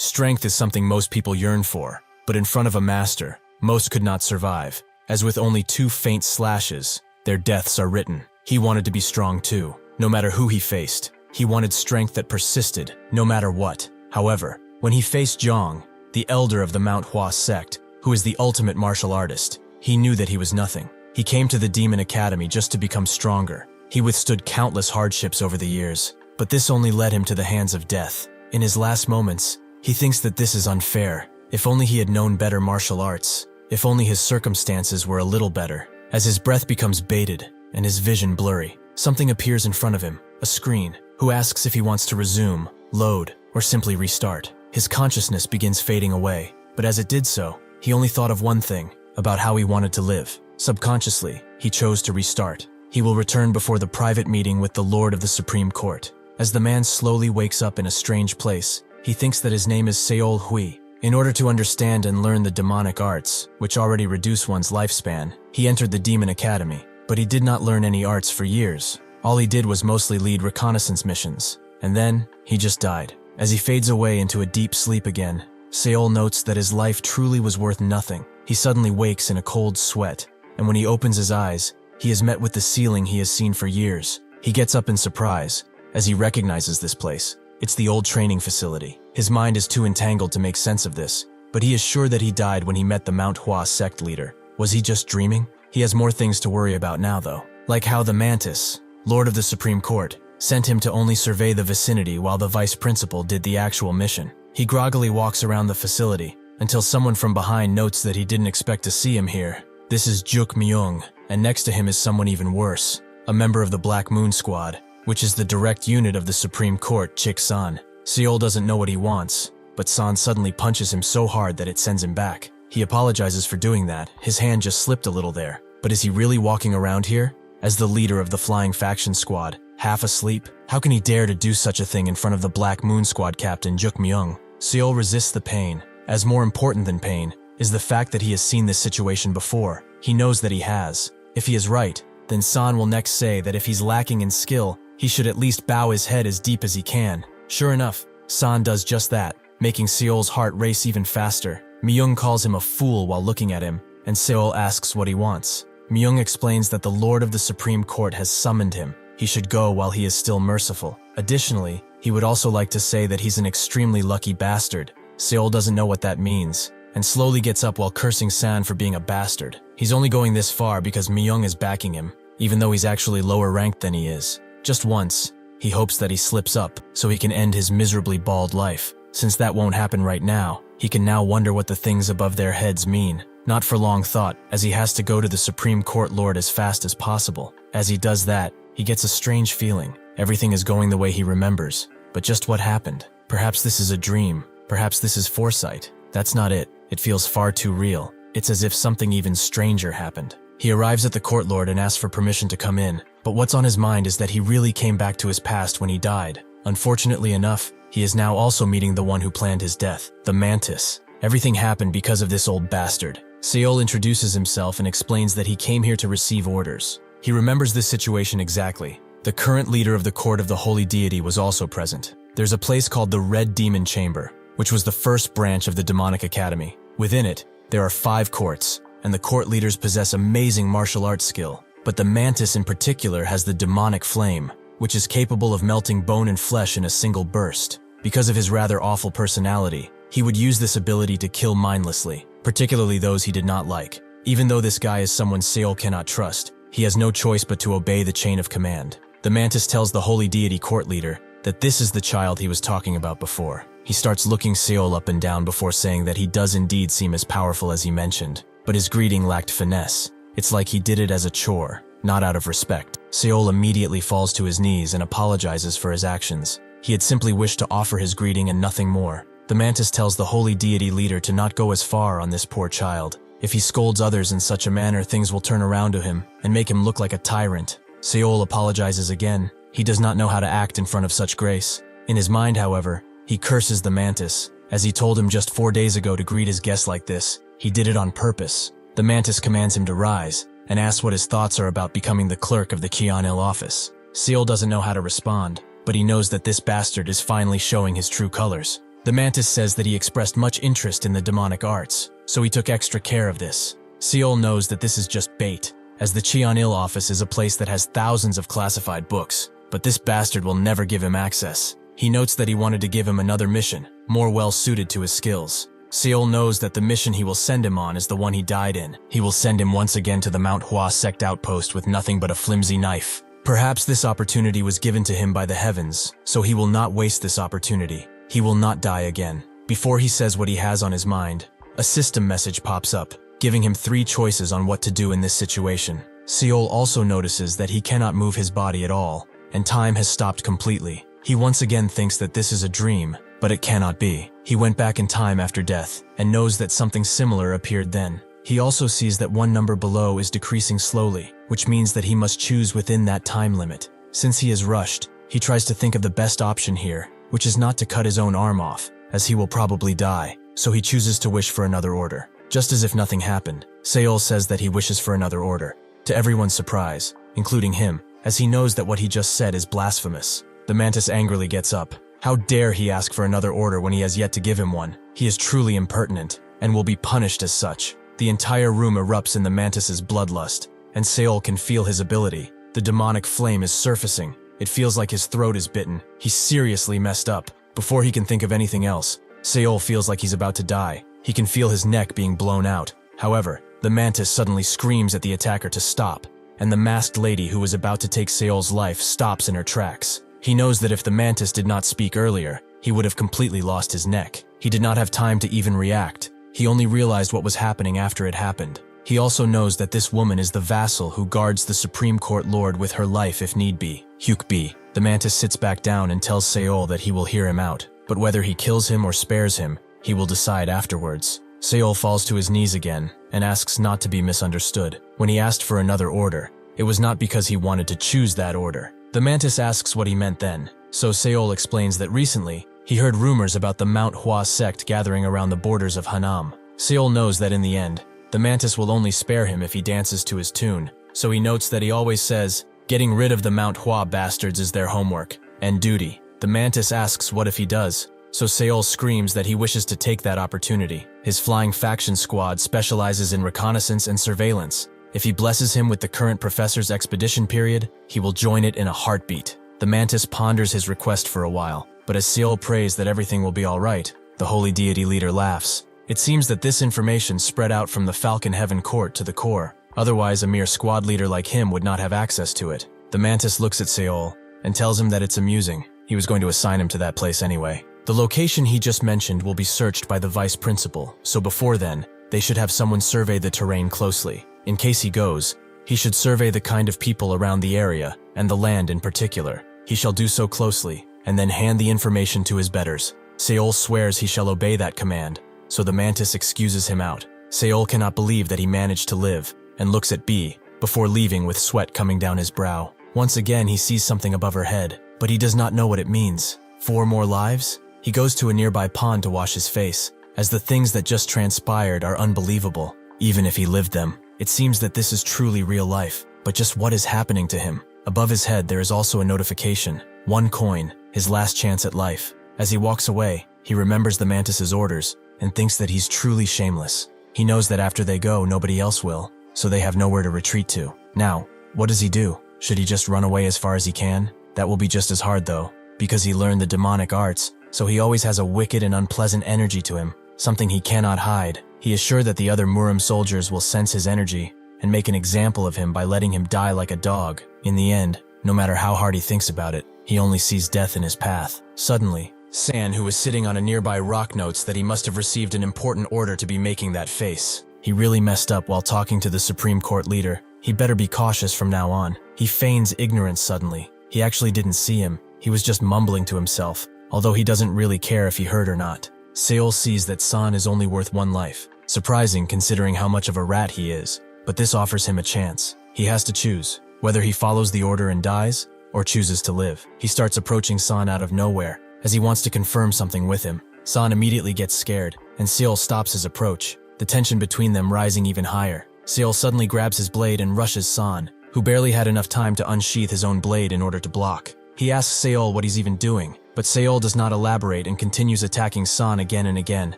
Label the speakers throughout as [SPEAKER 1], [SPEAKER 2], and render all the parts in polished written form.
[SPEAKER 1] Strength is something most people yearn for, but in front of a master, most could not survive. As with only 2 faint slashes, their deaths are written. He wanted to be strong too, no matter who he faced. He wanted strength that persisted, no matter what. However, when he faced Zhang, the elder of the Manhwa Sect, who is the ultimate martial artist, he knew that he was nothing. He came to the Demon Academy just to become stronger. He withstood countless hardships over the years, but this only led him to the hands of death. In his last moments, he thinks that this is unfair. If only he had known better martial arts. If only his circumstances were a little better. As his breath becomes bated and his vision blurry, something appears in front of him, a screen, who asks if he wants to resume, load, or simply restart. His consciousness begins fading away, but as it did so, he only thought of one thing, about how he wanted to live. Subconsciously, he chose to restart. He will return before the private meeting with the Lord of the Supreme Court. As the man slowly wakes up in a strange place, he thinks that his name is Seol Hui. In order to understand and learn the demonic arts, which already reduce one's lifespan, he entered the Demon Academy, but he did not learn any arts for years. All he did was mostly lead reconnaissance missions, and then he just died. As he fades away into a deep sleep again, Seol notes that his life truly was worth nothing. He suddenly wakes in a cold sweat, and when he opens his eyes, he is met with the ceiling he has seen for years. He gets up in surprise, as he recognizes this place. It's the old training facility. His mind is too entangled to make sense of this, but he is sure that he died when he met the Manhwa Sect leader. Was he just dreaming? He has more things to worry about now though. Like how the Mantis, Lord of the Supreme Court, sent him to only survey the vicinity while the vice principal did the actual mission. He groggily walks around the facility, until someone from behind notes that he didn't expect to see him here. This is Juk Myung, and next to him is someone even worse, a member of the Black Moon Squad, which is the direct unit of the Supreme Court, Chik San. Seol doesn't know what he wants, but San suddenly punches him so hard that it sends him back. He apologizes for doing that. His hand just slipped a little there. But is he really walking around here? As the leader of the Flying Faction Squad, half asleep? How can he dare to do such a thing in front of the Black Moon Squad captain, Juk Myung? Seol resists the pain. As more important than pain is the fact that he has seen this situation before. He knows that he has. If he is right, then San will next say that if he's lacking in skill, he should at least bow his head as deep as he can. Sure enough, San does just that, making Seol's heart race even faster. Myung calls him a fool while looking at him, and Seol asks what he wants. Myung explains that the Lord of the Supreme Court has summoned him. He should go while he is still merciful. Additionally, he would also like to say that he's an extremely lucky bastard. Seol doesn't know what that means, and slowly gets up while cursing San for being a bastard. He's only going this far because Myung is backing him, even though he's actually lower ranked than he is. Just once, he hopes that he slips up so he can end his miserably bald life. Since that won't happen right now, he can now wonder what the things above their heads mean. Not for long thought, as he has to go to the Supreme Court Lord as fast as possible. As he does that, he gets a strange feeling. Everything is going the way he remembers. But just what happened? Perhaps this is a dream. Perhaps this is foresight. That's not it. It feels far too real. It's as if something even stranger happened. He arrives at the court lord and asks for permission to come in. But what's on his mind is that he really came back to his past when he died. Unfortunately enough, he is now also meeting the one who planned his death, the Mantis. Everything happened because of this old bastard. Seol introduces himself and explains that he came here to receive orders. He remembers this situation exactly. The current leader of the Court of the Holy Deity was also present. There's a place called the Red Demon Chamber, which was the first branch of the Demonic Academy. Within it, there are 5 courts, and the court leaders possess amazing martial arts skill. But the Mantis in particular has the demonic flame, which is capable of melting bone and flesh in a single burst. Because of his rather awful personality, he would use this ability to kill mindlessly, particularly those he did not like. Even though this guy is someone Seol cannot trust, he has no choice but to obey the chain of command. The Mantis tells the Holy Deity court leader that this is the child he was talking about before. He starts looking Seol up and down before saying that he does indeed seem as powerful as he mentioned, but his greeting lacked finesse. It's like he did it as a chore, not out of respect. Seol immediately falls to his knees and apologizes for his actions. He had simply wished to offer his greeting and nothing more. The Mantis tells the Holy Deity leader to not go as far on this poor child. If he scolds others in such a manner, things will turn around to him and make him look like a tyrant. Seol apologizes again. He does not know how to act in front of such grace. In his mind, however, he curses the Mantis. As he told him just 4 days ago to greet his guest like this, he did it on purpose. The Mantis commands him to rise and asks what his thoughts are about becoming the clerk of the Kian-il office. Seol doesn't know how to respond, but he knows that this bastard is finally showing his true colors. The mantis says that he expressed much interest in the demonic arts, so he took extra care of this. Seol knows that this is just bait, as the Cheon-il office is a place that has thousands of classified books, but this bastard will never give him access. He notes that he wanted to give him another mission, more well-suited to his skills. Seol knows that the mission he will send him on is the one he died in. He will send him once again to the Manhwa Sect outpost with nothing but a flimsy knife. Perhaps this opportunity was given to him by the heavens, so he will not waste this opportunity. He will not die again. Before he says what he has on his mind, a system message pops up, giving him 3 choices on what to do in this situation. Seol also notices that he cannot move his body at all, and time has stopped completely. He once again thinks that this is a dream, but it cannot be. He went back in time after death, and knows that something similar appeared then. He also sees that one number below is decreasing slowly, which means that he must choose within that time limit. Since he is rushed, he tries to think of the best option here, which is not to cut his own arm off, as he will probably die, so he chooses to wish for another order. Just as if nothing happened, Seol says that he wishes for another order, to everyone's surprise, including him, as he knows that what he just said is blasphemous. The mantis angrily gets up. How dare he ask for another order when he has yet to give him one? He is truly impertinent, and will be punished as such. The entire room erupts in the mantis's bloodlust, and Seol can feel his ability. The demonic flame is surfacing. It feels like his throat is bitten. He's seriously messed up. Before he can think of anything else, Seol feels like he's about to die. He can feel his neck being blown out. However, the mantis suddenly screams at the attacker to stop, and the masked lady who was about to take Seol's life stops in her tracks. He knows that if the mantis did not speak earlier, he would have completely lost his neck. He did not have time to even react. He only realized what was happening after it happened. He also knows that this woman is the vassal who guards the Supreme Court Lord with her life if need be. Hyuk-bi. The mantis sits back down and tells Seol that he will hear him out, but whether he kills him or spares him, he will decide afterwards. Seol falls to his knees again and asks not to be misunderstood. When he asked for another order, it was not because he wanted to choose that order. The mantis asks what he meant then, so Seol explains that recently, he heard rumors about the Manhwa sect gathering around the borders of Hanam. Seol knows that in the end, the mantis will only spare him if he dances to his tune, so he notes that he always says, getting rid of the Manhwa bastards is their homework and duty. The mantis asks what if he does, so Seol screams that he wishes to take that opportunity. His flying faction squad specializes in reconnaissance and surveillance. If he blesses him with the current professor's expedition period, he will join it in a heartbeat. The mantis ponders his request for a while, but as Seol prays that everything will be alright, the holy deity leader laughs. It seems that this information spread out from the Falcon Heaven Court to the core. Otherwise, a mere squad leader like him would not have access to it. The mantis looks at Seol and tells him that it's amusing. He was going to assign him to that place anyway. The location he just mentioned will be searched by the vice principal, so before then, they should have someone survey the terrain closely. In case he goes, he should survey the kind of people around the area, and the land in particular. He shall do so closely, and then hand the information to his betters. Seol swears he shall obey that command, so the mantis excuses him out. Seol cannot believe that he managed to live, and looks at B, before leaving with sweat coming down his brow. Once again he sees something above her head, but he does not know what it means. 4 more lives? He goes to a nearby pond to wash his face, as the things that just transpired are unbelievable, even if he lived them. It seems that this is truly real life, but just what is happening to him? Above his head there is also a notification. 1 coin, his last chance at life. As he walks away, he remembers the mantis's orders, and thinks that he's truly shameless. He knows that after they go, nobody else will, so they have nowhere to retreat to. Now, what does he do? Should he just run away as far as he can? That will be just as hard though, because he learned the demonic arts, so he always has a wicked and unpleasant energy to him, something he cannot hide. He is sure that the other Murim soldiers will sense his energy and make an example of him by letting him die like a dog. In the end, no matter how hard he thinks about it, he only sees death in his path. Suddenly, San, who was sitting on a nearby rock, notes that he must have received an important order to be making that face. He really messed up while talking to the Supreme Court leader. He better be cautious from now on. He feigns ignorance suddenly. He actually didn't see him. He was just mumbling to himself, although he doesn't really care if he heard or not. Seol sees that San is only worth 1 life. Surprising considering how much of a rat he is, but this offers him a chance. He has to choose, whether he follows the order and dies, or chooses to live. He starts approaching San out of nowhere, as he wants to confirm something with him. San immediately gets scared, and Seol stops his approach, the tension between them rising even higher. Seol suddenly grabs his blade and rushes San, who barely had enough time to unsheath his own blade in order to block. He asks Seol what he's even doing, But Seol does not elaborate and continues attacking San again and again,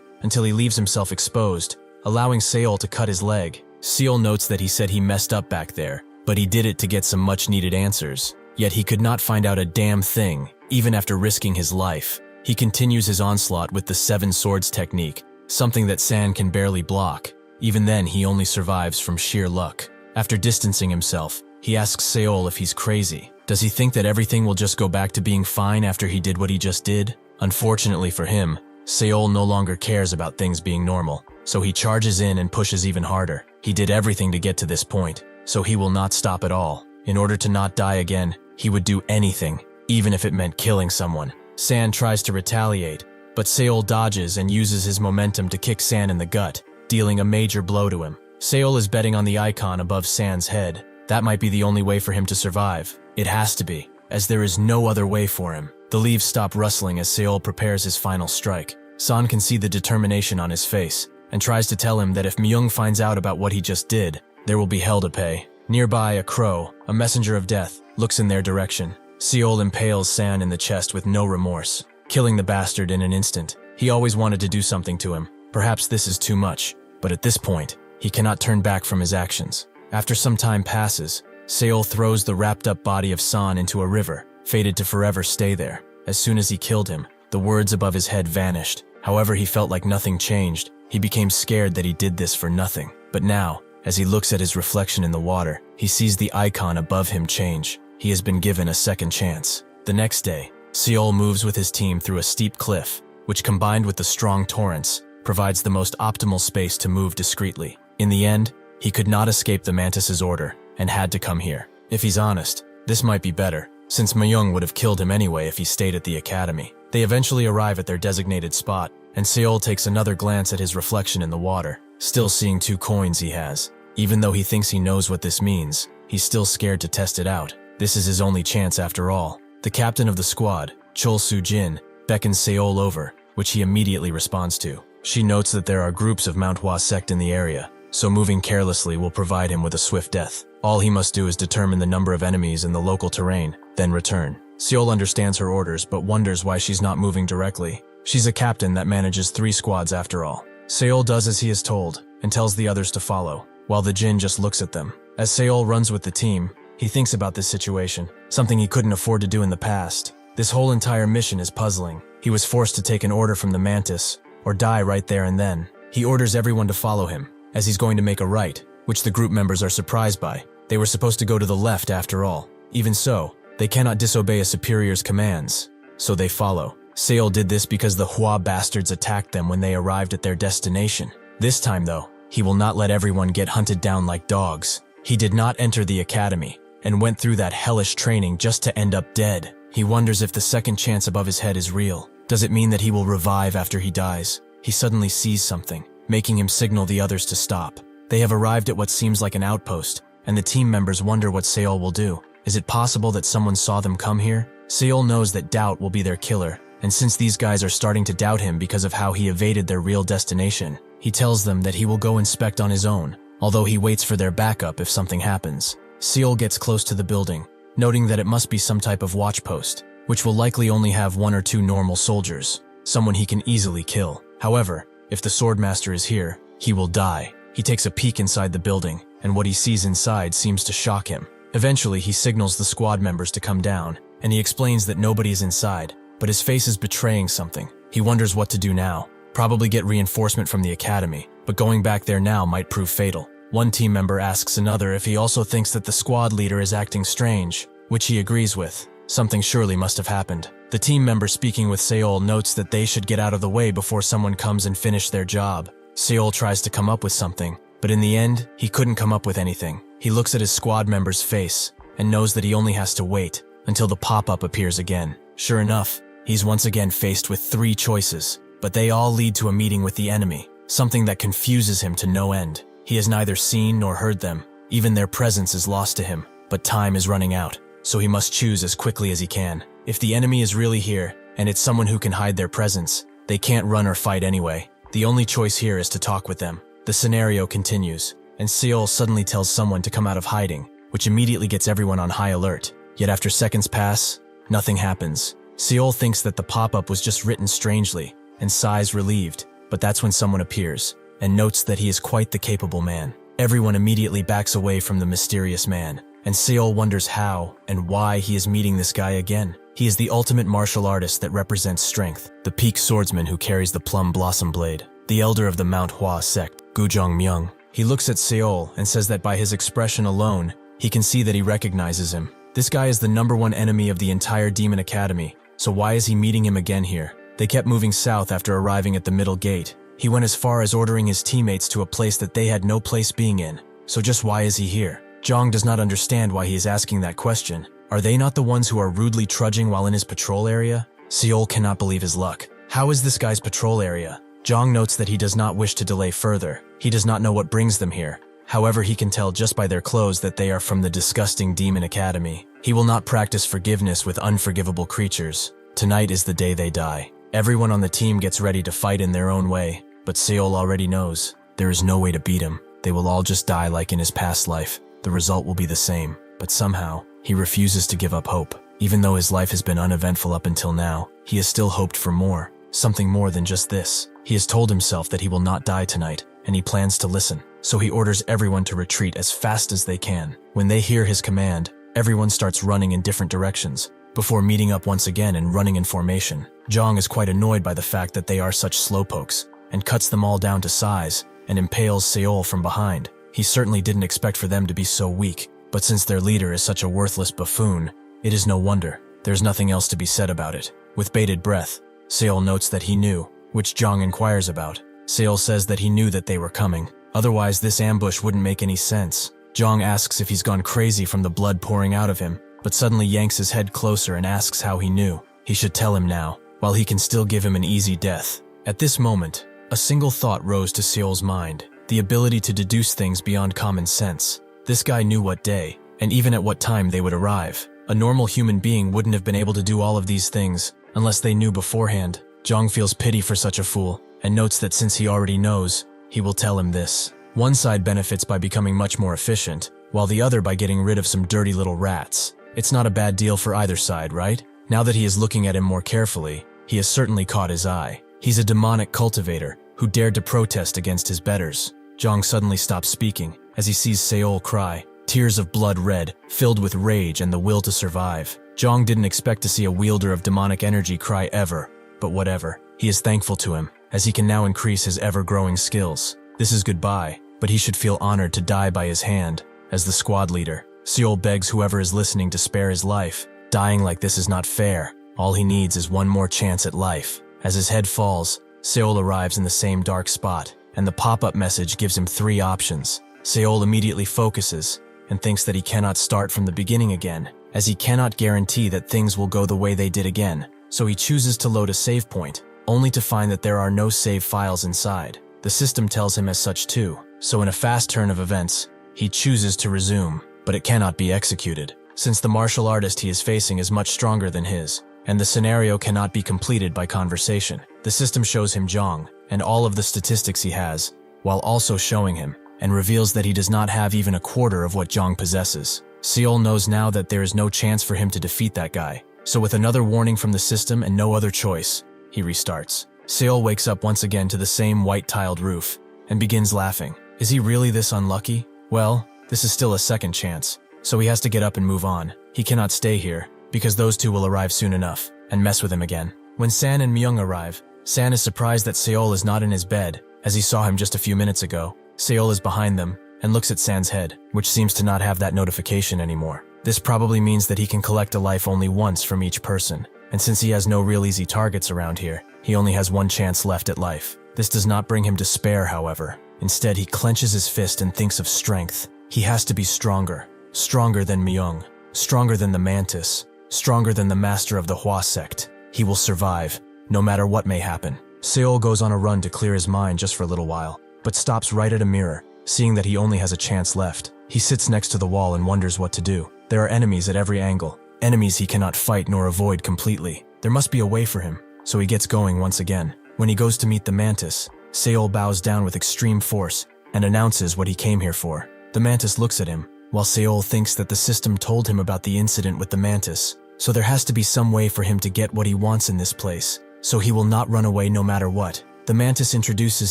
[SPEAKER 1] until he leaves himself exposed, allowing Seol to cut his leg. Seol notes that he said he messed up back there, but he did it to get some much-needed answers. Yet he could not find out a damn thing, even after risking his life. He continues his onslaught with the 7 swords technique, something that San can barely block. Even then, he only survives from sheer luck. After distancing himself, he asks Seol if he's crazy. Does he think that everything will just go back to being fine after he did what he just did? Unfortunately for him, Seol no longer cares about things being normal, so he charges in and pushes even harder. He did everything to get to this point, so he will not stop at all. In order to not die again, he would do anything, even if it meant killing someone. San tries to retaliate, but Seol dodges and uses his momentum to kick San in the gut, dealing a major blow to him. Seol is betting on the icon above San's head. That might be the only way for him to survive. It has to be, as there is no other way for him. The leaves stop rustling as Seol prepares his final strike. San can see the determination on his face, and tries to tell him that if Myung finds out about what he just did, there will be hell to pay. Nearby, a crow, a messenger of death, looks in their direction. Seol impales San in the chest with no remorse, killing the bastard in an instant. He always wanted to do something to him. Perhaps this is too much, but at this point, he cannot turn back from his actions. After some time passes, Seol throws the wrapped-up body of San into a river, fated to forever stay there. As soon as he killed him, the words above his head vanished. However, he felt like nothing changed. He became scared that he did this for nothing. But now, as he looks at his reflection in the water, he sees the icon above him change. He has been given a second chance. The next day, Seol moves with his team through a steep cliff, which combined with the strong torrents, provides the most optimal space to move discreetly. In the end, he could not escape the Mantis's order and had to come here. If he's honest, this might be better, since Myung would have killed him anyway if he stayed at the academy. They eventually arrive at their designated spot, and Seol takes another glance at his reflection in the water, still seeing 2 coins he has. Even though he thinks he knows what this means, he's still scared to test it out. This is his only chance after all. The captain of the squad, Chol Soo-jin, beckons Seol over, which he immediately responds to. She notes that there are groups of Manhwa Sect in the area, so moving carelessly will provide him with a swift death. All he must do is determine the number of enemies in the local terrain, then return. Seol understands her orders but wonders why she's not moving directly. She's a captain that manages 3 squads after all. Seol does as he is told, and tells the others to follow, while the Jin just looks at them. As Seol runs with the team, he thinks about this situation, something he couldn't afford to do in the past. This whole entire mission is puzzling. He was forced to take an order from the Mantis, or die right there and then. He orders everyone to follow him, as he's going to make a right, which the group members are surprised by. They were supposed to go to the left after all. Even so, they cannot disobey a superior's commands, so they follow. Seol did this because the Hua bastards attacked them when they arrived at their destination. This time though, he will not let everyone get hunted down like dogs. He did not enter the academy, and went through that hellish training just to end up dead. He wonders if the second chance above his head is real. Does it mean that he will revive after he dies? He suddenly sees something, making him signal the others to stop. They have arrived at what seems like an outpost, and the team members wonder what Seol will do. Is it possible that someone saw them come here? Seol knows that doubt will be their killer, and since these guys are starting to doubt him because of how he evaded their real destination, he tells them that he will go inspect on his own, although he waits for their backup if something happens. Seol gets close to the building, noting that it must be some type of watch post, which will likely only have 1 or 2 normal soldiers, someone he can easily kill. However, if the Swordmaster is here, he will die. He takes a peek inside the building, and what he sees inside seems to shock him. Eventually, he signals the squad members to come down, and he explains that nobody is inside, but his face is betraying something. He wonders what to do now. Probably get reinforcement from the academy, but going back there now might prove fatal. One team member asks another if he also thinks that the squad leader is acting strange, which he agrees with. Something surely must have happened. The team member speaking with Seol notes that they should get out of the way before someone comes and finish their job. Seol tries to come up with something, but in the end, he couldn't come up with anything. He looks at his squad member's face and knows that he only has to wait until the pop-up appears again. Sure enough, he's once again faced with 3 choices, but they all lead to a meeting with the enemy, something that confuses him to no end. He has neither seen nor heard them. Even their presence is lost to him, but time is running out, so he must choose as quickly as he can. If the enemy is really here, and it's someone who can hide their presence, they can't run or fight anyway. The only choice here is to talk with them. The scenario continues, and Seol suddenly tells someone to come out of hiding, which immediately gets everyone on high alert. Yet after seconds pass, nothing happens. Seol thinks that the pop-up was just written strangely, and sighs relieved, but that's when someone appears, and notes that he is quite the capable man. Everyone immediately backs away from the mysterious man, and Seol wonders how and why he is meeting this guy again. He is the ultimate martial artist that represents strength, the peak swordsman who carries the plum blossom blade, the elder of the Manhwa Sect, Gujong Myung. He looks at Seol and says that by his expression alone, he can see that he recognizes him. This guy is the #1 enemy of the entire Demon Academy, so why is he meeting him again here? They kept moving south after arriving at the middle gate. He went as far as ordering his teammates to a place that they had no place being in, so just why is he here? Jong does not understand why he is asking that question. Are they not the ones who are rudely trudging while in his patrol area? Seol cannot believe his luck. How is this guy's patrol area? Jong notes that he does not wish to delay further. He does not know what brings them here. However, he can tell just by their clothes that they are from the disgusting Demon Academy. He will not practice forgiveness with unforgivable creatures. Tonight is the day they die. Everyone on the team gets ready to fight in their own way, but Seol already knows there is no way to beat him. They will all just die like in his past life. The result will be the same, but somehow, he refuses to give up hope. Even though his life has been uneventful up until now, he has still hoped for more, something more than just this. He has told himself that he will not die tonight, and he plans to listen. So he orders everyone to retreat as fast as they can. When they hear his command, everyone starts running in different directions, before meeting up once again and running in formation. Jong is quite annoyed by the fact that they are such slowpokes, and cuts them all down to size, and impales Seol from behind. He certainly didn't expect for them to be so weak, but since their leader is such a worthless buffoon, it is no wonder. There's nothing else to be said about it. With bated breath, Seol notes that he knew, which Jong inquires about. Seol says that he knew that they were coming. Otherwise, this ambush wouldn't make any sense. Jong asks if he's gone crazy from the blood pouring out of him, but suddenly yanks his head closer and asks how he knew. He should tell him now, while he can still give him an easy death. At this moment, a single thought rose to Seol's mind, the ability to deduce things beyond common sense. This guy knew what day, and even at what time they would arrive. A normal human being wouldn't have been able to do all of these things, unless they knew beforehand. Jong feels pity for such a fool, and notes that since he already knows, he will tell him this. One side benefits by becoming much more efficient, while the other by getting rid of some dirty little rats. It's not a bad deal for either side, right? Now that he is looking at him more carefully, he has certainly caught his eye. He's a demonic cultivator who dared to protest against his betters. Jong suddenly stops speaking as he sees Seol cry, tears of blood red, filled with rage and the will to survive. Jong didn't expect to see a wielder of demonic energy cry ever, but whatever. He is thankful to him, as he can now increase his ever-growing skills. This is goodbye, but he should feel honored to die by his hand. As the squad leader, Seol begs whoever is listening to spare his life. Dying like this is not fair. All he needs is one more chance at life. As his head falls, Seol arrives in the same dark spot, and the pop-up message gives him 3 options. Seol immediately focuses, and thinks that he cannot start from the beginning again, as he cannot guarantee that things will go the way they did again. So he chooses to load a save point, only to find that there are no save files inside. The system tells him as such too, so in a fast turn of events, he chooses to resume, but it cannot be executed, since the martial artist he is facing is much stronger than his, and the scenario cannot be completed by conversation. The system shows him Jong, and all of the statistics he has, while also showing him, and reveals that he does not have even a quarter of what Jong possesses. Seol knows now that there is no chance for him to defeat that guy, so with another warning from the system and no other choice, he restarts. Seol wakes up once again to the same white-tiled roof, and begins laughing. Is he really this unlucky? Well, this is still a second chance, so he has to get up and move on. He cannot stay here, because those two will arrive soon enough, and mess with him again. When San and Myung arrive, San is surprised that Seol is not in his bed, as he saw him just a few minutes ago. Seol is behind them, and looks at San's head, which seems to not have that notification anymore. This probably means that he can collect a life only once from each person, and since he has no real easy targets around here, he only has one chance left at life. This does not bring him despair, however. Instead, he clenches his fist and thinks of strength. He has to be stronger. Stronger than Myung. Stronger than the Mantis. Stronger than the master of the Hua Sect. He will survive, no matter what may happen. Seol goes on a run to clear his mind just for a little while, but stops right at a mirror, seeing that he only has a chance left. He sits next to the wall and wonders what to do. There are enemies at every angle. Enemies he cannot fight nor avoid completely. There must be a way for him, so he gets going once again. When he goes to meet the Mantis, Seol bows down with extreme force and announces what he came here for. The Mantis looks at him, while Seol thinks that the system told him about the incident with the Mantis. so there has to be some way for him to get what he wants in this place, so he will not run away no matter what. The mantis introduces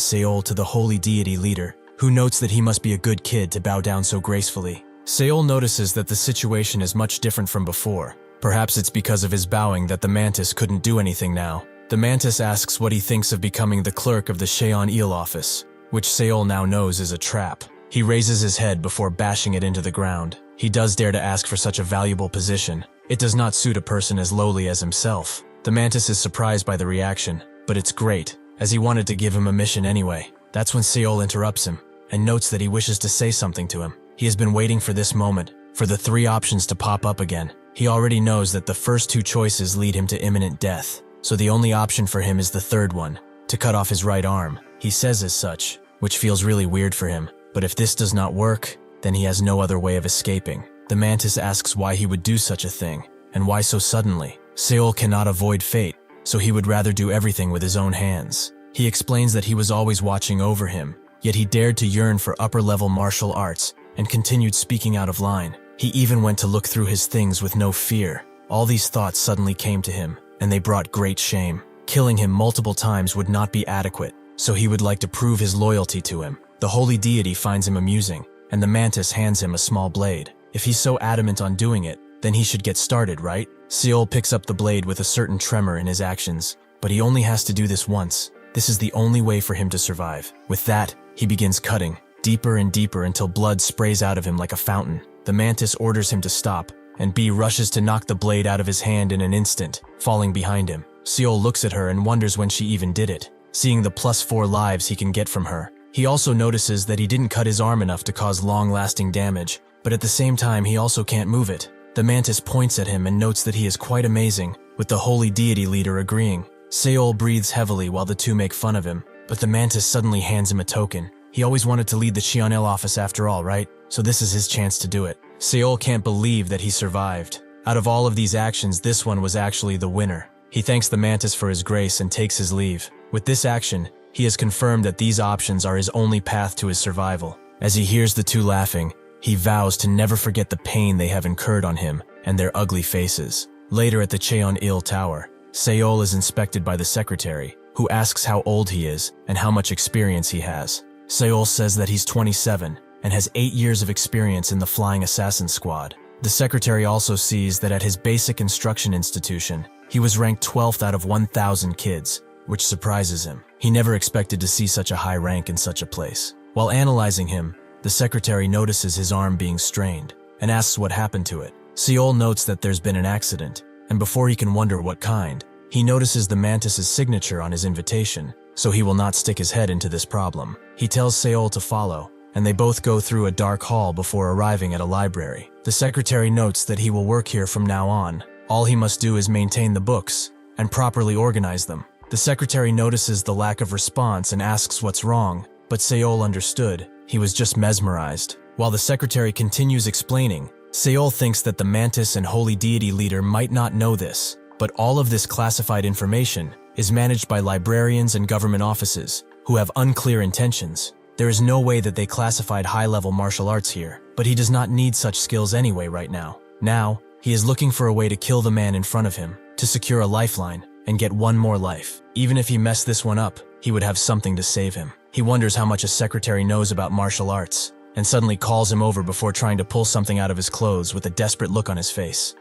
[SPEAKER 1] Seol to the holy deity leader, who notes that he must be a good kid to bow down so gracefully. Seol notices that the situation is much different from before. Perhaps it's because of his bowing that the mantis couldn't do anything now. The mantis asks what he thinks of becoming the clerk of the Cheon-il office, which Seol now knows is a trap. He raises his head before bashing it into the ground. He does dare to ask for such a valuable position. It does not suit a person as lowly as himself. The mantis is surprised by the reaction, but it's great, as he wanted to give him a mission anyway. That's when Seol interrupts him, and notes that he wishes to say something to him. He has been waiting for this moment, for the three options to pop up again. He already knows that the first two choices lead him to imminent death, so the only option for him is the third one, to cut off his right arm. He says as such, which feels really weird for him, but if this does not work, then he has no other way of escaping. The mantis asks why he would do such a thing, and why so suddenly. Seol cannot avoid fate, so he would rather do everything with his own hands. He explains that he was always watching over him, yet he dared to yearn for upper-level martial arts and continued speaking out of line. He even went to look through his things with no fear. All these thoughts suddenly came to him, and they brought great shame. Killing him multiple times would not be adequate, so he would like to prove his loyalty to him. The holy deity finds him amusing, and the mantis hands him a small blade. If he's so adamant on doing it, then he should get started, right? Seol picks up the blade with a certain tremor in his actions, but he only has to do this once. This is the only way for him to survive. With that, he begins cutting, deeper and deeper until blood sprays out of him like a fountain. The mantis orders him to stop, and B rushes to knock the blade out of his hand in an instant, falling behind him. Seol looks at her and wonders when she even did it, seeing the +4 lives he can get from her. He also notices that he didn't cut his arm enough to cause long-lasting damage, but at the same time he also can't move it. The mantis points at him and notes that he is quite amazing, with the holy deity leader agreeing. Seol breathes heavily while the two make fun of him, but the mantis suddenly hands him a token. He always wanted to lead the Cheon-il office after all, right? So this is his chance to do it. Seol can't believe that he survived. Out of all of these actions, this one was actually the winner. He thanks the mantis for his grace and takes his leave. With this action, he has confirmed that these options are his only path to his survival. As he hears the two laughing, he vows to never forget the pain they have incurred on him and their ugly faces. Later at the Cheon-il Tower, Seol is inspected by the secretary, who asks how old he is and how much experience he has. Seol says that he's 27 and has 8 years of experience in the Flying Assassin Squad. The secretary also sees that at his basic instruction institution, he was ranked 12th out of 1,000 kids, which surprises him. He never expected to see such a high rank in such a place. While analyzing him, the secretary notices his arm being strained and asks what happened to it. Seol notes that there's been an accident, and before he can wonder what kind, he notices the mantis's signature on his invitation, so he will not stick his head into this problem. He tells Seol to follow, and they both go through a dark hall before arriving at a library. The secretary notes that he will work here from now on. All he must do is maintain the books and properly organize them. The secretary notices the lack of response and asks what's wrong, but Seol understood. He was just mesmerized. While the secretary continues explaining, Seol thinks that the mantis and holy deity leader might not know this, but all of this classified information is managed by librarians and government offices who have unclear intentions. There is no way that they classified high-level martial arts here, but he does not need such skills anyway right now. Now, he is looking for a way to kill the man in front of him, to secure a lifeline, and get one more life. Even if he messed this one up, he would have something to save him. He wonders how much a secretary knows about martial arts, and suddenly calls him over before trying to pull something out of his clothes with a desperate look on his face.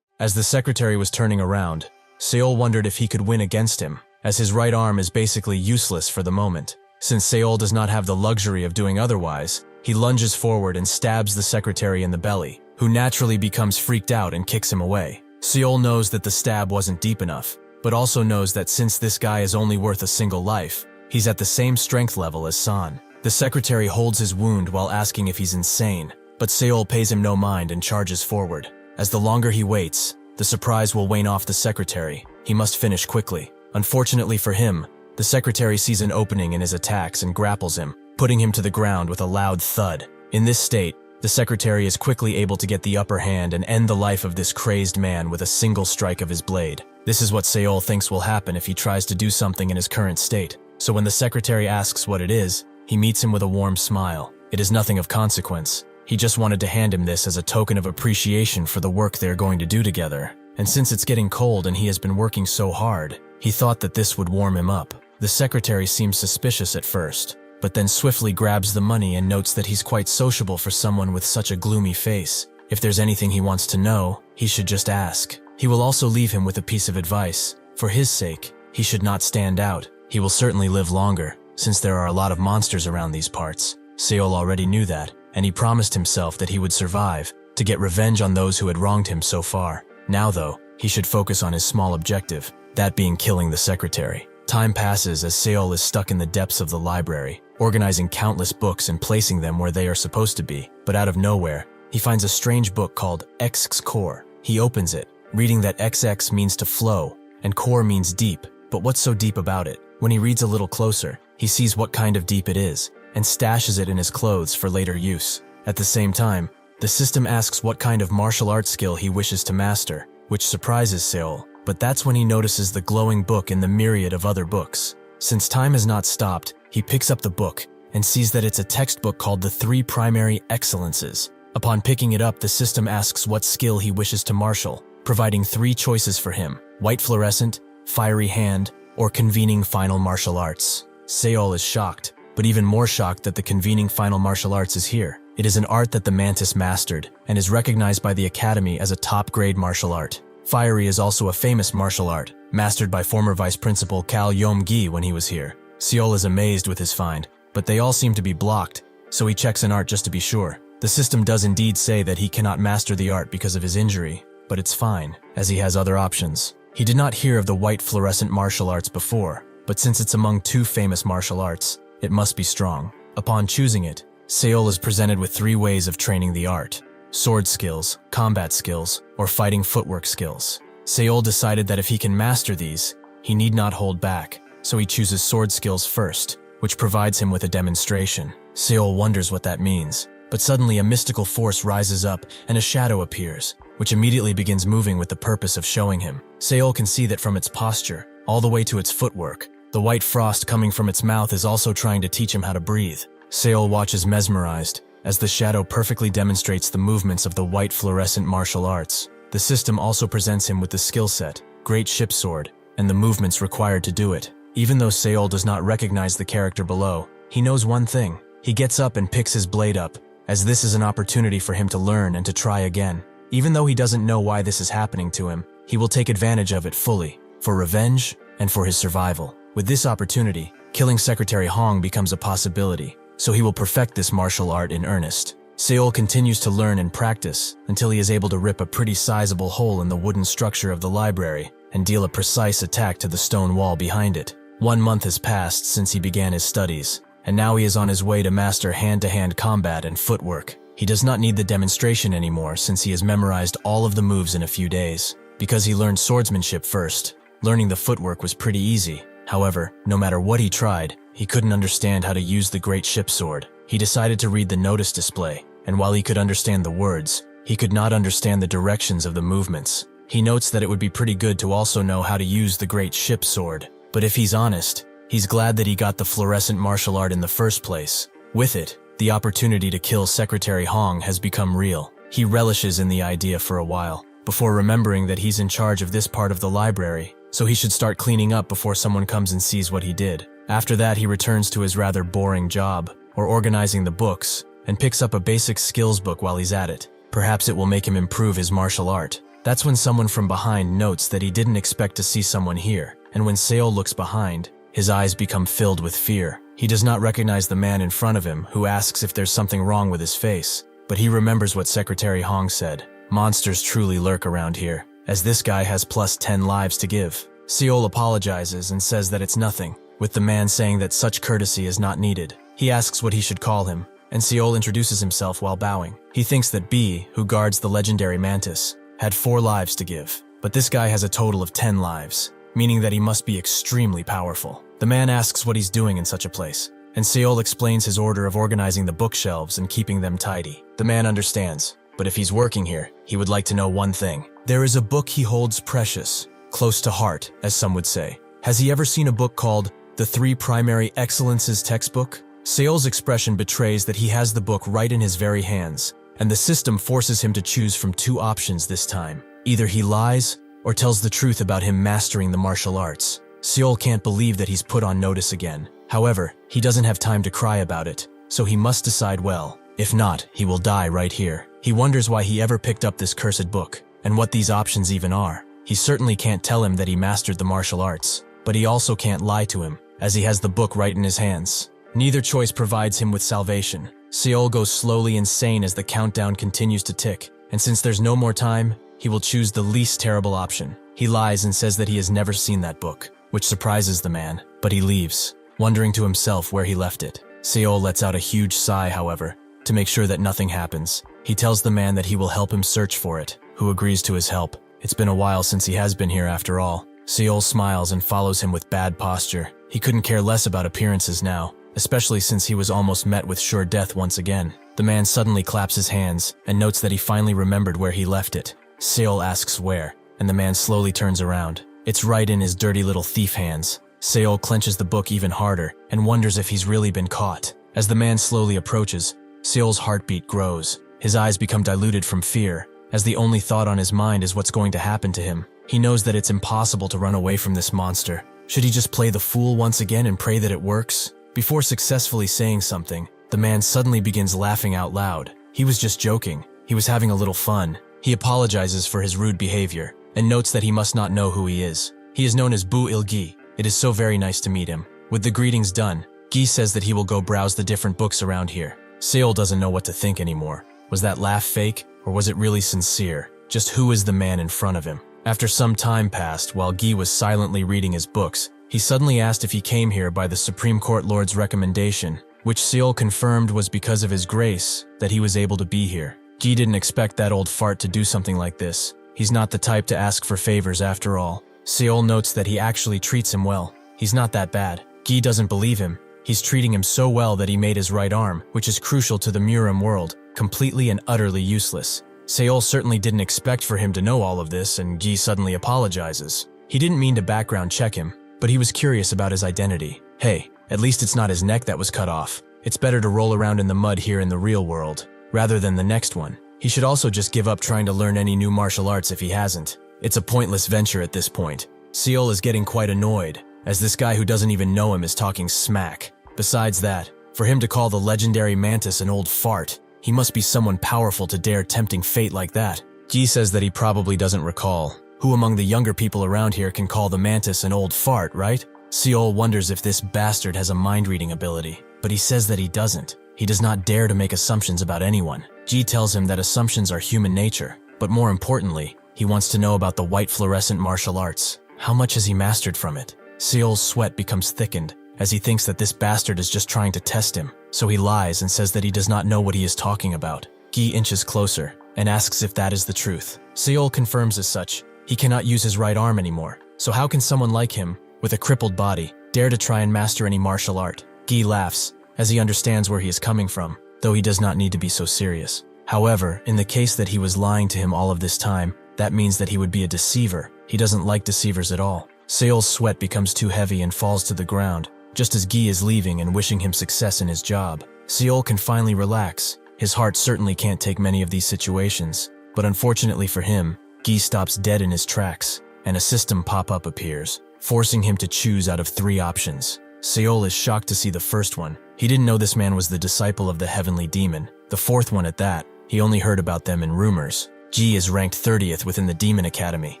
[SPEAKER 1] As the secretary was turning around, Seol wondered if he could win against him, as his right arm is basically useless for the moment. Since Seol does not have the luxury of doing otherwise, he lunges forward and stabs the secretary in the belly, who naturally becomes freaked out and kicks him away. Seol knows that the stab wasn't deep enough, but also knows that since this guy is only worth a single life, he's at the same strength level as San. The secretary holds his wound while asking if he's insane, but Seol pays him no mind and charges forward. As the longer he waits, the surprise will wane off the secretary. He must finish quickly. Unfortunately for him, the secretary sees an opening in his attacks and grapples him, putting him to the ground with a loud thud. In this state, the secretary is quickly able to get the upper hand and end the life of this crazed man with a single strike of his blade. This is what Seol thinks will happen if he tries to do something in his current state. So when the secretary asks what it is, he meets him with a warm smile. It is nothing of consequence. He just wanted to hand him this as a token of appreciation for the work they're going to do together. And since it's getting cold and he has been working so hard, he thought that this would warm him up. The secretary seems suspicious at first, but then swiftly grabs the money and notes that he's quite sociable for someone with such a gloomy face. If there's anything he wants to know, he should just ask. He will also leave him with a piece of advice. For his sake, he should not stand out. He will certainly live longer, since there are a lot of monsters around these parts. Seol already knew that, and he promised himself that he would survive, to get revenge on those who had wronged him so far. Now though, he should focus on his small objective, that being killing the secretary. Time passes as Seol is stuck in the depths of the library, organizing countless books and placing them where they are supposed to be, but out of nowhere, he finds a strange book called X's Core. He opens it, reading that XX means to flow, and core means deep, but what's so deep about it? When he reads a little closer, he sees what kind of deep it is, and stashes it in his clothes for later use. At the same time, the system asks what kind of martial arts skill he wishes to master, which surprises Seol, but that's when he notices the glowing book in the myriad of other books. Since time has not stopped, he picks up the book and sees that it's a textbook called The Three Primary Excellences. Upon picking it up, the system asks what skill he wishes to marshal, providing 3 choices for him: white fluorescent, fiery hand, or convening final martial arts. Seol is shocked, but even more shocked that the convening final martial arts is here. It is an art that the Mantis mastered and is recognized by the Academy as a top-grade martial art. Fiery is also a famous martial art, mastered by former Vice Principal Kal Yom-gi when he was here. Seol is amazed with his find, but they all seem to be blocked, so he checks an art just to be sure. The system does indeed say that he cannot master the art because of his injury, but it's fine, as he has other options. He did not hear of the white fluorescent martial arts before, but since it's among 2 famous martial arts, it must be strong. Upon choosing it, Seol is presented with 3 ways of training the art: sword skills, combat skills, or fighting footwork skills. Seol decided that if he can master these, he need not hold back, so he chooses sword skills first, which provides him with a demonstration. Seol wonders what that means, but suddenly a mystical force rises up and a shadow appears, which immediately begins moving with the purpose of showing him. Seol can see that from its posture, all the way to its footwork, the white frost coming from its mouth is also trying to teach him how to breathe. Seol watches mesmerized, as the shadow perfectly demonstrates the movements of the white fluorescent martial arts. The system also presents him with the skill set, Great Ship Sword, and the movements required to do it. Even though Seol does not recognize the character below, he knows one thing. He gets up and picks his blade up, as this is an opportunity for him to learn and to try again. Even though he doesn't know why this is happening to him, he will take advantage of it fully, for revenge and for his survival. With this opportunity, killing Secretary Hong becomes a possibility, so he will perfect this martial art in earnest. Seol continues to learn and practice until he is able to rip a pretty sizable hole in the wooden structure of the library and deal a precise attack to the stone wall behind it. 1 month has passed since he began his studies, and now he is on his way to master hand-to-hand combat and footwork. He does not need the demonstration anymore since he has memorized all of the moves in a few days. Because he learned swordsmanship first, learning the footwork was pretty easy. However, no matter what he tried, he couldn't understand how to use the Great Ship Sword. He decided to read the notice display, and while he could understand the words, he could not understand the directions of the movements. He notes that it would be pretty good to also know how to use the Great Ship Sword, but if he's honest, he's glad that he got the fluorescent martial art in the first place. With it, the opportunity to kill Secretary Hong has become real. He relishes in the idea for a while, before remembering that he's in charge of this part of the library, so he should start cleaning up before someone comes and sees what he did. After that, he returns to his rather boring job, or organizing the books, and picks up a basic skills book while he's at it. Perhaps it will make him improve his martial art. That's when someone from behind notes that he didn't expect to see someone here, and when Seol looks behind, his eyes become filled with fear. He does not recognize the man in front of him, who asks if there's something wrong with his face, but he remembers what Secretary Hong said. Monsters truly lurk around here, as this guy has plus 10 lives to give. Seol apologizes and says that it's nothing, with the man saying that such courtesy is not needed. He asks what he should call him, and Seol introduces himself while bowing. He thinks that B, who guards the legendary mantis, had 4 lives to give, but this guy has a total of 10 lives, meaning that he must be extremely powerful. The man asks what he's doing in such a place, and Seol explains his order of organizing the bookshelves and keeping them tidy. The man understands, but if he's working here, he would like to know one thing. There is a book he holds precious, close to heart, as some would say. Has he ever seen a book called The Three Primary Excellences textbook? Seol's expression betrays that he has the book right in his very hands, and the system forces him to choose from two options this time. Either he lies, or tells the truth about him mastering the martial arts. Seol can't believe that he's put on notice again. However, he doesn't have time to cry about it, so he must decide well. If not, he will die right here. He wonders why he ever picked up this cursed book, and what these options even are. He certainly can't tell him that he mastered the martial arts, but he also can't lie to him, as he has the book right in his hands. Neither choice provides him with salvation. Seol goes slowly insane as the countdown continues to tick, and since there's no more time, he will choose the least terrible option. He lies and says that he has never seen that book, which surprises the man, but he leaves, wondering to himself where he left it. Seol lets out a huge sigh, however, to make sure that nothing happens. He tells the man that he will help him search for it, who agrees to his help. It's been a while since he has been here after all. Seol smiles and follows him with bad posture. He couldn't care less about appearances now, especially since he was almost met with sure death once again. The man suddenly claps his hands and notes that he finally remembered where he left it. Seol asks where, and the man slowly turns around. It's right in his dirty little thief hands. Seol clenches the book even harder and wonders if he's really been caught. As the man slowly approaches, Seol's heartbeat grows. His eyes become diluted from fear, as the only thought on his mind is what's going to happen to him. He knows that it's impossible to run away from this monster. Should he just play the fool once again and pray that it works? Before successfully saying something, the man suddenly begins laughing out loud. He was just joking. He was having a little fun. He apologizes for his rude behavior and notes that he must not know who he is. He is known as Bu Il-gi. It is so very nice to meet him. With the greetings done, Gi says that he will go browse the different books around here. Seol doesn't know what to think anymore. Was that laugh fake, or was it really sincere? Just who is the man in front of him? After some time passed while Gi was silently reading his books, he suddenly asked if he came here by the Supreme Court Lord's recommendation, which Seol confirmed was because of his grace that he was able to be here. Gi didn't expect that old fart to do something like this. He's not the type to ask for favors after all. Seol notes that he actually treats him well. He's not that bad. Gi doesn't believe him. He's treating him so well that he made his right arm, which is crucial to the Murim world, completely and utterly useless. Seol certainly didn't expect for him to know all of this, and Gi suddenly apologizes. He didn't mean to background check him, but he was curious about his identity. Hey, at least it's not his neck that was cut off. It's better to roll around in the mud here in the real world, rather than the next one. He should also just give up trying to learn any new martial arts if he hasn't. It's a pointless venture at this point. Seol is getting quite annoyed, as this guy who doesn't even know him is talking smack. Besides that, for him to call the legendary mantis an old fart, he must be someone powerful to dare tempting fate like that. Gi says that he probably doesn't recall. Who among the younger people around here can call the mantis an old fart, right? Seol wonders if this bastard has a mind-reading ability, but he says that he doesn't. He does not dare to make assumptions about anyone. Gi tells him that assumptions are human nature, but more importantly, he wants to know about the white fluorescent martial arts. How much has he mastered from it? Seol's sweat becomes thickened, as he thinks that this bastard is just trying to test him, so he lies and says that he does not know what he is talking about. Gi inches closer and asks if that is the truth. Seol confirms as such. He cannot use his right arm anymore, so how can someone like him, with a crippled body, dare to try and master any martial art? Gi laughs, as he understands where he is coming from, though he does not need to be so serious. However, in the case that he was lying to him all of this time, that means that he would be a deceiver. He doesn't like deceivers at all. Seol's sweat becomes too heavy and falls to the ground, just as Gi is leaving and wishing him success in his job. Seol can finally relax. His heart certainly can't take many of these situations, but unfortunately for him, Gi stops dead in his tracks, and a system pop-up appears, forcing him to choose out of 3 options. Seol is shocked to see the first one. He didn't know this man was the disciple of the heavenly demon. The 4th one at that, he only heard about them in rumors. Gi is ranked 30th within the Demon Academy,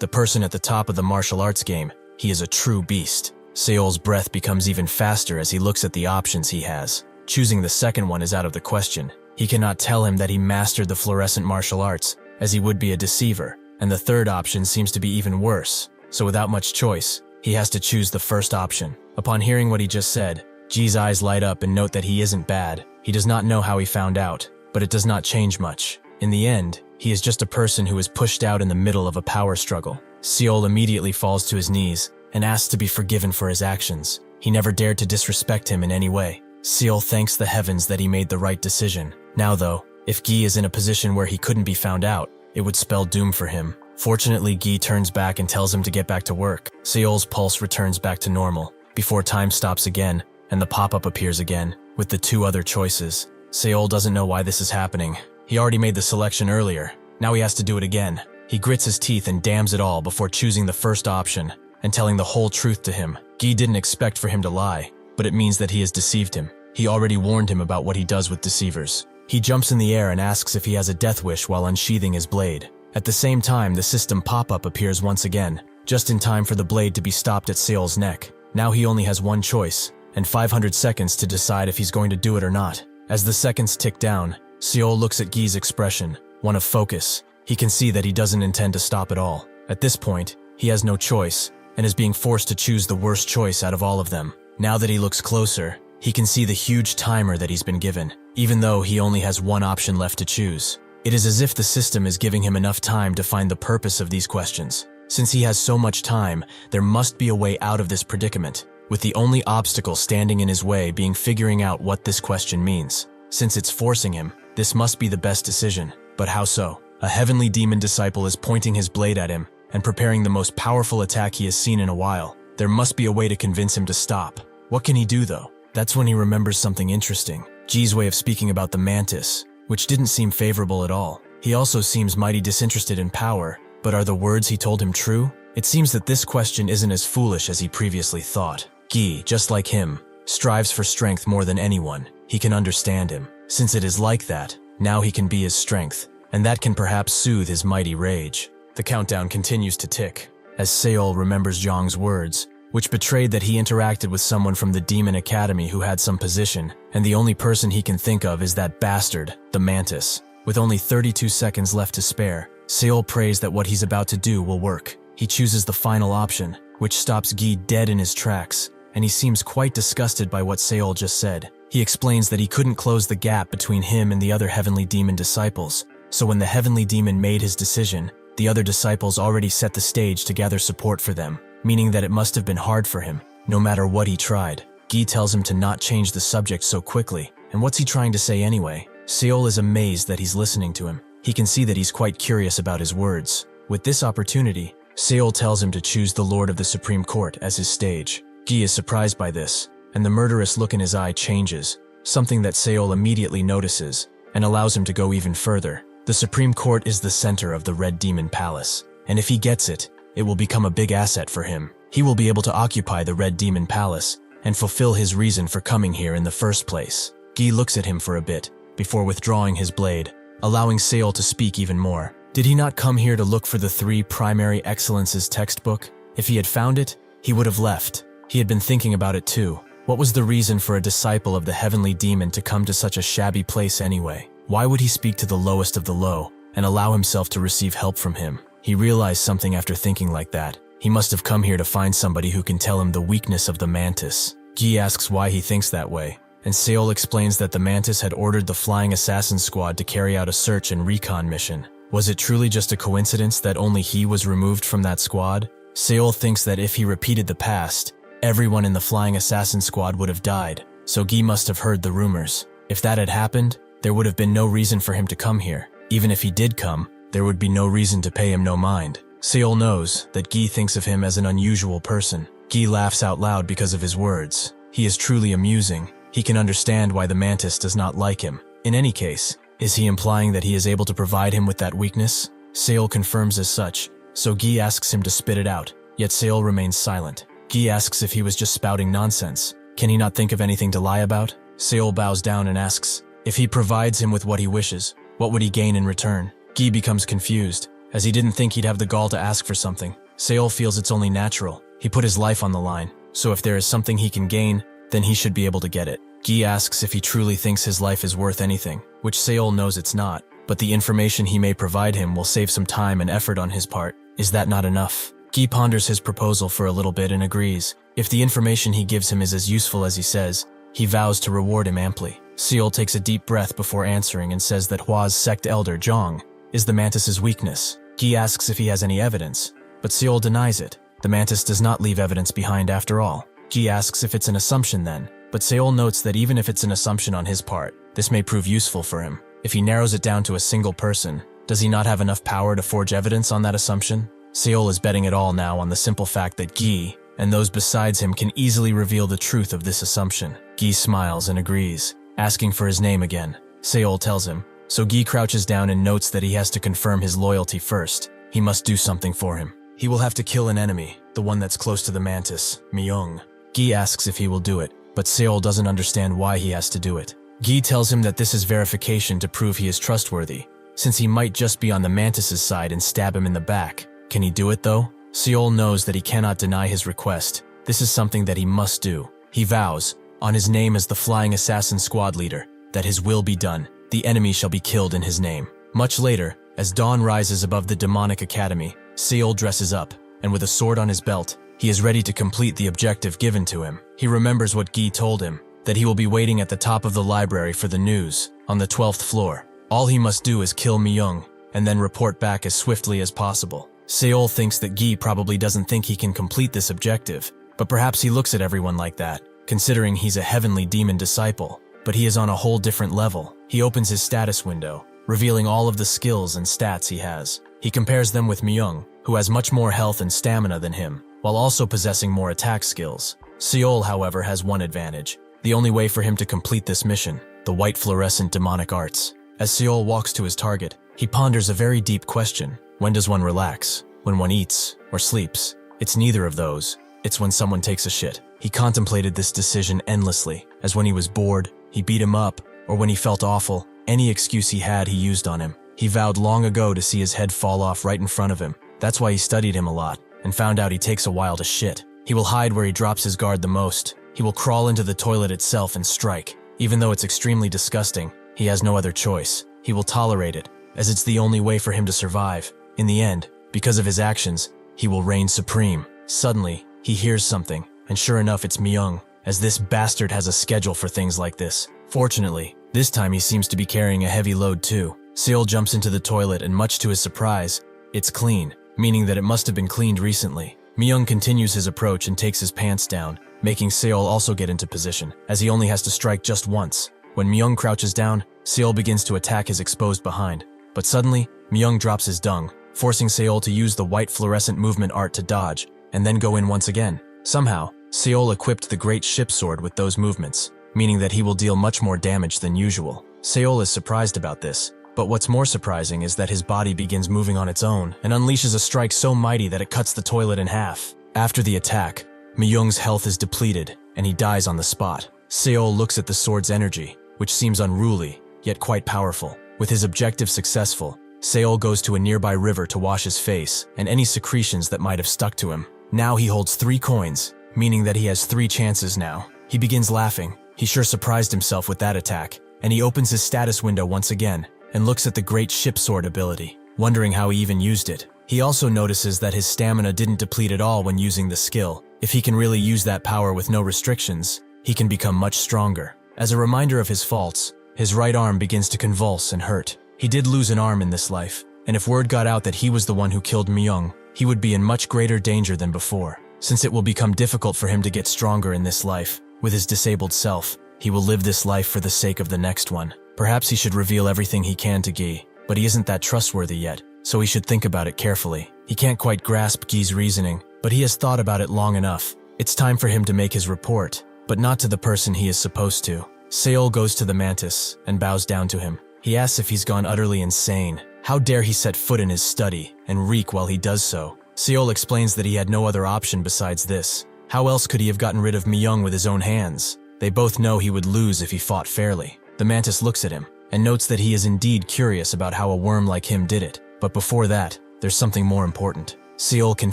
[SPEAKER 1] the person at the top of the martial arts game. He is a true beast. Seol's breath becomes even faster as he looks at the options he has. Choosing the second one is out of the question. He cannot tell him that he mastered the fluorescent martial arts, as he would be a deceiver, and the third option seems to be even worse. So without much choice, he has to choose the first option. Upon hearing what he just said, Gi's eyes light up and note that he isn't bad. He does not know how he found out, but it does not change much. In the end, he is just a person who is pushed out in the middle of a power struggle. Seol immediately falls to his knees and asks to be forgiven for his actions. He never dared to disrespect him in any way. Seol thanks the heavens that he made the right decision. Now though, if Gi is in a position where he couldn't be found out, it would spell doom for him. Fortunately, Gi turns back and tells him to get back to work. Seol's pulse returns back to normal. Before time stops again, and the pop-up appears again, with the 2 other choices. Seol doesn't know why this is happening. He already made the selection earlier. Now he has to do it again. He grits his teeth and damns it all before choosing the first option and telling the whole truth to him. Gi didn't expect for him to lie, but it means that he has deceived him. He already warned him about what he does with deceivers. He jumps in the air and asks if he has a death wish while unsheathing his blade. At the same time, the system pop-up appears once again, just in time for the blade to be stopped at Seol's neck. Now he only has one choice, and 500 seconds to decide if he's going to do it or not. As the seconds tick down, Seol looks at Gi's expression, one of focus. He can see that he doesn't intend to stop at all. At this point, he has no choice, and is being forced to choose the worst choice out of all of them. Now that he looks closer, he can see the huge timer that he's been given, even though he only has one option left to choose. It is as if the system is giving him enough time to find the purpose of these questions. Since he has so much time, there must be a way out of this predicament, with the only obstacle standing in his way being figuring out what this question means. Since it's forcing him, this must be the best decision. But how so? A heavenly demon disciple is pointing his blade at him and preparing the most powerful attack he has seen in a while. There must be a way to convince him to stop. What can he do though? That's when he remembers something interesting. Gi's way of speaking about the mantis, which didn't seem favorable at all. He also seems mighty disinterested in power, but are the words he told him true? It seems that this question isn't as foolish as he previously thought. Gi, just like him, strives for strength more than anyone. He can understand him. Since it is like that, now he can be his strength, and that can perhaps soothe his mighty rage. The countdown continues to tick, as Seol remembers Zhang's words, which betrayed that he interacted with someone from the Demon Academy who had some position, and the only person he can think of is that bastard, the Mantis. With only 32 seconds left to spare, Seol prays that what he's about to do will work. He chooses the final option, which stops Gi dead in his tracks, and he seems quite disgusted by what Seol just said. He explains that he couldn't close the gap between him and the other heavenly demon disciples, so when the heavenly demon made his decision, the other disciples already set the stage to gather support for them, meaning that it must have been hard for him, no matter what he tried. Gi tells him to not change the subject so quickly, and what's he trying to say anyway? Seol is amazed that he's listening to him. He can see that he's quite curious about his words. With this opportunity, Seol tells him to choose the Lord of the Supreme Court as his stage. Gi is surprised by this, and the murderous look in his eye changes, something that Seol immediately notices, and allows him to go even further. The Supreme Court is the center of the Red Demon Palace, and if he gets it, it will become a big asset for him. He will be able to occupy the Red Demon Palace and fulfill his reason for coming here in the first place. Gi looks at him for a bit, before withdrawing his blade, allowing Seol to speak even more. Did he not come here to look for the 3 primary excellences textbook? If he had found it, he would have left. He had been thinking about it too. What was the reason for a disciple of the heavenly demon to come to such a shabby place anyway? Why would he speak to the lowest of the low and allow himself to receive help from him? He realized something after thinking like that. He must have come here to find somebody who can tell him the weakness of the mantis. Gi asks why he thinks that way, and Seol explains that the mantis had ordered the Flying Assassin Squad to carry out a search and recon mission. Was it truly just a coincidence that only he was removed from that squad? Seol thinks that if he repeated the past, everyone in the Flying Assassin Squad would have died, so Gi must have heard the rumors. If that had happened, there would have been no reason for him to come here. Even if he did come, there would be no reason to pay him no mind. Seol knows that Gi thinks of him as an unusual person. Gi laughs out loud because of his words. He is truly amusing. He can understand why the mantis does not like him. In any case, is he implying that he is able to provide him with that weakness? Seol confirms as such, so Gi asks him to spit it out, yet Seol remains silent. Gi asks if he was just spouting nonsense. Can he not think of anything to lie about? Seol bows down and asks, if he provides him with what he wishes, what would he gain in return? Gi becomes confused, as he didn't think he'd have the gall to ask for something. Seol feels it's only natural. He put his life on the line, so if there is something he can gain, then he should be able to get it. Gi asks if he truly thinks his life is worth anything, which Seol knows it's not, but the information he may provide him will save some time and effort on his part. Is that not enough? Gi ponders his proposal for a little bit and agrees. If the information he gives him is as useful as he says, he vows to reward him amply. Seol takes a deep breath before answering and says that Hua's sect elder, Zhang, is the mantis's weakness. Gi asks if he has any evidence, but Seol denies it. The mantis does not leave evidence behind after all. Gi asks if it's an assumption then, but Seol notes that even if it's an assumption on his part, this may prove useful for him. If he narrows it down to a single person, does he not have enough power to forge evidence on that assumption? Seol is betting it all now on the simple fact that Gi and those besides him can easily reveal the truth of this assumption. Gi smiles and agrees, asking for his name again. Seol tells him, so Gi crouches down and notes that he has to confirm his loyalty first. He must do something for him. He will have to kill an enemy, the one that's close to the mantis, Myung. Gi asks if he will do it, but Seol doesn't understand why he has to do it. Gi tells him that this is verification to prove he is trustworthy, since he might just be on the mantis's side and stab him in the back. Can he do it though? Seol knows that he cannot deny his request. This is something that he must do. He vows, on his name as the Flying Assassin Squad leader, that his will be done. The enemy shall be killed in his name. Much later, as dawn rises above the demonic academy, Seol dresses up, and with a sword on his belt, he is ready to complete the objective given to him. He remembers what Gi told him, that he will be waiting at the top of the library for the news, on the 12th floor. All he must do is kill Myung, and then report back as swiftly as possible. Seol thinks that Gi probably doesn't think he can complete this objective, but perhaps he looks at everyone like that, considering he's a heavenly demon disciple. But he is on a whole different level. He opens his status window, revealing all of the skills and stats he has. He compares them with Myung, who has much more health and stamina than him, while also possessing more attack skills. Seol, however, has one advantage: the only way for him to complete this mission, the white fluorescent demonic arts. As Seol walks to his target, he ponders a very deep question. When does one relax? When one eats or sleeps? It's neither of those. It's when someone takes a shit. He contemplated this decision endlessly, as when he was bored, he beat him up, or when he felt awful, any excuse he had he used on him. He vowed long ago to see his head fall off right in front of him. That's why he studied him a lot, and found out he takes a while to shit. He will hide where he drops his guard the most. He will crawl into the toilet itself and strike. Even though it's extremely disgusting, he has no other choice. He will tolerate it, as it's the only way for him to survive. In the end, because of his actions, he will reign supreme. Suddenly, he hears something, and sure enough it's Myung, as this bastard has a schedule for things like this. Fortunately, this time he seems to be carrying a heavy load too. Seol jumps into the toilet and much to his surprise, it's clean, meaning that it must have been cleaned recently. Myung continues his approach and takes his pants down, making Seol also get into position, as he only has to strike just once. When Myung crouches down, Seol begins to attack his exposed behind. But suddenly, Myung drops his dung, forcing Seol to use the white fluorescent movement art to dodge, and then go in once again. Somehow, Seol equipped the great ship sword with those movements, meaning that he will deal much more damage than usual. Seol is surprised about this, but what's more surprising is that his body begins moving on its own and unleashes a strike so mighty that it cuts the toilet in half. After the attack, Myung's health is depleted, and he dies on the spot. Seol looks at the sword's energy, which seems unruly, yet quite powerful. With his objective successful, Seol goes to a nearby river to wash his face and any secretions that might have stuck to him. Now he holds 3 coins, meaning that he has 3 chances now. He begins laughing. He sure surprised himself with that attack, and he opens his status window once again and looks at the great ship sword ability, wondering how he even used it. He also notices that his stamina didn't deplete at all when using the skill. If he can really use that power with no restrictions, he can become much stronger. As a reminder of his faults, his right arm begins to convulse and hurt. He did lose an arm in this life, and if word got out that he was the one who killed Myung, he would be in much greater danger than before. Since it will become difficult for him to get stronger in this life, with his disabled self, he will live this life for the sake of the next one. Perhaps he should reveal everything he can to Gi, but he isn't that trustworthy yet, so he should think about it carefully. He can't quite grasp Gi's reasoning, but he has thought about it long enough. It's time for him to make his report, but not to the person he is supposed to. Seol goes to the mantis and bows down to him. He asks if he's gone utterly insane. How dare he set foot in his study and reek while he does so? Seol explains that he had no other option besides this. How else could he have gotten rid of Myung with his own hands? They both know he would lose if he fought fairly. The mantis looks at him and notes that he is indeed curious about how a worm like him did it. But before that, there's something more important. Seol can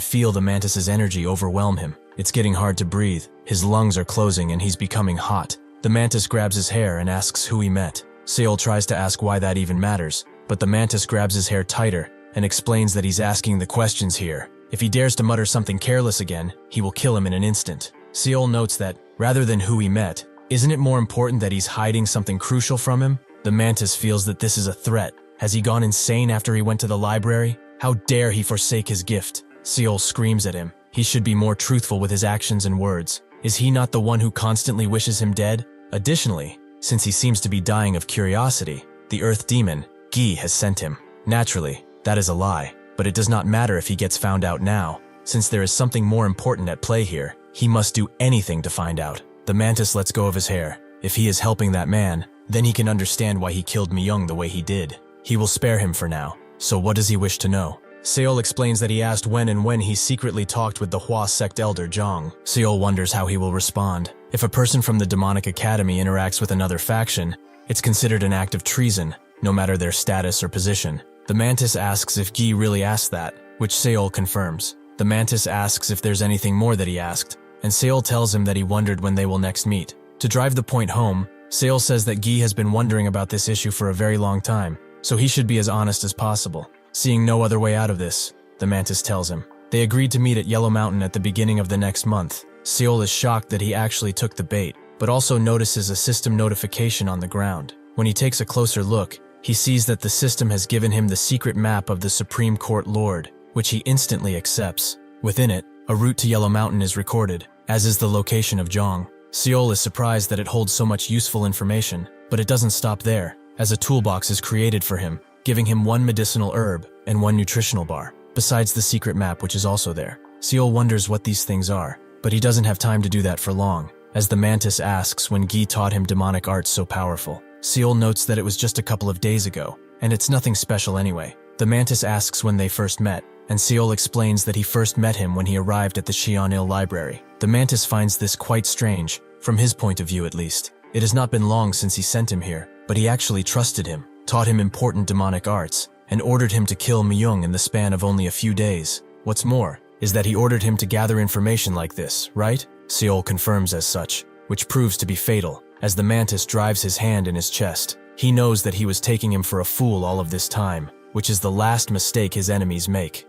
[SPEAKER 1] feel the mantis's energy overwhelm him. It's getting hard to breathe. His lungs are closing and he's becoming hot. The mantis grabs his hair and asks who he met. Seol tries to ask why that even matters, but the mantis grabs his hair tighter and explains that he's asking the questions here. If he dares to mutter something careless again, he will kill him in an instant. Seol notes that, rather than who he met, isn't it more important that he's hiding something crucial from him? The mantis feels that this is a threat. Has he gone insane after he went to the library? How dare he forsake his gift? Seol screams at him. He should be more truthful with his actions and words. Is he not the one who constantly wishes him dead? Additionally, since he seems to be dying of curiosity, the Earth Demon, Gi, has sent him. Naturally, that is a lie, but it does not matter if he gets found out now. Since there is something more important at play here, he must do anything to find out. The mantis lets go of his hair. If he is helping that man, then he can understand why he killed Myung the way he did. He will spare him for now. So what does he wish to know? Seol explains that he asked when he secretly talked with the Hua sect elder Zhang. Seol wonders how he will respond. If a person from the demonic academy interacts with another faction, it's considered an act of treason, no matter their status or position. The mantis asks if Gi really asked that, which Seol confirms. The mantis asks if there's anything more that he asked, and Seol tells him that he wondered when they will next meet. To drive the point home, Seol says that Gi has been wondering about this issue for a very long time, so he should be as honest as possible. Seeing no other way out of this, the mantis tells him. They agreed to meet at Yellow Mountain at the beginning of the next month. Seol is shocked that he actually took the bait, but also notices a system notification on the ground. When he takes a closer look, he sees that the system has given him the secret map of the Supreme Court Lord, which he instantly accepts. Within it, a route to Yellow Mountain is recorded, as is the location of Zhang. Seol is surprised that it holds so much useful information, but it doesn't stop there, as a toolbox is created for him, giving him 1 medicinal herb and 1 nutritional bar, besides the secret map which is also there. Seol wonders what these things are, but he doesn't have time to do that for long, as the mantis asks when Gi taught him demonic arts so powerful. Seol notes that it was just a couple of days ago, and it's nothing special anyway. The mantis asks when they first met, and Seol explains that he first met him when he arrived at the Xianil library. The mantis finds this quite strange, from his point of view at least. It has not been long since he sent him here, but he actually trusted him, taught him important demonic arts, and ordered him to kill Myung in the span of only a few days. What's more, is that he ordered him to gather information like this, right? Seol confirms as such, which proves to be fatal, as the mantis drives his hand in his chest. He knows that he was taking him for a fool all of this time, which is the last mistake his enemies make.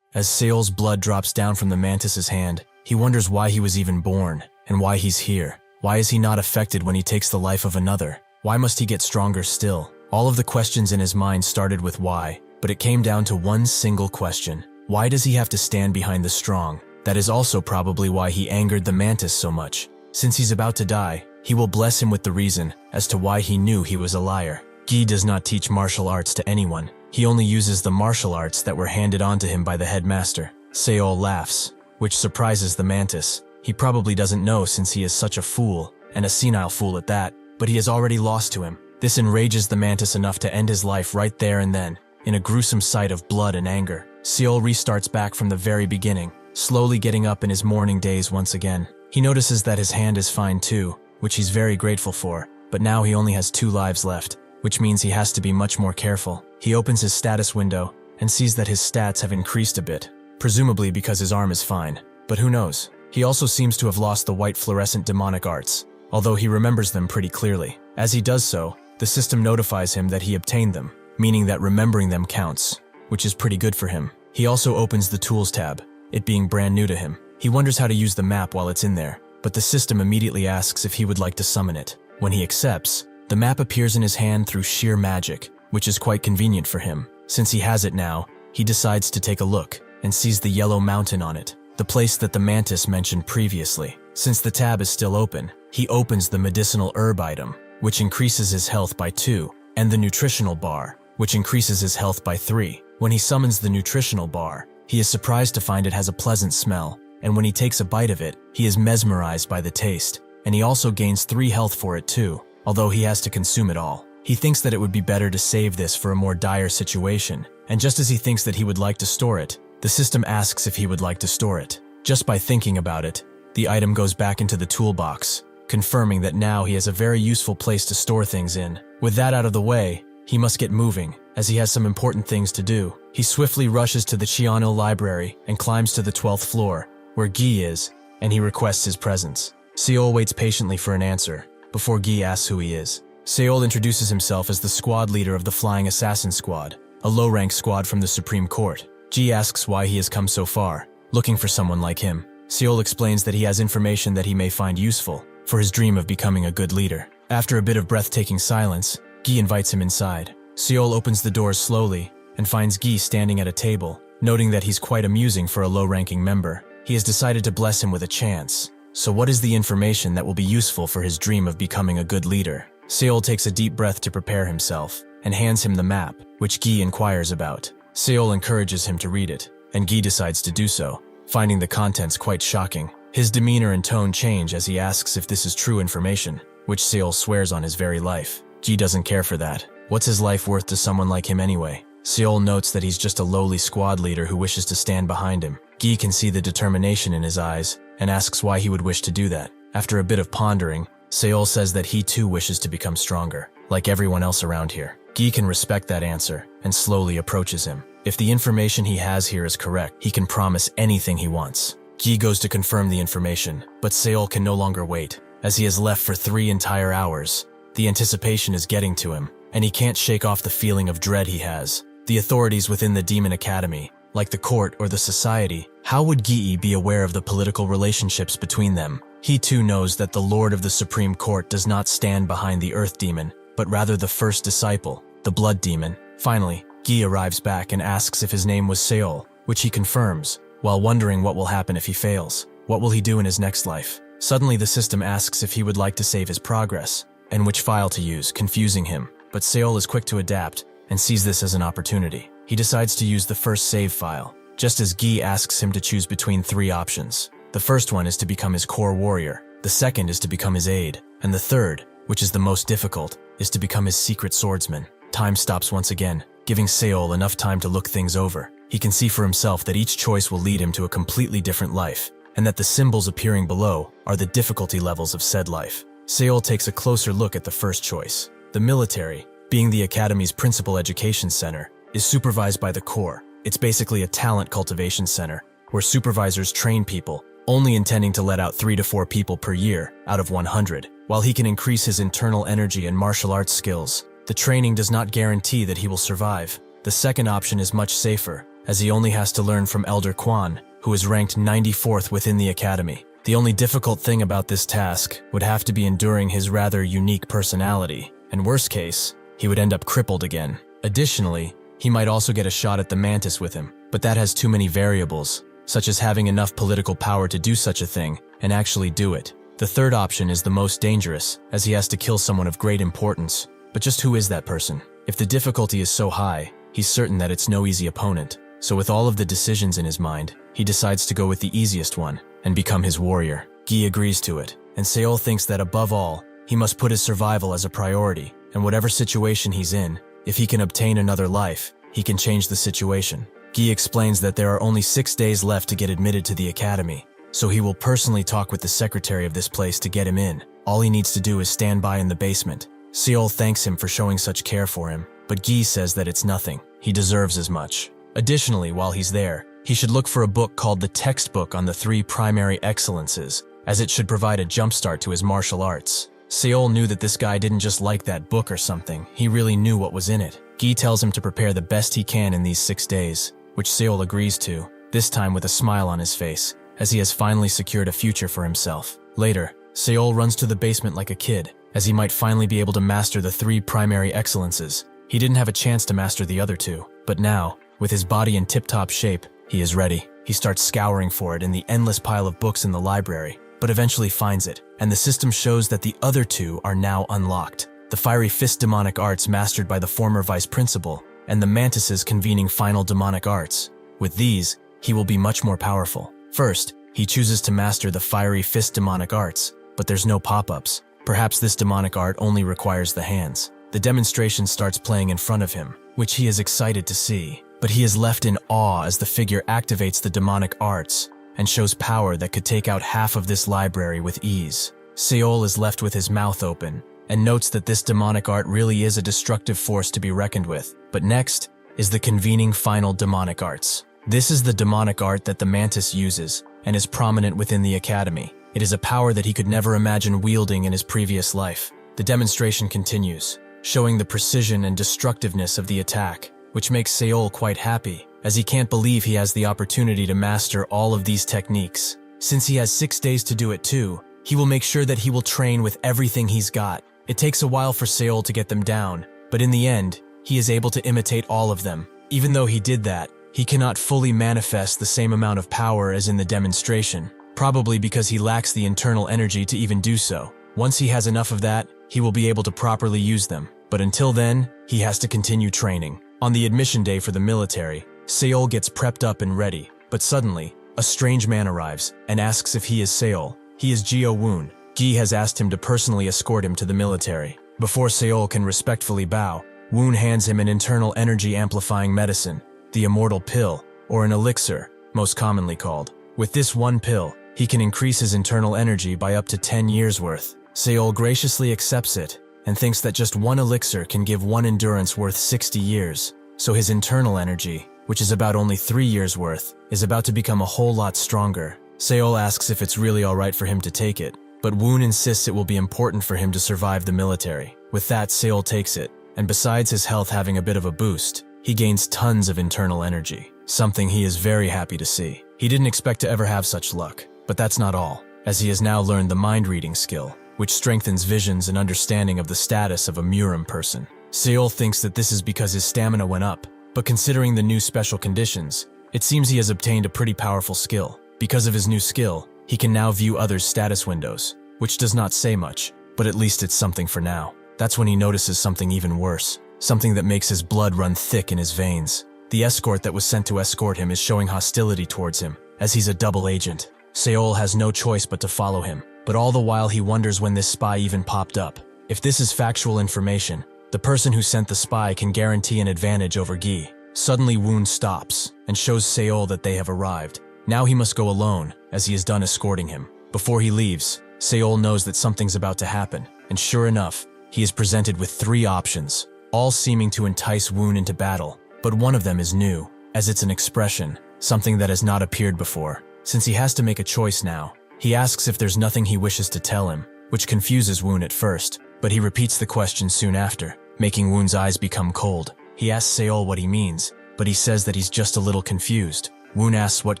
[SPEAKER 1] As Seol's blood drops down from the mantis's hand, he wonders why he was even born, and why he's here. Why is he not affected when he takes the life of another? Why must he get stronger still? All of the questions in his mind started with why, but it came down to one single question. Why does he have to stand behind the strong? That is also probably why he angered the mantis so much. Since he's about to die, he will bless him with the reason as to why he knew he was a liar. Gi does not teach martial arts to anyone. He only uses the martial arts that were handed on to him by the headmaster. Seol laughs, which surprises the mantis. He probably doesn't know since he is such a fool, and a senile fool at that, but he has already lost to him. This enrages the mantis enough to end his life right there and then, in a gruesome sight of blood and anger. Seol restarts back from the very beginning, slowly getting up in his morning days once again. He notices that his hand is fine too, which he's very grateful for, but now he only has 2 lives left, which means he has to be much more careful. He opens his status window and sees that his stats have increased a bit, presumably because his arm is fine, but who knows? He also seems to have lost the white fluorescent demonic arts, although he remembers them pretty clearly. As he does so, the system notifies him that he obtained them, meaning that remembering them counts, which is pretty good for him. He also opens the Tools tab, it being brand new to him. He wonders how to use the map while it's in there, but the system immediately asks if he would like to summon it. When he accepts, the map appears in his hand through sheer magic, which is quite convenient for him. Since he has it now, he decides to take a look and sees the Yellow Mountain on it, the place that the mantis mentioned previously. Since the tab is still open, he opens the medicinal herb item, which increases his health by 2, and the nutritional bar, which increases his health by 3. When he summons the nutritional bar, he is surprised to find it has a pleasant smell, and when he takes a bite of it, he is mesmerized by the taste, and he also gains 3 health for it too, although he has to consume it all. He thinks that it would be better to save this for a more dire situation, and just as he thinks that he would like to store it, the system asks if he would like to store it. Just by thinking about it, the item goes back into the toolbox, confirming that now he has a very useful place to store things in. With that out of the way, he must get moving, as he has some important things to do. He swiftly rushes to the Xianil library and climbs to the 12th floor, where Gi is, and he requests his presence. Seol waits patiently for an answer, before Gi asks who he is. Seol introduces himself as the squad leader of the Flying Assassin Squad, a low-rank squad from the Supreme Court. Gi asks why he has come so far, looking for someone like him. Seol explains that he has information that he may find useful for his dream of becoming a good leader. After a bit of breathtaking silence, Gi invites him inside. Seol opens the doors slowly and finds Gi standing at a table, noting that he's quite amusing for a low-ranking member. He has decided to bless him with a chance. So what is the information that will be useful for his dream of becoming a good leader? Seol takes a deep breath to prepare himself and hands him the map, which Gi inquires about. Seol encourages him to read it. and Guy decides to do so, finding the contents quite shocking. His demeanor and tone change as he asks if this is true information, which Seol swears on his very life. Guy doesn't care for that. What's his life worth to someone like him anyway? Seol notes that he's just a lowly squad leader who wishes to stand behind him. Guy can see the determination in his eyes and asks why he would wish to do that. After a bit of pondering, Seol says that he too wishes to become stronger, like everyone else around here. Guy can respect that answer and slowly approaches him. If the information he has here is correct, he can promise anything he wants. Guy goes to confirm the information, but Seol can no longer wait, as he has left for 3 entire hours. The anticipation is getting to him, and he can't shake off the feeling of dread he has. The authorities within the Demon Academy, like the court or the society, how would Guy be aware of the political relationships between them? He too knows that the Lord of the Supreme Court does not stand behind the Earth Demon, but rather the first disciple, the Blood Demon. Finally, Guy arrives back and asks if his name was Seol, which he confirms, while wondering what will happen if he fails. What will he do in his next life? Suddenly the system asks if he would like to save his progress, and which file to use, confusing him. But Seol is quick to adapt, and sees this as an opportunity. He decides to use the first save file, just as Guy asks him to choose between 3 options. The first one is to become his core warrior, the second is to become his aide, and the third, which is the most difficult, is to become his secret swordsman. Time stops once again, giving Seol enough time to look things over. He can see for himself that each choice will lead him to a completely different life, and that the symbols appearing below are the difficulty levels of said life. Seol takes a closer look at the first choice. The military, being the Academy's principal education center, is supervised by the Corps. It's basically a talent cultivation center, where supervisors train people, only intending to let out 3 to 4 people per year out of 100. While he can increase his internal energy and martial arts skills, the training does not guarantee that he will survive. The second option is much safer, as he only has to learn from Elder Quan, who is ranked 94th within the Academy. The only difficult thing about this task would have to be enduring his rather unique personality, and worst case, he would end up crippled again. Additionally, he might also get a shot at the Mantis with him, but that has too many variables, such as having enough political power to do such a thing and actually do it. The third option is the most dangerous, as he has to kill someone of great importance. But just who is that person? If the difficulty is so high, he's certain that it's no easy opponent. So with all of the decisions in his mind, he decides to go with the easiest one and become his warrior. Guy agrees to it, and Seol thinks that above all, he must put his survival as a priority, and whatever situation he's in, if he can obtain another life, he can change the situation. Guy explains that there are only 6 days left to get admitted to the Academy, so he will personally talk with the secretary of this place to get him in. All he needs to do is stand by in the basement. Seol thanks him for showing such care for him, but Guy says that it's nothing. He deserves as much. Additionally, while he's there, he should look for a book called The Textbook on the 3 Primary Excellences, as it should provide a jumpstart to his martial arts. Seol knew that this guy didn't just like that book or something, he really knew what was in it. Guy tells him to prepare the best he can in these 6 days, which Seol agrees to, this time with a smile on his face, as he has finally secured a future for himself. Later, Seol runs to the basement like a kid, as he might finally be able to master the 3 primary excellences. He didn't have a chance to master the other 2, but now, with his body in tip-top shape, he is ready. He starts scouring for it in the endless pile of books in the library, but eventually finds it, and the system shows that the other 2 are now unlocked. The Fiery Fist demonic arts mastered by the former vice principal, and the Mantis's convening final demonic arts. With these, he will be much more powerful. First, he chooses to master the Fiery Fist demonic arts, but there's no pop-ups. Perhaps this demonic art only requires the hands. The demonstration starts playing in front of him, which he is excited to see, but he is left in awe as the figure activates the demonic arts and shows power that could take out half of this library with ease. Seol is left with his mouth open and notes that this demonic art really is a destructive force to be reckoned with. But next is the convening final demonic arts. This is the demonic art that the Mantis uses and is prominent within the Academy. It is a power that he could never imagine wielding in his previous life. The demonstration continues, showing the precision and destructiveness of the attack, which makes Seol quite happy, as he can't believe he has the opportunity to master all of these techniques. Since he has 6 days to do it too, he will make sure that he will train with everything he's got. It takes a while for Seol to get them down, but in the end, he is able to imitate all of them. Even though he did that, he cannot fully manifest the same amount of power as in the demonstration, probably because he lacks the internal energy to even do so. Once he has enough of that, he will be able to properly use them. But until then, he has to continue training. On the admission day for the military, Seol gets prepped up and ready, but suddenly, a strange man arrives and asks if he is Seol. He is Geo Woon. Gi has asked him to personally escort him to the military. Before Seol can respectfully bow, Woon hands him an internal energy amplifying medicine, the immortal pill, or an elixir, most commonly called. With this one pill, he can increase his internal energy by up to 10 years worth. Seol graciously accepts it and thinks that just one elixir can give one endurance worth 60 years. So his internal energy, which is about only 3 years worth, is about to become a whole lot stronger. Seol asks if it's really alright for him to take it, but Woon insists it will be important for him to survive the military. With that, Seol takes it, and besides his health having a bit of a boost, he gains tons of internal energy, something he is very happy to see. He didn't expect to ever have such luck, but that's not all, as he has now learned the mind-reading skill, which strengthens visions and understanding of the status of a Murim person. Seol thinks that this is because his stamina went up, but considering the new special conditions, it seems he has obtained a pretty powerful skill. Because of his new skill, he can now view others' status windows, which does not say much, but at least it's something for now. That's when he notices something even worse, something that makes his blood run thick in his veins. The escort that was sent to escort him is showing hostility towards him, as he's a double agent. Seol has no choice but to follow him, but all the while he wonders when this spy even popped up. If this is factual information, the person who sent the spy can guarantee an advantage over Gi. Suddenly Woon stops and shows Seol that they have arrived. Now he must go alone, as he is done escorting him. Before he leaves, Seol knows that something's about to happen, and sure enough, he is presented with 3 options, all seeming to entice Woon into battle, but one of them is new, as it's an expression, something that has not appeared before. Since he has to make a choice now, he asks if there's nothing he wishes to tell him, which confuses Woon at first, but he repeats the question soon after, making Woon's eyes become cold. He asks Seol what he means, but he says that he's just a little confused. Woon asks what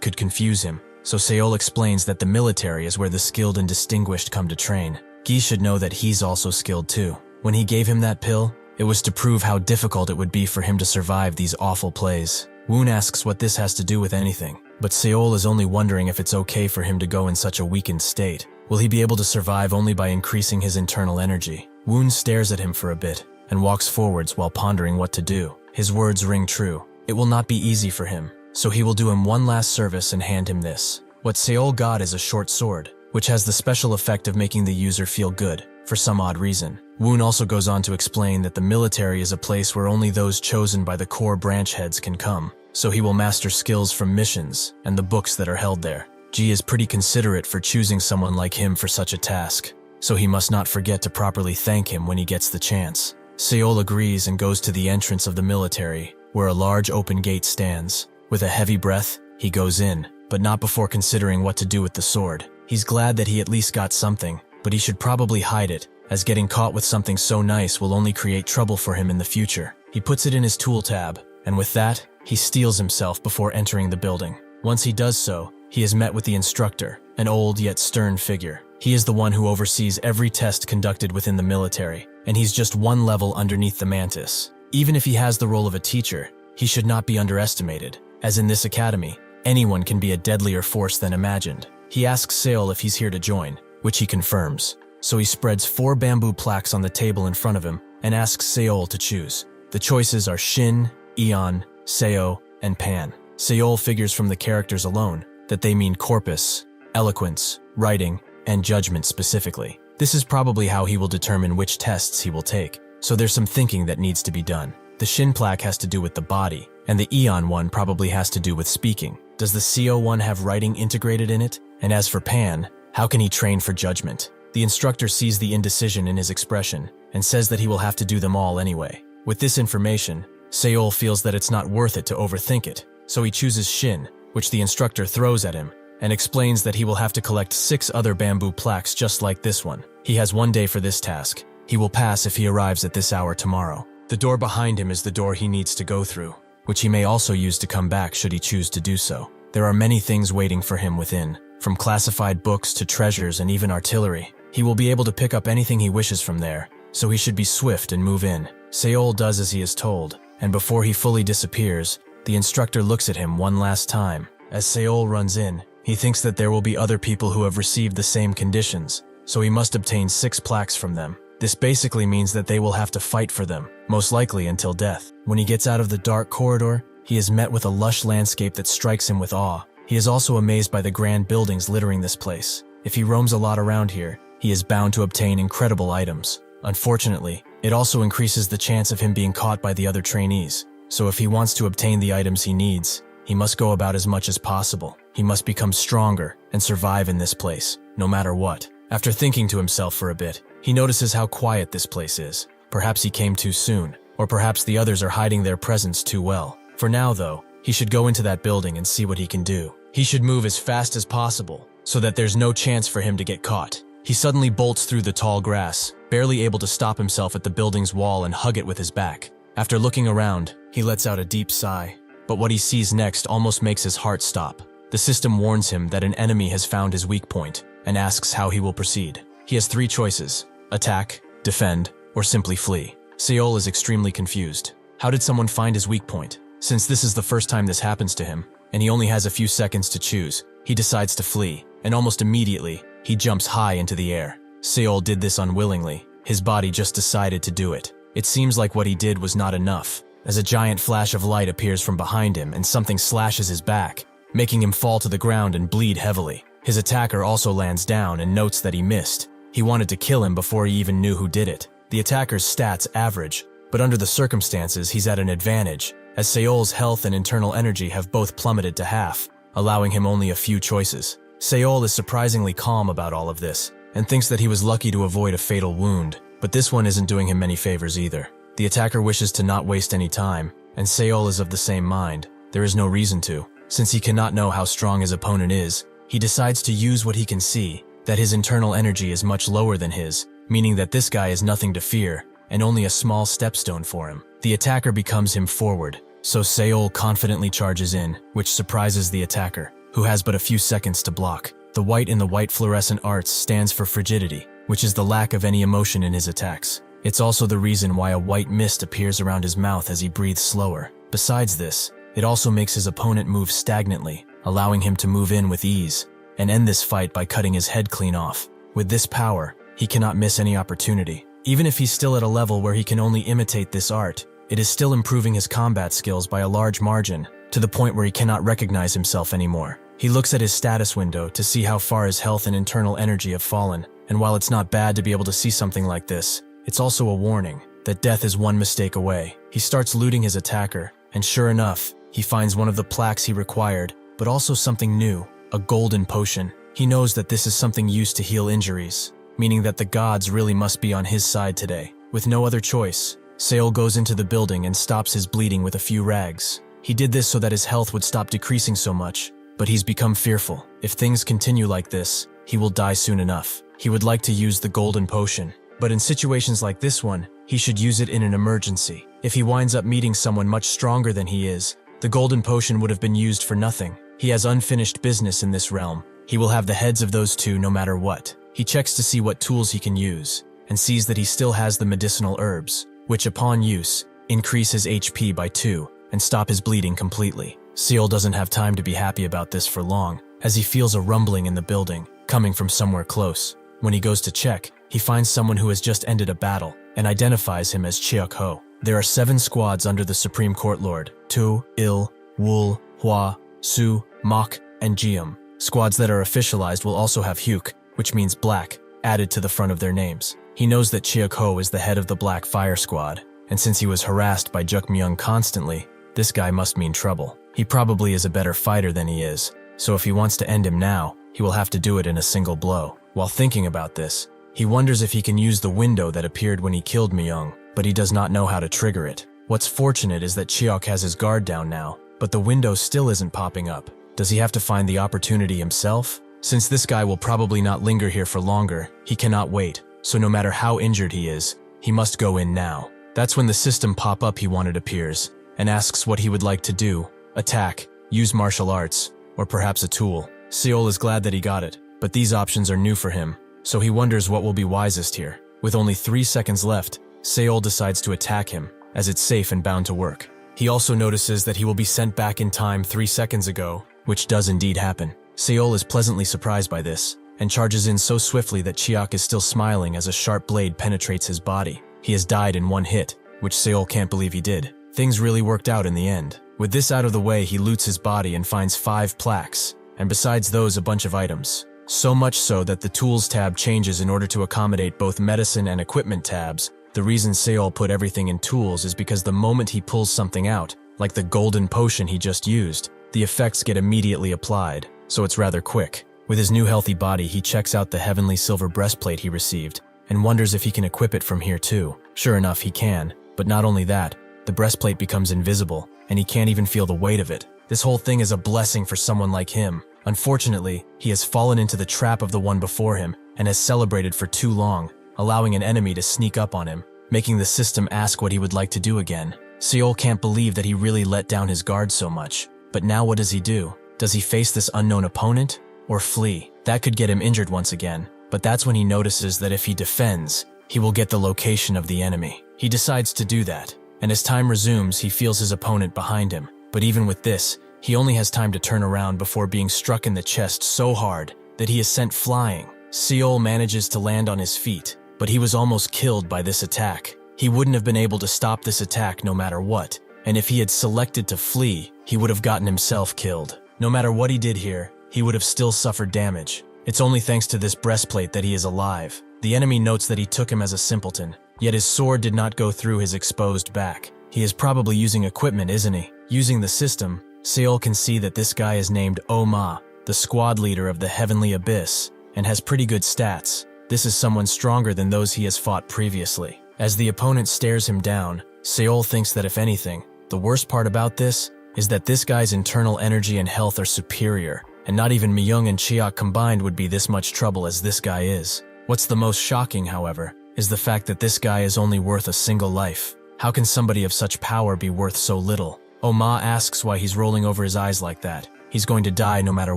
[SPEAKER 1] could confuse him, so Seol explains that the military is where the skilled and distinguished come to train. Gi should know that he's also skilled too. When he gave him that pill, it was to prove how difficult it would be for him to survive these awful plays. Woon asks what this has to do with anything, but Seol is only wondering if it's okay for him to go in such a weakened state. Will he be able to survive only by increasing his internal energy? Woon stares at him for a bit and walks forwards while pondering what to do. His words ring true. It will not be easy for him, so he will do him one last service and hand him this. What Seol got is a short sword, which has the special effect of making the user feel good, for some odd reason. Woon also goes on to explain that the military is a place where only those chosen by the core branch heads can come, so he will master skills from missions and the books that are held there. Gi is pretty considerate for choosing someone like him for such a task, so he must not forget to properly thank him when he gets the chance. Seol agrees and goes to the entrance of the military, where a large open gate stands. With a heavy breath, he goes in, but not before considering what to do with the sword. He's glad that he at least got something, but he should probably hide it, as getting caught with something so nice will only create trouble for him in the future. He puts it in his tool tab, and with that, he steels himself before entering the building. Once he does so, he is met with the instructor, an old yet stern figure. He is the one who oversees every test conducted within the military, and he's just one level underneath the mantis. Even if he has the role of a teacher, he should not be underestimated, as in this academy, anyone can be a deadlier force than imagined. He asks Seol if he's here to join, which he confirms. So he spreads 4 bamboo plaques on the table in front of him and asks Seol to choose. The choices are Shin, Eon, Seo, and Pan. Seol figures from the characters alone that they mean corpus, eloquence, writing, and judgment specifically. This is probably how he will determine which tests he will take, so there's some thinking that needs to be done. The Shin plaque has to do with the body, and the Eon one probably has to do with speaking. Does the Seo one have writing integrated in it? And as for Pan, how can he train for judgment? The instructor sees the indecision in his expression and says that he will have to do them all anyway. With this information, Seol feels that it's not worth it to overthink it, so he chooses Shin, which the instructor throws at him, and explains that he will have to collect 6 other bamboo plaques just like this one. He has 1 day for this task. He will pass if he arrives at this hour tomorrow. The door behind him is the door he needs to go through, which he may also use to come back should he choose to do so. There are many things waiting for him within, from classified books to treasures and even artillery. He will be able to pick up anything he wishes from there, so he should be swift and move in. Seol does as he is told, and before he fully disappears, the instructor looks at him one last time. As Seol runs in, he thinks that there will be other people who have received the same conditions, so he must obtain 6 plaques from them. This basically means that they will have to fight for them, most likely until death. When he gets out of the dark corridor, he is met with a lush landscape that strikes him with awe. He is also amazed by the grand buildings littering this place. If he roams a lot around here, he is bound to obtain incredible items. Unfortunately, it also increases the chance of him being caught by the other trainees. So if he wants to obtain the items he needs, he must go about as much as possible. He must become stronger and survive in this place, no matter what. After thinking to himself for a bit, he notices how quiet this place is. Perhaps he came too soon, or perhaps the others are hiding their presence too well. For now, though, he should go into that building and see what he can do. He should move as fast as possible, so that there's no chance for him to get caught. He suddenly bolts through the tall grass, barely able to stop himself at the building's wall and hug it with his back. After looking around, he lets out a deep sigh. But what he sees next almost makes his heart stop. The system warns him that an enemy has found his weak point, and asks how he will proceed. He has 3 choices: attack, defend, or simply flee. Seol is extremely confused. How did someone find his weak point? Since this is the first time this happens to him, and he only has a few seconds to choose, he decides to flee, and almost immediately, he jumps high into the air. Seol did this unwillingly. His body just decided to do it. It seems like what he did was not enough, as a giant flash of light appears from behind him and something slashes his back, making him fall to the ground and bleed heavily. His attacker also lands down and notes that he missed. He wanted to kill him before he even knew who did it. The attacker's stats average, but under the circumstances he's at an advantage, as Seol's health and internal energy have both plummeted to half, allowing him only a few choices. Seol is surprisingly calm about all of this, and thinks that he was lucky to avoid a fatal wound, but this one isn't doing him any favors either. The attacker wishes to not waste any time, and Seol is of the same mind. There is no reason to. Since he cannot know how strong his opponent is, he decides to use what he can see, that his internal energy is much lower than his, meaning that this guy is nothing to fear, and only a small stepstone for him. The attacker becomes him forward, so Seol confidently charges in, which surprises the attacker, who has but a few seconds to block. The white in the white fluorescent arts stands for frigidity, which is the lack of any emotion in his attacks. It's also the reason why a white mist appears around his mouth as he breathes slower. Besides this, it also makes his opponent move stagnantly, allowing him to move in with ease, and end this fight by cutting his head clean off. With this power, he cannot miss any opportunity. Even if he's still at a level where he can only imitate this art, it is still improving his combat skills by a large margin, to the point where he cannot recognize himself anymore. He looks at his status window to see how far his health and internal energy have fallen, and while it's not bad to be able to see something like this, it's also a warning that death is one mistake away. He starts looting his attacker, and sure enough, he finds one of the plaques he required, but also something new, a golden potion. He knows that this is something used to heal injuries, meaning that the gods really must be on his side today. With no other choice, Seol goes into the building and stops his bleeding with a few rags. He did this so that his health would stop decreasing so much, but he's become fearful. If things continue like this, he will die soon enough. He would like to use the golden potion, but in situations like this one, he should use it in an emergency. If he winds up meeting someone much stronger than he is, the golden potion would have been used for nothing. He has unfinished business in this realm. He will have the heads of those two no matter what. He checks to see what tools he can use, and sees that he still has the medicinal herbs, which upon use, increase his HP by 2 and stop his bleeding completely. Seol doesn't have time to be happy about this for long, as he feels a rumbling in the building, coming from somewhere close. When he goes to check, he finds someone who has just ended a battle, and identifies him as Chiok Ho. There are 7 squads under the Supreme Court Lord, Tu, Il, Wul, Hua, Su, Mok, and Jium. Squads that are officialized will also have Hyuk, which means black, added to the front of their names. He knows that Chiok Ho is the head of the Black Fire Squad, and since he was harassed by Juk Myung constantly, this guy must mean trouble. He probably is a better fighter than he is, so if he wants to end him now, he will have to do it in a single blow. While thinking about this, he wonders if he can use the window that appeared when he killed Myung, but he does not know how to trigger it. What's fortunate is that Chiok has his guard down now, but the window still isn't popping up. Does he have to find the opportunity himself? Since this guy will probably not linger here for longer, he cannot wait, so no matter how injured he is, he must go in now. That's when the system pop-up he wanted appears, and asks what he would like to do: attack, use martial arts, or perhaps a tool. Seol is glad that he got it, but these options are new for him, so he wonders what will be wisest here. With only 3 seconds left, Seol decides to attack him, as it's safe and bound to work. He also notices that he will be sent back in time 3 seconds ago, which does indeed happen. Seol is pleasantly surprised by this, and charges in so swiftly that Chiok is still smiling as a sharp blade penetrates his body. He has died in one hit, which Seol can't believe he did. Things really worked out in the end. With this out of the way, he loots his body and finds 5 plaques, and besides those a bunch of items. So much so that the Tools tab changes in order to accommodate both medicine and equipment tabs. The reason Seol put everything in Tools is because the moment he pulls something out, like the golden potion he just used, the effects get immediately applied, so it's rather quick. With his new healthy body, he checks out the heavenly silver breastplate he received, and wonders if he can equip it from here too. Sure enough, he can, but not only that, the breastplate becomes invisible, and he can't even feel the weight of it. This whole thing is a blessing for someone like him. Unfortunately, he has fallen into the trap of the one before him, and has celebrated for too long, allowing an enemy to sneak up on him, making the system ask what he would like to do again. Seol can't believe that he really let down his guard so much. But now what does he do? Does he face this unknown opponent? Or flee? That could get him injured once again, but that's when he notices that if he defends, he will get the location of the enemy. He decides to do that, and as time resumes, he feels his opponent behind him. But even with this, he only has time to turn around before being struck in the chest so hard that he is sent flying. Seol manages to land on his feet, but he was almost killed by this attack. He wouldn't have been able to stop this attack no matter what, and if he had selected to flee, he would have gotten himself killed. No matter what he did here, he would have still suffered damage. It's only thanks to this breastplate that he is alive. The enemy notes that he took him as a simpleton, yet his sword did not go through his exposed back. He is probably using equipment, isn't he? Using the system, Seol can see that this guy is named Oma, the squad leader of the Heavenly Abyss, and has pretty good stats. This is someone stronger than those he has fought previously. As the opponent stares him down, Seol thinks that if anything, the worst part about this is that this guy's internal energy and health are superior, and not even Myung and Chiak combined would be this much trouble as this guy is. What's the most shocking, however, is the fact that this guy is only worth a single life. How can somebody of such power be worth so little? Oma asks why he's rolling over his eyes like that. He's going to die no matter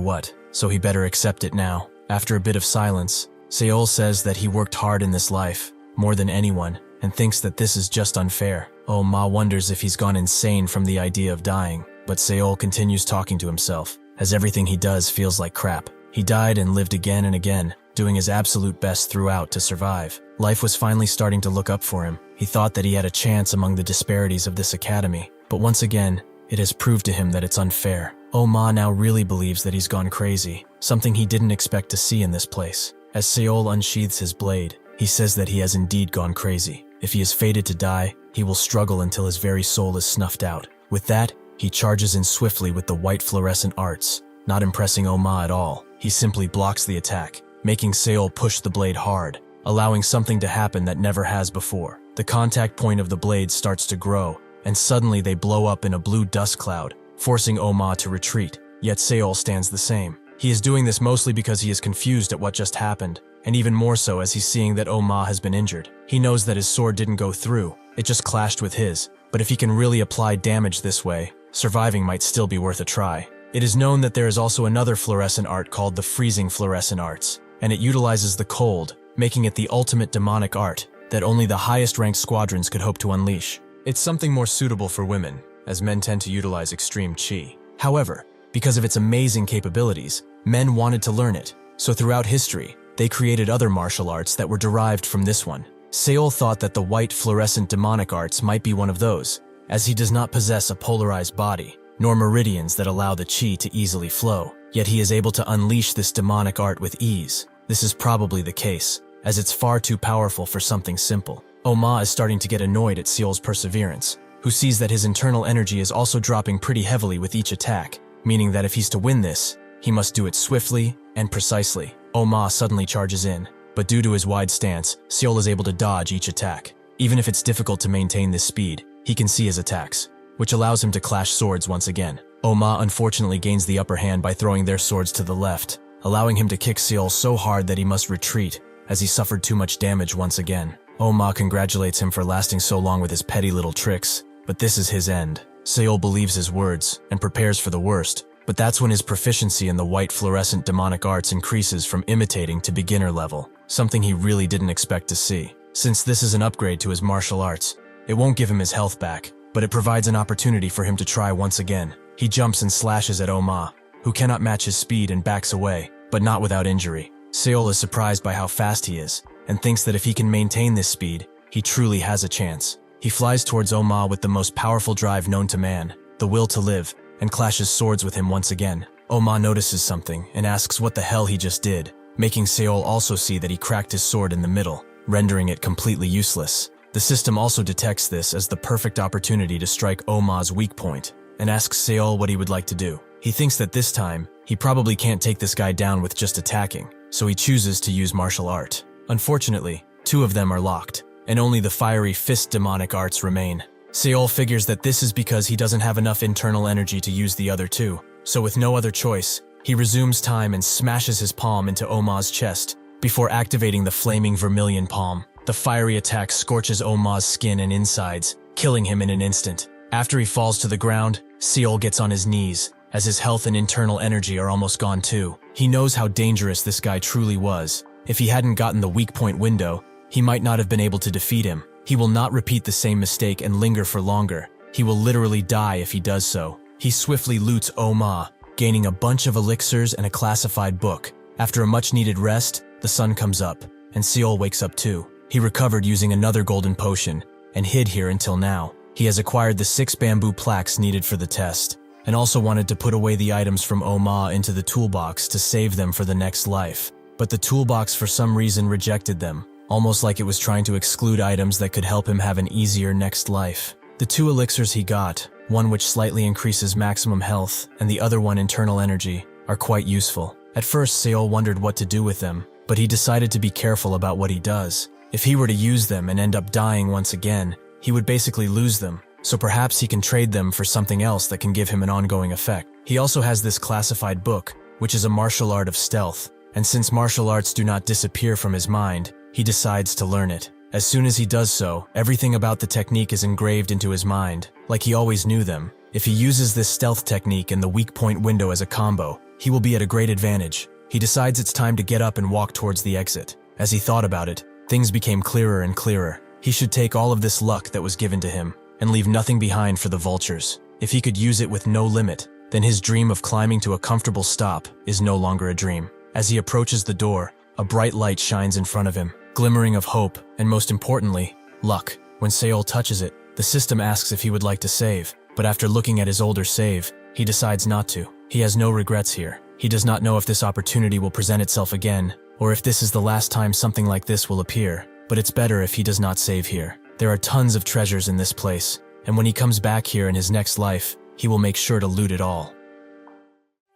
[SPEAKER 1] what, so he better accept it now. After a bit of silence, Seol says that he worked hard in this life, more than anyone, and thinks that this is just unfair. Oma wonders if he's gone insane from the idea of dying, but Seol continues talking to himself, as everything he does feels like crap. He died and lived again and again, doing his absolute best throughout to survive. Life was finally starting to look up for him. He thought that he had a chance among the disparities of this academy, but once again, it has proved to him that it's unfair. Oma now really believes that he's gone crazy, something he didn't expect to see in this place. As Seol unsheathes his blade, he says that he has indeed gone crazy. If he is fated to die, he will struggle until his very soul is snuffed out. With that, he charges in swiftly with the white fluorescent arts, not impressing Oma at all. He simply blocks the attack, making Seol push the blade hard, allowing something to happen that never has before. The contact point of the blade starts to grow, and suddenly they blow up in a blue dust cloud, forcing Oma to retreat. Yet Seol stands the same. He is doing this mostly because he is confused at what just happened, and even more so as he's seeing that Oma has been injured. He knows that his sword didn't go through, it just clashed with his, but if he can really apply damage this way, surviving might still be worth a try. It is known that there is also another fluorescent art called the Freezing Fluorescent Arts, and it utilizes the cold, making it the ultimate demonic art that only the highest ranked squadrons could hope to unleash. It's something more suitable for women, as men tend to utilize extreme chi. However, because of its amazing capabilities, men wanted to learn it, so throughout history, they created other martial arts that were derived from this one. Seol thought that the white fluorescent demonic arts might be one of those, as he does not possess a polarized body, nor meridians that allow the chi to easily flow, yet he is able to unleash this demonic art with ease. This is probably the case, as it's far too powerful for something simple. Oma is starting to get annoyed at Seol's perseverance, who sees that his internal energy is also dropping pretty heavily with each attack, meaning that if he's to win this, he must do it swiftly and precisely. Oma suddenly charges in, but due to his wide stance, Seol is able to dodge each attack. Even if it's difficult to maintain this speed, he can see his attacks, which allows him to clash swords once again. Oma unfortunately gains the upper hand by throwing their swords to the left, allowing him to kick Seol so hard that he must retreat, as he suffered too much damage once again. Oma congratulates him for lasting so long with his petty little tricks, but this is his end. Seol believes his words and prepares for the worst, but that's when his proficiency in the white fluorescent demonic arts increases from imitating to beginner level, something he really didn't expect to see. Since this is an upgrade to his martial arts, it won't give him his health back, but it provides an opportunity for him to try once again. He jumps and slashes at Oma, who cannot match his speed and backs away, but not without injury. Seol is surprised by how fast he is, and thinks that if he can maintain this speed, he truly has a chance. He flies towards Oma with the most powerful drive known to man, the will to live, and clashes swords with him once again. Oma notices something and asks what the hell he just did, making Seol also see that he cracked his sword in the middle, rendering it completely useless. The system also detects this as the perfect opportunity to strike Oma's weak point, and asks Seol what he would like to do. He thinks that this time, he probably can't take this guy down with just attacking, so he chooses to use martial art. Unfortunately, 2 of them are locked, and only the fiery fist demonic arts remain. Seol figures that this is because he doesn't have enough internal energy to use the other 2, so with no other choice, he resumes time and smashes his palm into Oma's chest before activating the flaming vermilion palm. The fiery attack scorches Oma's skin and insides, killing him in an instant. After he falls to the ground, Seol gets on his knees, as his health and internal energy are almost gone too. He knows how dangerous this guy truly was. If he hadn't gotten the weak point window, he might not have been able to defeat him. He will not repeat the same mistake and linger for longer. He will literally die if he does so. He swiftly loots Oma, gaining a bunch of elixirs and a classified book. After a much-needed rest, the sun comes up, and Seol wakes up too. He recovered using another golden potion, and hid here until now. He has acquired the 6 bamboo plaques needed for the test, and also wanted to put away the items from Oma into the toolbox to save them for the next life. But the toolbox for some reason rejected them, almost like it was trying to exclude items that could help him have an easier next life. The 2 elixirs he got, one which slightly increases maximum health and the other one internal energy, are quite useful. At first, Seol wondered what to do with them, but he decided to be careful about what he does. If he were to use them and end up dying once again, he would basically lose them, so perhaps he can trade them for something else that can give him an ongoing effect. He also has this classified book, which is a martial art of stealth, and since martial arts do not disappear from his mind, he decides to learn it. As soon as he does so, everything about the technique is engraved into his mind, like he always knew them. If he uses this stealth technique and the weak point window as a combo, he will be at a great advantage. He decides it's time to get up and walk towards the exit. As he thought about it, things became clearer and clearer. He should take all of this luck that was given to him, and leave nothing behind for the vultures. If he could use it with no limit, then his dream of climbing to a comfortable stop is no longer a dream. As he approaches the door, a bright light shines in front of him, glimmering of hope, and most importantly, luck. When Seol touches it, the system asks if he would like to save, but after looking at his older save, he decides not to. He has no regrets here. He does not know if this opportunity will present itself again, or if this is the last time something like this will appear, but it's better if he does not save here. There are tons of treasures in this place, and when he comes back here in his next life, he will make sure to loot it all.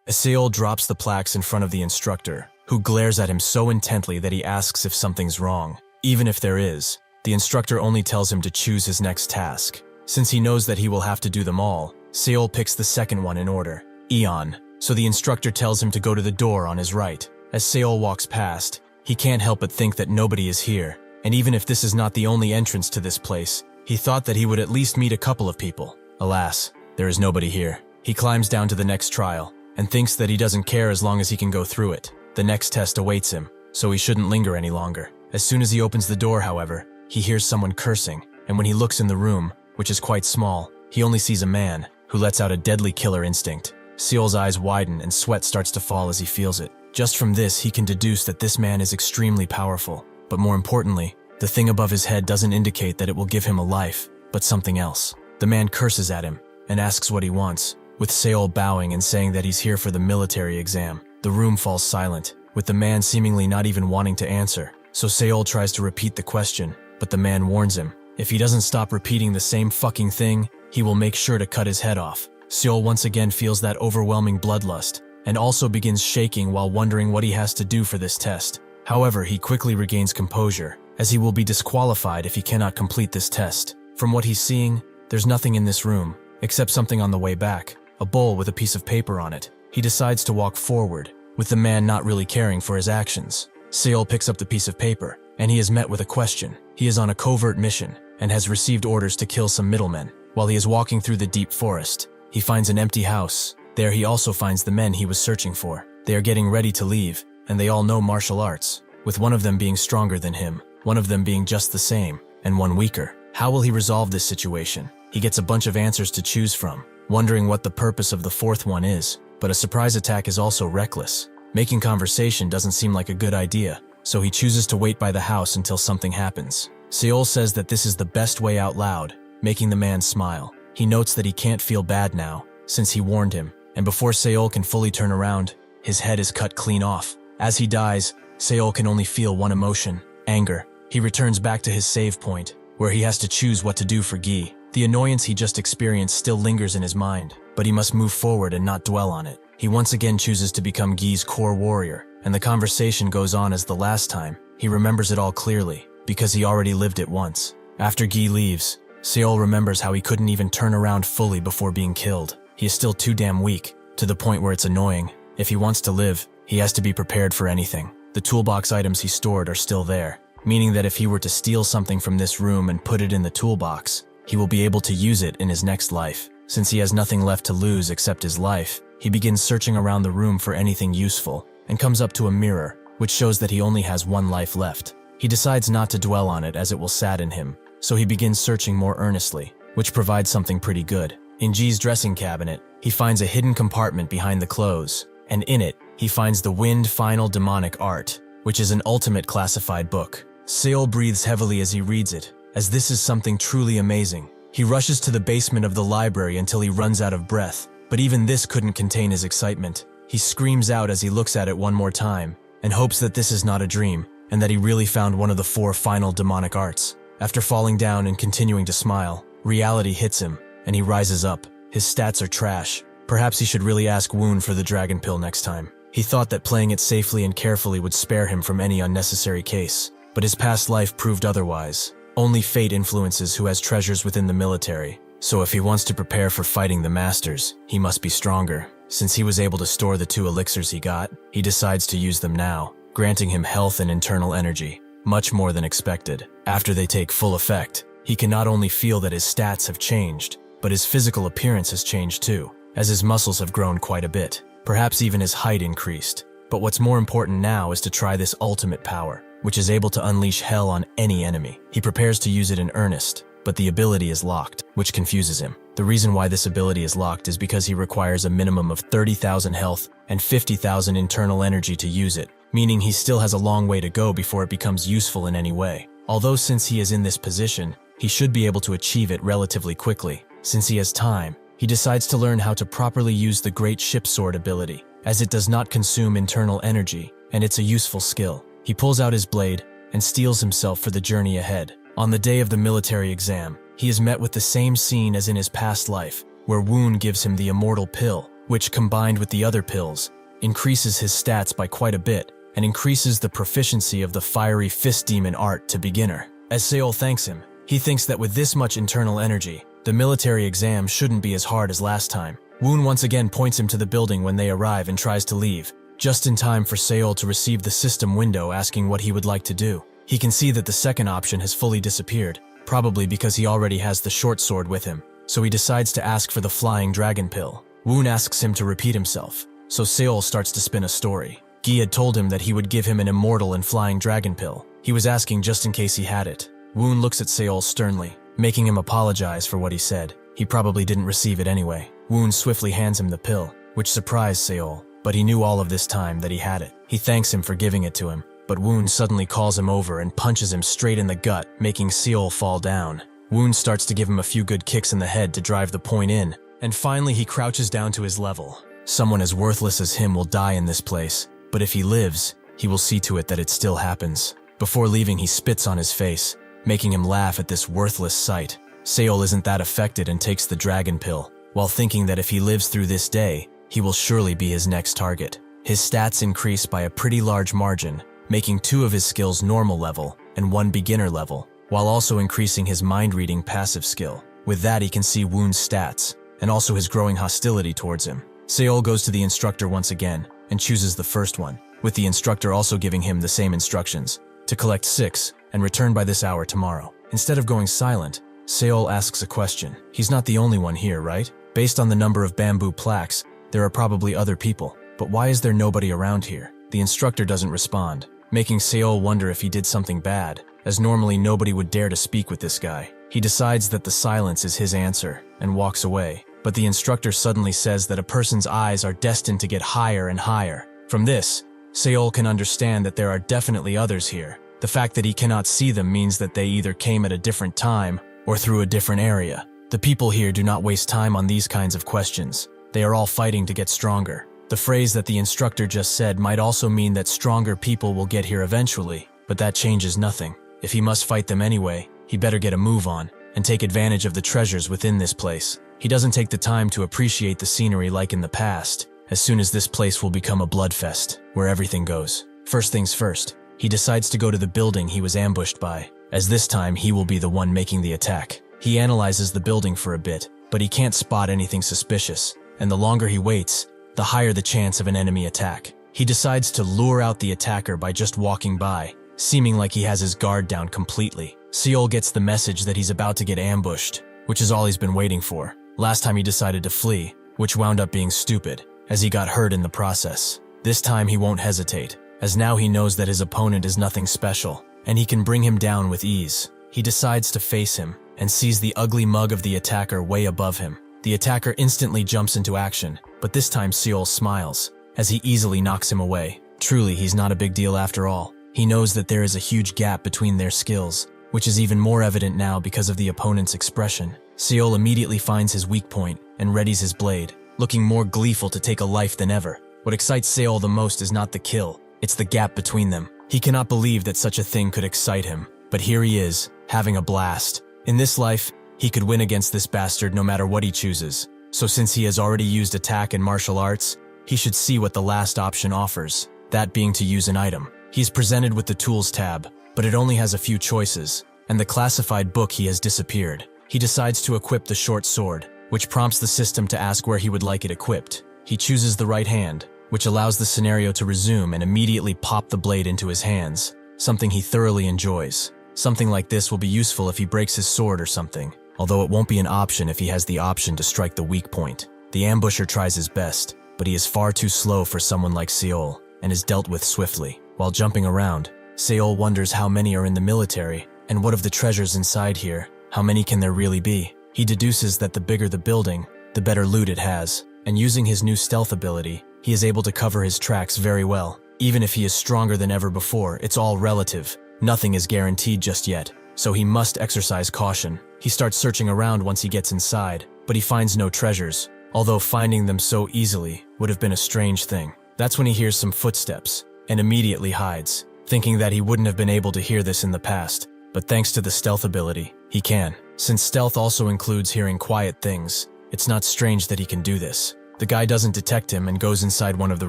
[SPEAKER 1] Seol drops the plaques in front of the instructor, who glares at him so intently that he asks if something's wrong. Even if there is, the instructor only tells him to choose his next task. Since he knows that he will have to do them all, Seol picks the second one in order, Eon, so the instructor tells him to go to the door on his right. As Seol walks past, he can't help but think that nobody is here, and even if this is not the only entrance to this place, he thought that he would at least meet a couple of people. Alas, there is nobody here. He climbs down to the next trial, and thinks that he doesn't care as long as he can go through it. The next test awaits him, so he shouldn't linger any longer. As soon as he opens the door, however, he hears someone cursing, and when he looks in the room, which is quite small, he only sees a man, who lets out a deadly killer instinct. Seol's eyes widen and sweat starts to fall as he feels it. Just from this, he can deduce that this man is extremely powerful, but more importantly, the thing above his head doesn't indicate that it will give him a life, but something else. The man curses at him, and asks what he wants, with Seol bowing and saying that he's here for the military exam. The room falls silent, with the man seemingly not even wanting to answer, so Seol tries to repeat the question, but the man warns him. If he doesn't stop repeating the same fucking thing, he will make sure to cut his head off. Seol once again feels that overwhelming bloodlust, and also begins shaking while wondering what he has to do for this test. However, he quickly regains composure, as he will be disqualified if he cannot complete this test. From what he's seeing, there's nothing in this room, except something on the way back, a bowl with a piece of paper on it. He decides to walk forward, with the man not really caring for his actions. Seol picks up the piece of paper, and he is met with a question. He is on a covert mission, and has received orders to kill some middlemen. While he is walking through the deep forest, he finds an empty house. There he also finds the men he was searching for. They are getting ready to leave, and they all know martial arts, with one of them being stronger than him, one of them being just the same, and one weaker. How will he resolve this situation? He gets a bunch of answers to choose from, wondering what the purpose of the fourth one is, but a surprise attack is also reckless. Making conversation doesn't seem like a good idea, so he chooses to wait by the house until something happens. Seol says that this is the best way out loud, making the man smile. He notes that he can't feel bad now, since he warned him, and before Seol can fully turn around, his head is cut clean off. As he dies, Seol can only feel one emotion: anger. He returns back to his save point, where he has to choose what to do for Gi. The annoyance he just experienced still lingers in his mind, but he must move forward and not dwell on it. He once again chooses to become Gi's core warrior, and the conversation goes on as the last time. He remembers it all clearly, because he already lived it once. After Gi leaves, Seol remembers how he couldn't even turn around fully before being killed. He is still too damn weak, to the point where it's annoying. If he wants to live, he has to be prepared for anything. The toolbox items he stored are still there, meaning that if he were to steal something from this room and put it in the toolbox, he will be able to use it in his next life. Since he has nothing left to lose except his life, he begins searching around the room for anything useful, and comes up to a mirror, which shows that he only has one life left. He decides not to dwell on it as it will sadden him, so he begins searching more earnestly, which provides something pretty good. In G's dressing cabinet, he finds a hidden compartment behind the clothes, and in it, he finds the Wind Final Demonic Art, which is an ultimate classified book. Seol breathes heavily as he reads it, as this is something truly amazing. He rushes to the basement of the library until he runs out of breath, but even this couldn't contain his excitement. He screams out as he looks at it one more time, and hopes that this is not a dream, and that he really found one of the 4 final demonic arts. After falling down and continuing to smile, reality hits him, and he rises up. His stats are trash. Perhaps he should really ask Woon for the dragon pill next time. He thought that playing it safely and carefully would spare him from any unnecessary case, but his past life proved otherwise. Only fate influences who has treasures within the military, so if he wants to prepare for fighting the masters, he must be stronger. Since he was able to store the 2 elixirs he got, he decides to use them now, granting him health and internal energy, much more than expected. After they take full effect, he can not only feel that his stats have changed, but his physical appearance has changed too, as his muscles have grown quite a bit. Perhaps even his height increased. But what's more important now is to try this ultimate power, which is able to unleash hell on any enemy. He prepares to use it in earnest, but the ability is locked, which confuses him. The reason why this ability is locked is because he requires a minimum of 30,000 health and 50,000 internal energy to use it, meaning he still has a long way to go before it becomes useful in any way. Although since he is in this position, he should be able to achieve it relatively quickly. Since he has time, he decides to learn how to properly use the Great Ship Sword ability, as it does not consume internal energy, and it's a useful skill. He pulls out his blade and steels himself for the journey ahead. On the day of the military exam, he is met with the same scene as in his past life, where Woon gives him the immortal pill, which combined with the other pills, increases his stats by quite a bit, and increases the proficiency of the fiery fist demon art to beginner. As Seol thanks him, he thinks that with this much internal energy, the military exam shouldn't be as hard as last time. Woon once again points him to the building when they arrive and tries to leave, just in time for Seol to receive the system window asking what he would like to do. He can see that the second option has fully disappeared, probably because he already has the short sword with him, so he decides to ask for the flying dragon pill. Woon asks him to repeat himself, so Seol starts to spin a story. Gi had told him that he would give him an immortal and flying dragon pill. He was asking just in case he had it. Woon looks at Seol sternly, making him apologize for what he said. He probably didn't receive it anyway. Woon swiftly hands him the pill, which surprised Seol, but he knew all of this time that he had it. He thanks him for giving it to him, but Woon suddenly calls him over and punches him straight in the gut, making Seol fall down. Woon starts to give him a few good kicks in the head to drive the point in, and finally he crouches down to his level. Someone as worthless as him will die in this place, but if he lives, he will see to it that it still happens. Before leaving, he spits on his face, making him laugh at this worthless sight. Seol isn't that affected and takes the dragon pill, while thinking that if he lives through this day, he will surely be his next target. His stats increase by a pretty large margin, making 2 of his skills normal level and 1 beginner level, while also increasing his mind-reading passive skill. With that, he can see Woon's stats, and also his growing hostility towards him. Seol goes to the instructor once again, and chooses the first one, with the instructor also giving him the same instructions, to collect 6 and return by this hour tomorrow. Instead of going silent, Seol asks a question. He's not the only one here, right? Based on the number of bamboo plaques, there are probably other people, but why is there nobody around here? The instructor doesn't respond, making Seol wonder if he did something bad, as normally nobody would dare to speak with this guy. He decides that the silence is his answer, and walks away, but the instructor suddenly says that a person's eyes are destined to get higher and higher. From this, Seol can understand that there are definitely others here. The fact that he cannot see them means that they either came at a different time or through a different area. The people here do not waste time on these kinds of questions. They are all fighting to get stronger. The phrase that the instructor just said might also mean that stronger people will get here eventually, but that changes nothing. If he must fight them anyway, he better get a move on and take advantage of the treasures within this place. He doesn't take the time to appreciate the scenery like in the past. As soon as this place will become a bloodfest, where everything goes. First things first, he decides to go to the building he was ambushed by, as this time he will be the one making the attack. He analyzes the building for a bit, but he can't spot anything suspicious, and the longer he waits, the higher the chance of an enemy attack. He decides to lure out the attacker by just walking by, seeming like he has his guard down completely. Seol gets the message that he's about to get ambushed, which is all he's been waiting for. Last time he decided to flee, which wound up being stupid, as he got hurt in the process. This time he won't hesitate, as now he knows that his opponent is nothing special, and he can bring him down with ease. He decides to face him, and sees the ugly mug of the attacker way above him. The attacker instantly jumps into action, but this time Seol smiles, as he easily knocks him away. Truly, he's not a big deal after all. He knows that there is a huge gap between their skills, which is even more evident now because of the opponent's expression. Seol immediately finds his weak point and readies his blade, looking more gleeful to take a life than ever. What excites Seol the most is not the kill, it's the gap between them. He cannot believe that such a thing could excite him, but here he is, having a blast. In this life, he could win against this bastard no matter what he chooses. So since he has already used attack and martial arts, he should see what the last option offers, that being to use an item. He is presented with the Tools tab, but it only has a few choices, and the classified book he has disappeared. He decides to equip the short sword, which prompts the system to ask where he would like it equipped. He chooses the right hand, which allows the scenario to resume and immediately pop the blade into his hands, something he thoroughly enjoys. Something like this will be useful if he breaks his sword or something, although it won't be an option if he has the option to strike the weak point. The ambusher tries his best, but he is far too slow for someone like Seol, and is dealt with swiftly. While jumping around, Seol wonders how many are in the military, and what of the treasures inside here, how many can there really be? He deduces that the bigger the building, the better loot it has, and using his new stealth ability, he is able to cover his tracks very well. Even if he is stronger than ever before, it's all relative. Nothing is guaranteed just yet, so he must exercise caution. He starts searching around once he gets inside, but he finds no treasures, although finding them so easily would have been a strange thing. That's when he hears some footsteps, and immediately hides, thinking that he wouldn't have been able to hear this in the past, but thanks to the stealth ability, he can. Since stealth also includes hearing quiet things, it's not strange that he can do this. The guy doesn't detect him and goes inside one of the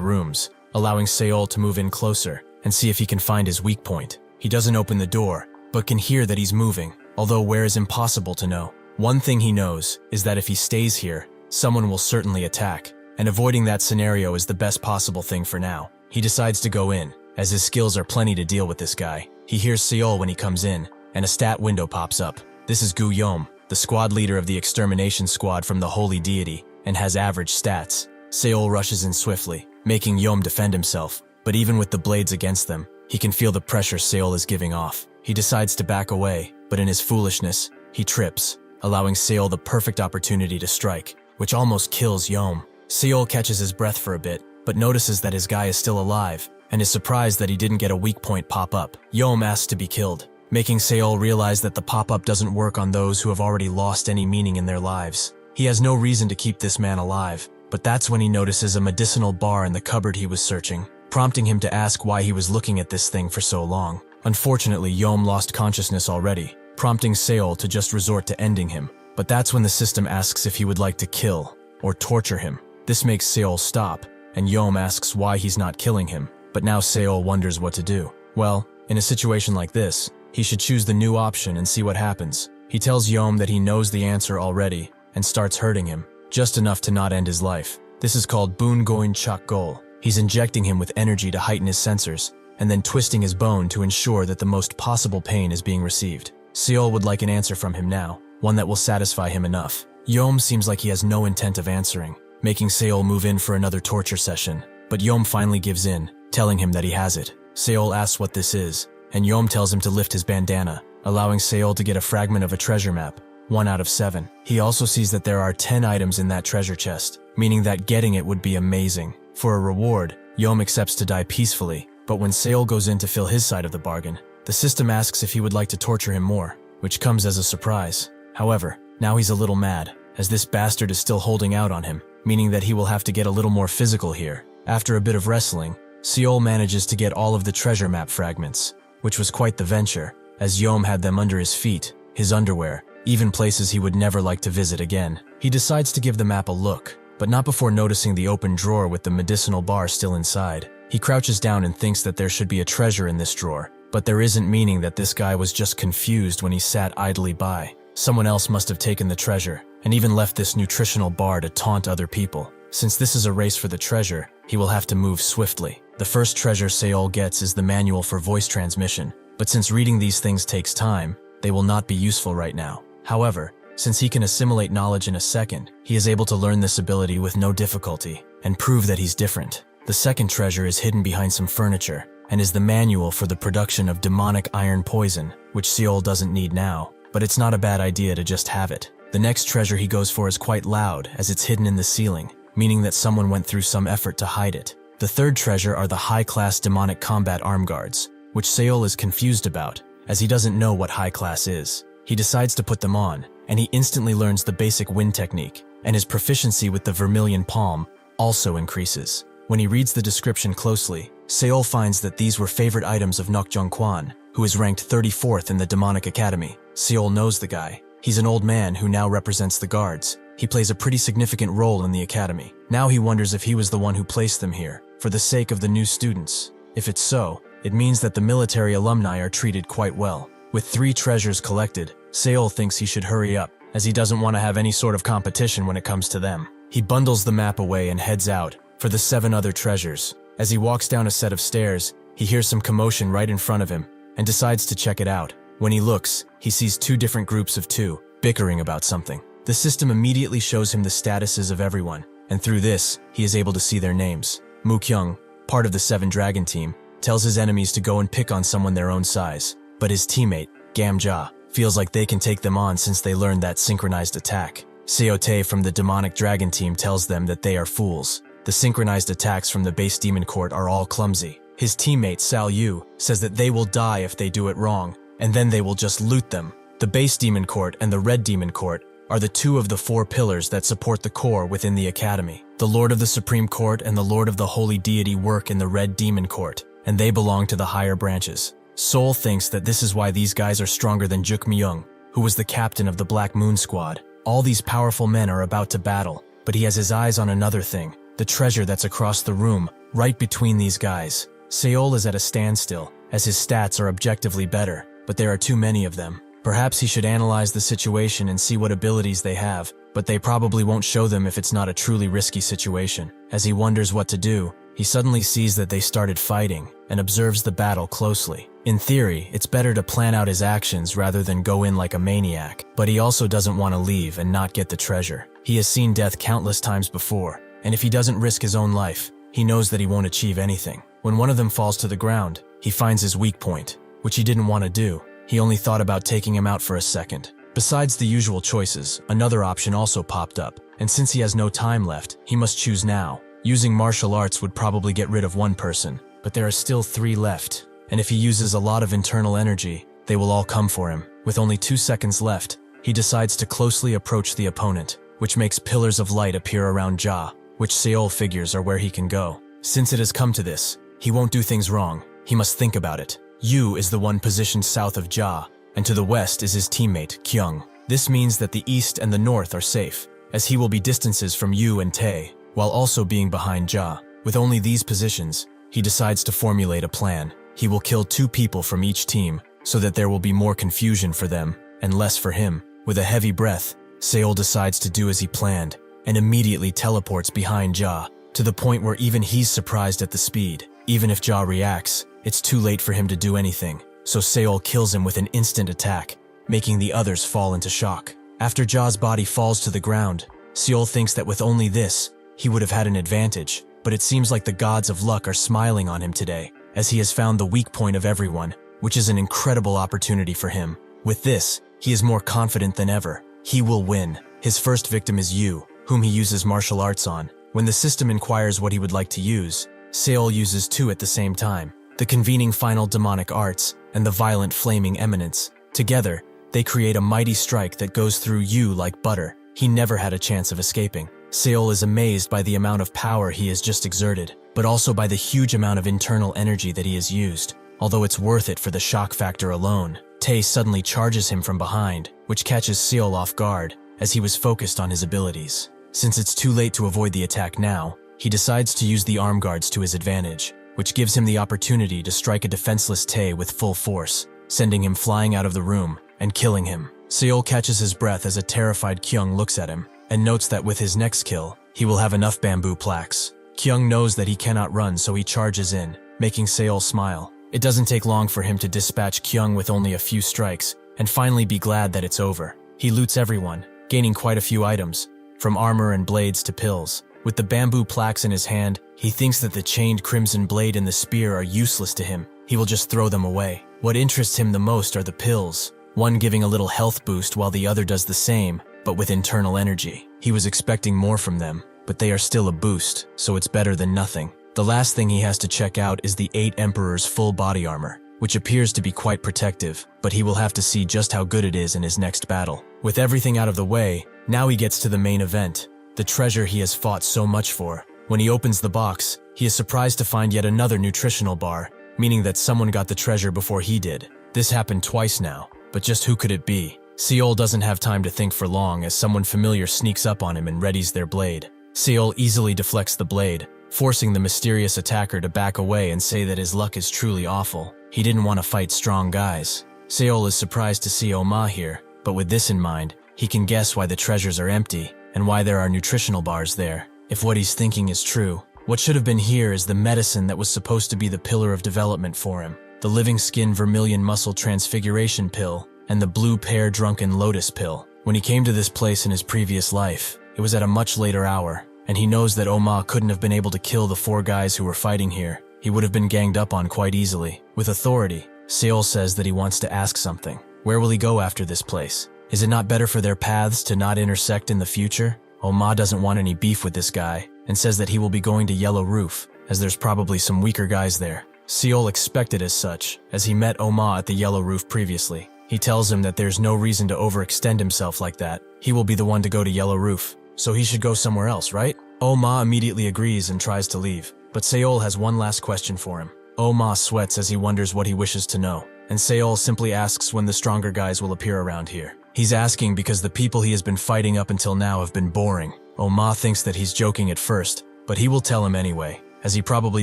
[SPEAKER 1] rooms, allowing Seol to move in closer and see if he can find his weak point. He doesn't open the door, but can hear that he's moving, although where is impossible to know. One thing he knows is that if he stays here, someone will certainly attack, and avoiding that scenario is the best possible thing for now. He decides to go in, as his skills are plenty to deal with this guy. He hears Seol when he comes in, and a stat window pops up. This is Gu Yom, the squad leader of the extermination squad from the holy deity, and has average stats. Seol rushes in swiftly, making Yom defend himself, but even with the blades against them, he can feel the pressure Seol is giving off. He decides to back away, but in his foolishness, he trips, allowing Seol the perfect opportunity to strike, which almost kills Yom. Seol catches his breath for a bit, but notices that his guy is still alive, and is surprised that he didn't get a weak point pop up. Yom asks to be killed, making Seol realize that the pop-up doesn't work on those who have already lost any meaning in their lives. He has no reason to keep this man alive, but that's when he notices a medicinal bar in the cupboard he was searching, prompting him to ask why he was looking at this thing for so long. Unfortunately, Yom lost consciousness already, prompting Seol to just resort to ending him. But that's when the system asks if he would like to kill or torture him. This makes Seol stop, and Yom asks why he's not killing him, but now Seol wonders what to do. Well, in a situation like this, he should choose the new option and see what happens. He tells Yom that he knows the answer already, and starts hurting him, just enough to not end his life. This is called Boon Goin Chak Gol. He's injecting him with energy to heighten his sensors, and then twisting his bone to ensure that the most possible pain is being received. Seol would like an answer from him now, one that will satisfy him enough. Yom seems like he has no intent of answering, making Seol move in for another torture session, but Yom finally gives in, telling him that he has it. Seol asks what this is, and Yom tells him to lift his bandana, allowing Seol to get a fragment of a treasure map, 1 out of 7. He also sees that there are 10 items in that treasure chest, meaning that getting it would be amazing. For a reward, Yom accepts to die peacefully, but when Seol goes in to fill his side of the bargain, the system asks if he would like to torture him more, which comes as a surprise. However, Now he's a little mad, as this bastard is still holding out on him, meaning that he will have to get a little more physical here. After a bit of wrestling, Seol manages to get all of the treasure map fragments, which was quite the venture, as Yom had them under his feet, his underwear, even places he would never like to visit again. He decides to give the map a look, but not before noticing the open drawer with the medicinal bar still inside. He crouches down and thinks that there should be a treasure in this drawer, but there isn't, meaning that this guy was just confused when he sat idly by. Someone else must have taken the treasure, and even left this nutritional bar to taunt other people. Since this is a race for the treasure, he will have to move swiftly. The first treasure Seol gets is the manual for voice transmission, but since reading these things takes time, they will not be useful right now. However, since he can assimilate knowledge in a second, he is able to learn this ability with no difficulty, and prove that he's different. The second treasure is hidden behind some furniture, and is the manual for the production of demonic iron poison, which Seol doesn't need now, but it's not a bad idea to just have it. The next treasure he goes for is quite loud, as it's hidden in the ceiling, meaning that someone went through some effort to hide it. The third treasure are the high-class demonic combat arm guards, which Seol is confused about, as he doesn't know what high class is. He decides to put them on, and he instantly learns the basic wind technique, and his proficiency with the vermilion palm also increases. When he reads the description closely, Seol finds that these were favorite items of Nok Jung-kwan, who is ranked 34th in the Demonic Academy. Seol knows the guy. He's an old man who now represents the guards. He plays a pretty significant role in the academy. Now he wonders if he was the one who placed them here, for the sake of the new students. If it's so, it means that the military alumni are treated quite well. With 3 treasures collected, Seol thinks he should hurry up, as he doesn't want to have any sort of competition when it comes to them. He bundles the map away and heads out for the 7 other treasures. As he walks down a set of stairs, he hears some commotion right in front of him and decides to check it out. When he looks, he sees 2 different groups of 2, bickering about something. The system immediately shows him the statuses of everyone, and through this, he is able to see their names. Mu Kyung, part of the 7 Dragon team, tells his enemies to go and pick on someone their own size, but his teammate, Gam Ja, feels like they can take them on since they learned that synchronized attack. Seotae from the Demonic Dragon team tells them that they are fools. The synchronized attacks from the base demon court are all clumsy. His teammate, Sal Yu, says that they will die if they do it wrong, and then they will just loot them. The base demon court and the red demon court are the 2 of the 4 pillars that support the core within the academy. The Lord of the Supreme Court and the Lord of the Holy Deity work in the red demon court, and they belong to the higher branches. Seol thinks that this is why these guys are stronger than Juk Myung, who was the captain of the Black Moon Squad. All these powerful men are about to battle, but he has his eyes on another thing, the treasure that's across the room, right between these guys. Seol is at a standstill, as his stats are objectively better, but there are too many of them. Perhaps he should analyze the situation and see what abilities they have, but they probably won't show them if it's not a truly risky situation. As he wonders what to do, he suddenly sees that they started fighting, and observes the battle closely. In theory, it's better to plan out his actions rather than go in like a maniac, but he also doesn't want to leave and not get the treasure. He has seen death countless times before, and if he doesn't risk his own life, he knows that he won't achieve anything. When one of them falls to the ground, he finds his weak point, which he didn't want to do. He only thought about taking him out for a second. Besides the usual choices, another option also popped up, and since he has no time left, he must choose now. Using martial arts would probably get rid of one person, but there are still 3 left, and if he uses a lot of internal energy, they will all come for him. With only 2 seconds left, he decides to closely approach the opponent, which makes pillars of light appear around Ja, which Seol figures are where he can go. Since it has come to this, he won't do things wrong. He must think about it. Yu is the one positioned south of Ja, and to the west is his teammate, Kyung. This means that the east and the north are safe, as he will be distances from Yu and Tae, while also being behind Ja. With only these positions, he decides to formulate a plan. He will kill 2 people from each team, so that there will be more confusion for them, and less for him. With a heavy breath, Seol decides to do as he planned, and immediately teleports behind Ja, to the point where even he's surprised at the speed. Even if Ja reacts, it's too late for him to do anything, so Seol kills him with an instant attack, making the others fall into shock. After Ja's body falls to the ground, Seol thinks that with only this, he would have had an advantage, but it seems like the gods of luck are smiling on him today, as he has found the weak point of everyone, which is an incredible opportunity for him. With this, he is more confident than ever. He will win. His first victim is Yu, whom he uses martial arts on. When the system inquires what he would like to use, Seol uses 2 at the same time. The convening final demonic arts and the violent flaming eminence. Together, They create a mighty strike that goes through you like butter. He never had a chance of escaping. Seol is amazed by the amount of power he has just exerted, but also by the huge amount of internal energy that he has used. Although it's worth it for the shock factor alone, Tae suddenly charges him from behind, which catches Seol off guard, as he was focused on his abilities. Since it's too late to avoid the attack now, he decides to use the arm guards to his advantage, which gives him the opportunity to strike a defenseless Tae with full force, sending him flying out of the room and killing him. Seol catches his breath as a terrified Kyung looks at him, and notes that with his next kill, he will have enough bamboo plaques. Kyung knows that he cannot run, so he charges in, making Seol smile. It doesn't take long for him to dispatch Kyung with only a few strikes, and finally be glad that it's over. He loots everyone, gaining quite a few items, from armor and blades to pills. With the bamboo plaques in his hand, he thinks that the chained crimson blade and the spear are useless to him. He will just throw them away. What interests him the most are the pills, one giving a little health boost while the other does the same, but with internal energy. He was expecting more from them, but they are still a boost, so it's better than nothing. The last thing he has to check out is the 8 Emperor's full body armor, which appears to be quite protective, but he will have to see just how good it is in his next battle. With everything out of the way, now he gets to the main event, the treasure he has fought so much for. When he opens the box, he is surprised to find yet another nutritional bar, meaning that someone got the treasure before he did. This happened twice now, but just who could it be? Seol doesn't have time to think for long as someone familiar sneaks up on him and readies their blade. Seol easily deflects the blade, forcing the mysterious attacker to back away and say that his luck is truly awful. He didn't want to fight strong guys. Seol is surprised to see Oma here, but with this in mind, he can guess why the treasures are empty and why there are nutritional bars there. If what he's thinking is true, what should have been here is the medicine that was supposed to be the pillar of development for him. The living skin vermilion muscle transfiguration pill and the blue pear drunken lotus pill. When he came to this place in his previous life, it was at a much later hour, and he knows that Oma couldn't have been able to kill the 4 guys who were fighting here. He would have been ganged up on quite easily. With authority, Seol says that he wants to ask something. Where will he go after this place? Is it not better for their paths to not intersect in the future? Oma doesn't want any beef with this guy, and says that he will be going to Yellow Roof, as there's probably some weaker guys there. Seol expected as such, as he met Oma at the Yellow Roof previously. He tells him that there's no reason to overextend himself like that. He will be the one to go to Yellow Roof, so he should go somewhere else, right? Oma immediately agrees and tries to leave, but Seol has one last question for him. Oma sweats as he wonders what he wishes to know, and Seol simply asks when the stronger guys will appear around here. He's asking because the people he has been fighting up until now have been boring. Oma thinks that he's joking at first, but he will tell him anyway, as he probably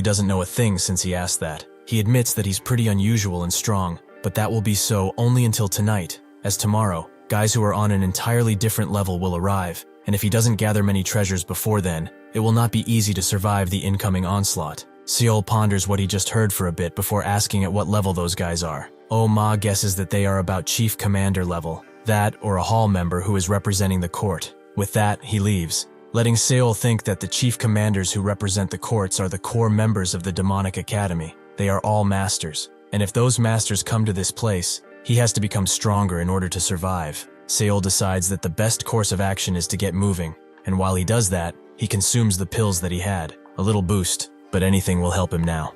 [SPEAKER 1] doesn't know a thing since he asked that. He admits that he's pretty unusual and strong, but that will be so only until tonight, as tomorrow, guys who are on an entirely different level will arrive, and if he doesn't gather many treasures before then, it will not be easy to survive the incoming onslaught. Seol ponders what he just heard for a bit before asking at what level those guys are. Oma guesses that they are about Chief Commander level, that or a hall member who is representing the court. With that, he leaves, letting Seol think that the chief commanders who represent the courts are the core members of the demonic academy. They are all masters, and if those masters come to this place, he has to become stronger in order to survive. Seol decides that the best course of action is to get moving, and while he does that, he consumes the pills that he had. A little boost, but anything will help him now.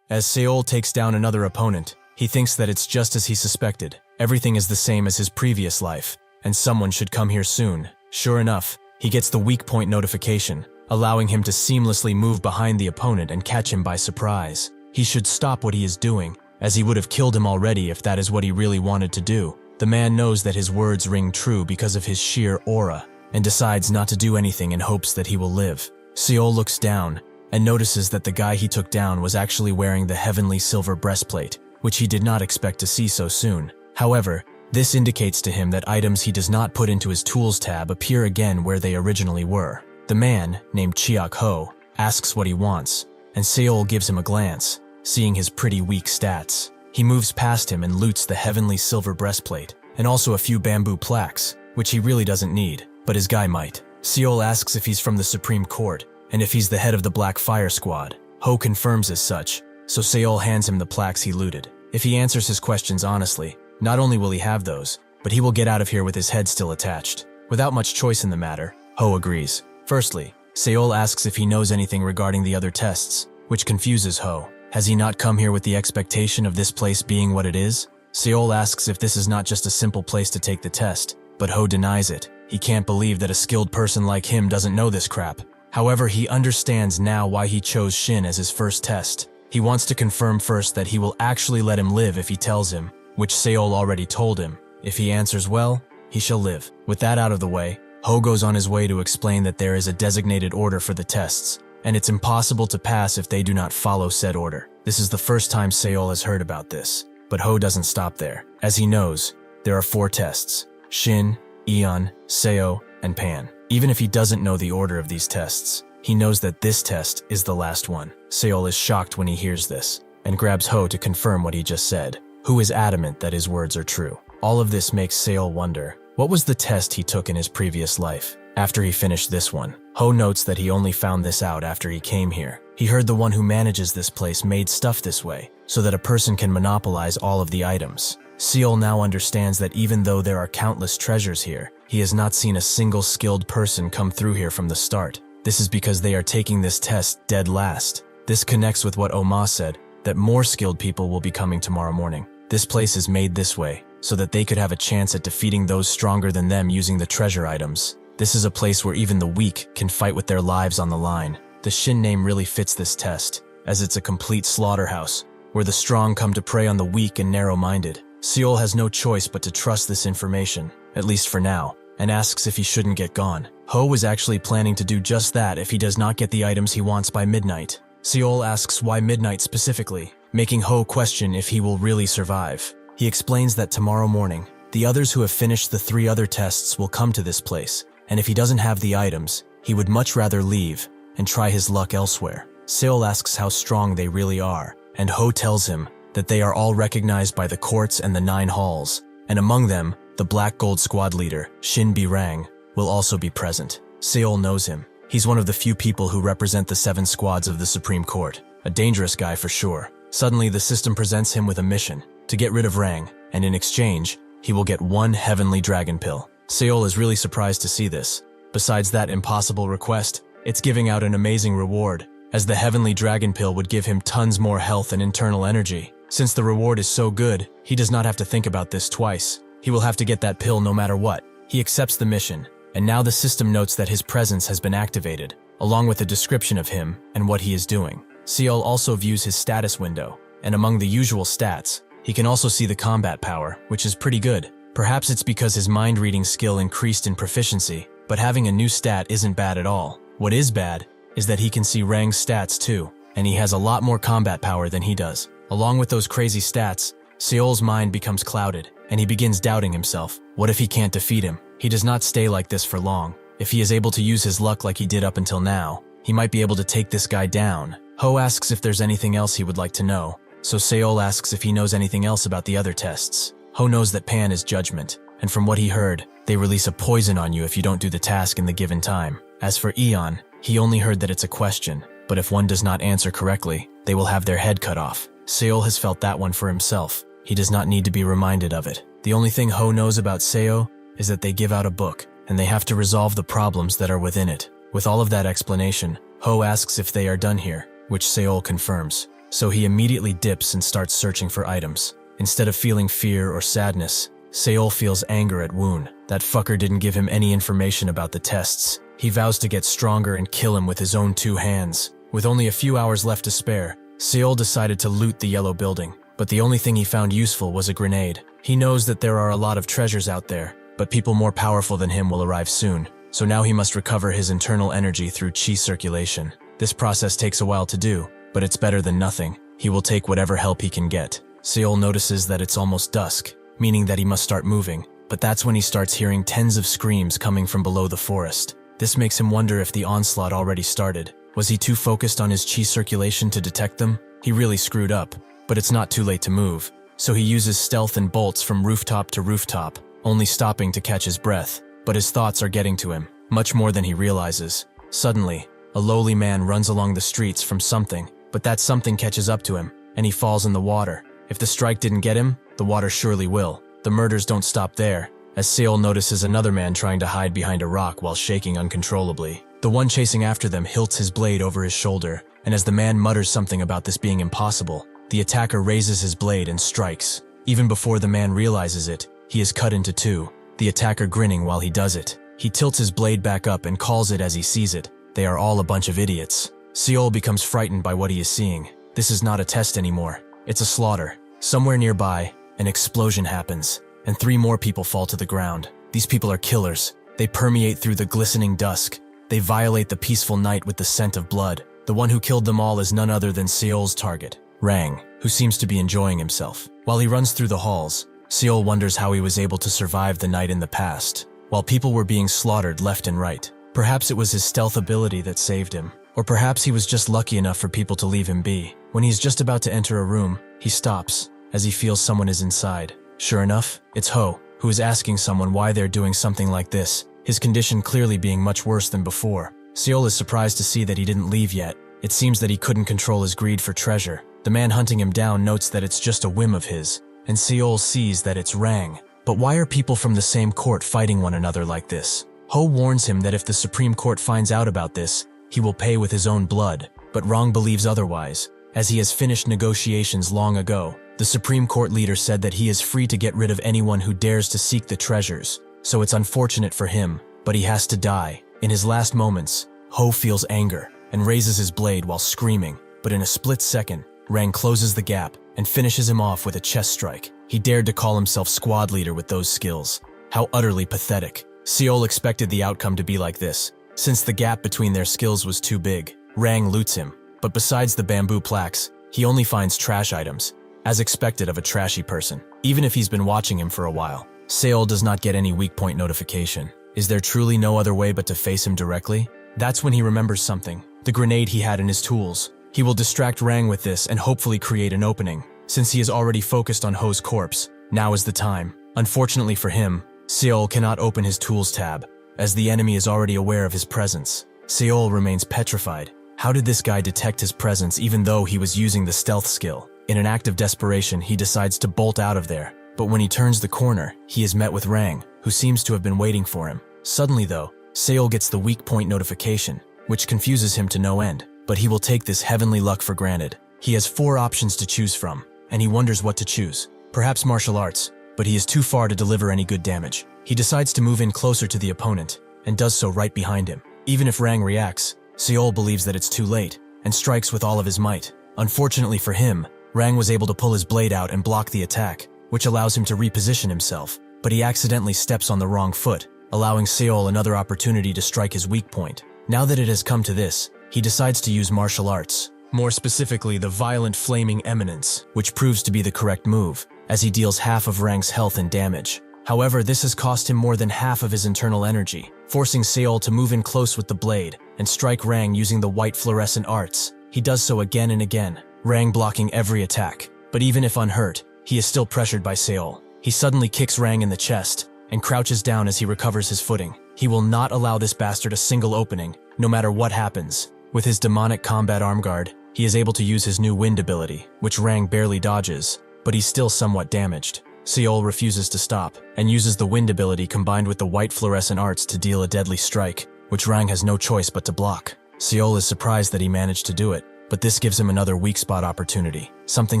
[SPEAKER 1] As Seol takes down another opponent, he thinks that it's just as he suspected. Everything is the same as his previous life, and someone should come here soon. Sure enough, he gets the weak point notification, allowing him to seamlessly move behind the opponent and catch him by surprise. He should stop what he is doing, as he would have killed him already if that is what he really wanted to do. The man knows that his words ring true because of his sheer aura, and decides not to do anything in hopes that he will live. Seol looks down, and notices that the guy he took down was actually wearing the heavenly silver breastplate, which he did not expect to see so soon. However, this indicates to him that items he does not put into his Tools tab appear again where they originally were. The man, named Chiak Ho, asks what he wants, and Seol gives him a glance, seeing his pretty weak stats. He moves past him and loots the heavenly silver breastplate, and also a few bamboo plaques, which he really doesn't need, but his guy might. Seol asks if he's from the Supreme Court, and if he's the head of the Black Fire Squad. Ho confirms as such, so Seol hands him the plaques he looted. If he answers his questions honestly, not only will he have those, but he will get out of here with his head still attached. Without much choice in the matter, Ho agrees. Firstly, Seol asks if he knows anything regarding the other tests, which confuses Ho. Has he not come here with the expectation of this place being what it is? Seol asks if this is not just a simple place to take the test, but Ho denies it. He can't believe that a skilled person like him doesn't know this crap. However, he understands now why he chose Shin as his first test. He wants to confirm first that he will actually let him live if he tells him, which Seol already told him. If he answers well, he shall live. With that out of the way, Ho goes on his way to explain that there is a designated order for the tests, and it's impossible to pass if they do not follow said order. This is the first time Seol has heard about this, but Ho doesn't stop there. As he knows, there are 4 tests: Shin, Eon, Seo, and Pan. Even if he doesn't know the order of these tests, he knows that this test is the last one. Seol is shocked when he hears this, and grabs Ho to confirm what he just said. Ho is adamant that his words are true. All of this makes Seol wonder, what was the test he took in his previous life? After he finished this one, Ho notes that he only found this out after he came here. He heard the one who manages this place made stuff this way, so that a person can monopolize all of the items. Seol now understands that even though there are countless treasures here, he has not seen a single skilled person come through here from the start. This is because they are taking this test dead last. This connects with what Oma said, that more skilled people will be coming tomorrow morning. This place is made this way, so that they could have a chance at defeating those stronger than them using the treasure items. This is a place where even the weak can fight with their lives on the line. The Shin name really fits this test, as it's a complete slaughterhouse, where the strong come to prey on the weak and narrow-minded. Seol has no choice but to trust this information, at least for now, and asks if he shouldn't get gone. Ho was actually planning to do just that if he does not get the items he wants by midnight. Seol asks why midnight specifically, making Ho question if he will really survive. He explains that tomorrow morning, the others who have finished the 3 other tests will come to this place, and if he doesn't have the items, he would much rather leave and try his luck elsewhere. Seol asks how strong they really are, and Ho tells him that they are all recognized by the courts and the 9 halls, and among them, the Black Gold Squad leader, Shin Birang, will also be present. Seol knows him. He's one of the few people who represent the 7 squads of the Supreme Court. A dangerous guy for sure. Suddenly, the system presents him with a mission to get rid of Rang, and in exchange, he will get 1 heavenly dragon pill. Seol is really surprised to see this. Besides that impossible request, it's giving out an amazing reward, as the heavenly dragon pill would give him tons more health and internal energy. Since the reward is so good, he does not have to think about this twice. He will have to get that pill no matter what. He accepts the mission, and now the system notes that his presence has been activated, along with a description of him and what he is doing. Seol also views his status window, and among the usual stats, he can also see the combat power, which is pretty good. Perhaps it's because his mind-reading skill increased in proficiency, but having a new stat isn't bad at all. What is bad is that he can see Rang's stats too, and he has a lot more combat power than he does. Along with those crazy stats, Seol's mind becomes clouded, and he begins doubting himself. What if he can't defeat him? He does not stay like this for long. If he is able to use his luck like he did up until now, he might be able to take this guy down. Ho asks if there's anything else he would like to know, so Seol asks if he knows anything else about the other tests. Ho knows that Pan is judgment, and from what he heard, they release a poison on you if you don't do the task in the given time. As for Eon, he only heard that it's a question, but if one does not answer correctly, they will have their head cut off. Seol has felt that one for himself. He does not need to be reminded of it. The only thing Ho knows about Seo is that they give out a book, and they have to resolve the problems that are within it. With all of that explanation, Ho asks if they are done here, which Seol confirms. So he immediately dips and starts searching for items. Instead of feeling fear or sadness, Seol feels anger at Woon. That fucker didn't give him any information about the tests. He vows to get stronger and kill him with his own 2 hands. With only a few hours left to spare, Seol decided to loot the yellow building, but the only thing he found useful was a grenade. He knows that there are a lot of treasures out there, but people more powerful than him will arrive soon, so now he must recover his internal energy through chi circulation. This process takes a while to do, but it's better than nothing. He will take whatever help he can get. Seol notices that it's almost dusk, meaning that he must start moving, but that's when he starts hearing tens of screams coming from below the forest. This makes him wonder if the onslaught already started. Was he too focused on his chi circulation to detect them? He really screwed up, but it's not too late to move, so he uses stealth and bolts from rooftop to rooftop, only stopping to catch his breath. But his thoughts are getting to him, much more than he realizes. Suddenly, a lowly man runs along the streets from something, but that something catches up to him, and he falls in the water. If the strike didn't get him, the water surely will. The murders don't stop there, as Seol notices another man trying to hide behind a rock while shaking uncontrollably. The one chasing after them hilts his blade over his shoulder, and as the man mutters something about this being impossible, the attacker raises his blade and strikes. Even before the man realizes it, he is cut into two, the attacker grinning while he does it. He tilts his blade back up and calls it as he sees it. They are all a bunch of idiots. Seol becomes frightened by what he is seeing. This is not a test anymore. It's a slaughter. Somewhere nearby, an explosion happens, and 3 more people fall to the ground. These people are killers. They permeate through the glistening dusk. They violate the peaceful night with the scent of blood. The one who killed them all is none other than Seol's target, Rang, who seems to be enjoying himself. While he runs through the halls, Seol wonders how he was able to survive the night in the past, while people were being slaughtered left and right. Perhaps it was his stealth ability that saved him, or perhaps he was just lucky enough for people to leave him be. When he's just about to enter a room, he stops, as he feels someone is inside. Sure enough, it's Ho, who is asking someone why they're doing something like this, his condition clearly being much worse than before. Seol is surprised to see that he didn't leave yet. It seems that he couldn't control his greed for treasure. The man hunting him down notes that it's just a whim of his, and Seol sees that it's Rang. But why are people from the same court fighting one another like this? Ho warns him that if the Supreme Court finds out about this, he will pay with his own blood, but Rang believes otherwise, as he has finished negotiations long ago. The Supreme Court leader said that he is free to get rid of anyone who dares to seek the treasures, so it's unfortunate for him, but he has to die. In his last moments, Ho feels anger and raises his blade while screaming, but in a split second, Rang closes the gap and finishes him off with a chest strike. He dared to call himself squad leader with those skills. How utterly pathetic. Seol expected the outcome to be like this. Since the gap between their skills was too big, Rang loots him, but besides the bamboo plaques, he only finds trash items, as expected of a trashy person, even if he's been watching him for a while. Seol does not get any weak point notification. Is there truly no other way but to face him directly? That's when he remembers something, the grenade he had in his tools. He will distract Rang with this and hopefully create an opening. Since he is already focused on Ho's corpse, now is the time. Unfortunately for him, Seol cannot open his tools tab, as the enemy is already aware of his presence. Seol remains petrified. How did this guy detect his presence even though he was using the stealth skill? In an act of desperation, he decides to bolt out of there. But when he turns the corner, he is met with Rang, who seems to have been waiting for him. Suddenly though, Seol gets the weak point notification, which confuses him to no end. But he will take this heavenly luck for granted. He has 4 options to choose from, and he wonders what to choose. Perhaps martial arts, but he is too far to deliver any good damage. He decides to move in closer to the opponent, and does so right behind him. Even if Rang reacts, Seol believes that it's too late, and strikes with all of his might. Unfortunately for him, Rang was able to pull his blade out and block the attack, which allows him to reposition himself, but he accidentally steps on the wrong foot, allowing Seol another opportunity to strike his weak point. Now that it has come to this, he decides to use martial arts, more specifically the violent flaming eminence, which proves to be the correct move, as he deals half of Rang's health and damage. However, this has cost him more than half of his internal energy, forcing Seol to move in close with the blade and strike Rang using the white fluorescent arts. He does so again and again, Rang blocking every attack, but even if unhurt, he is still pressured by Seol. He suddenly kicks Rang in the chest and crouches down as he recovers his footing. He will not allow this bastard a single opening, no matter what happens. With his demonic combat arm guard, he is able to use his new wind ability, which Rang barely dodges, but he's still somewhat damaged. Seol refuses to stop, and uses the wind ability combined with the white fluorescent arts to deal a deadly strike, which Rang has no choice but to block. Seol is surprised that he managed to do it, but this gives him another weak spot opportunity, something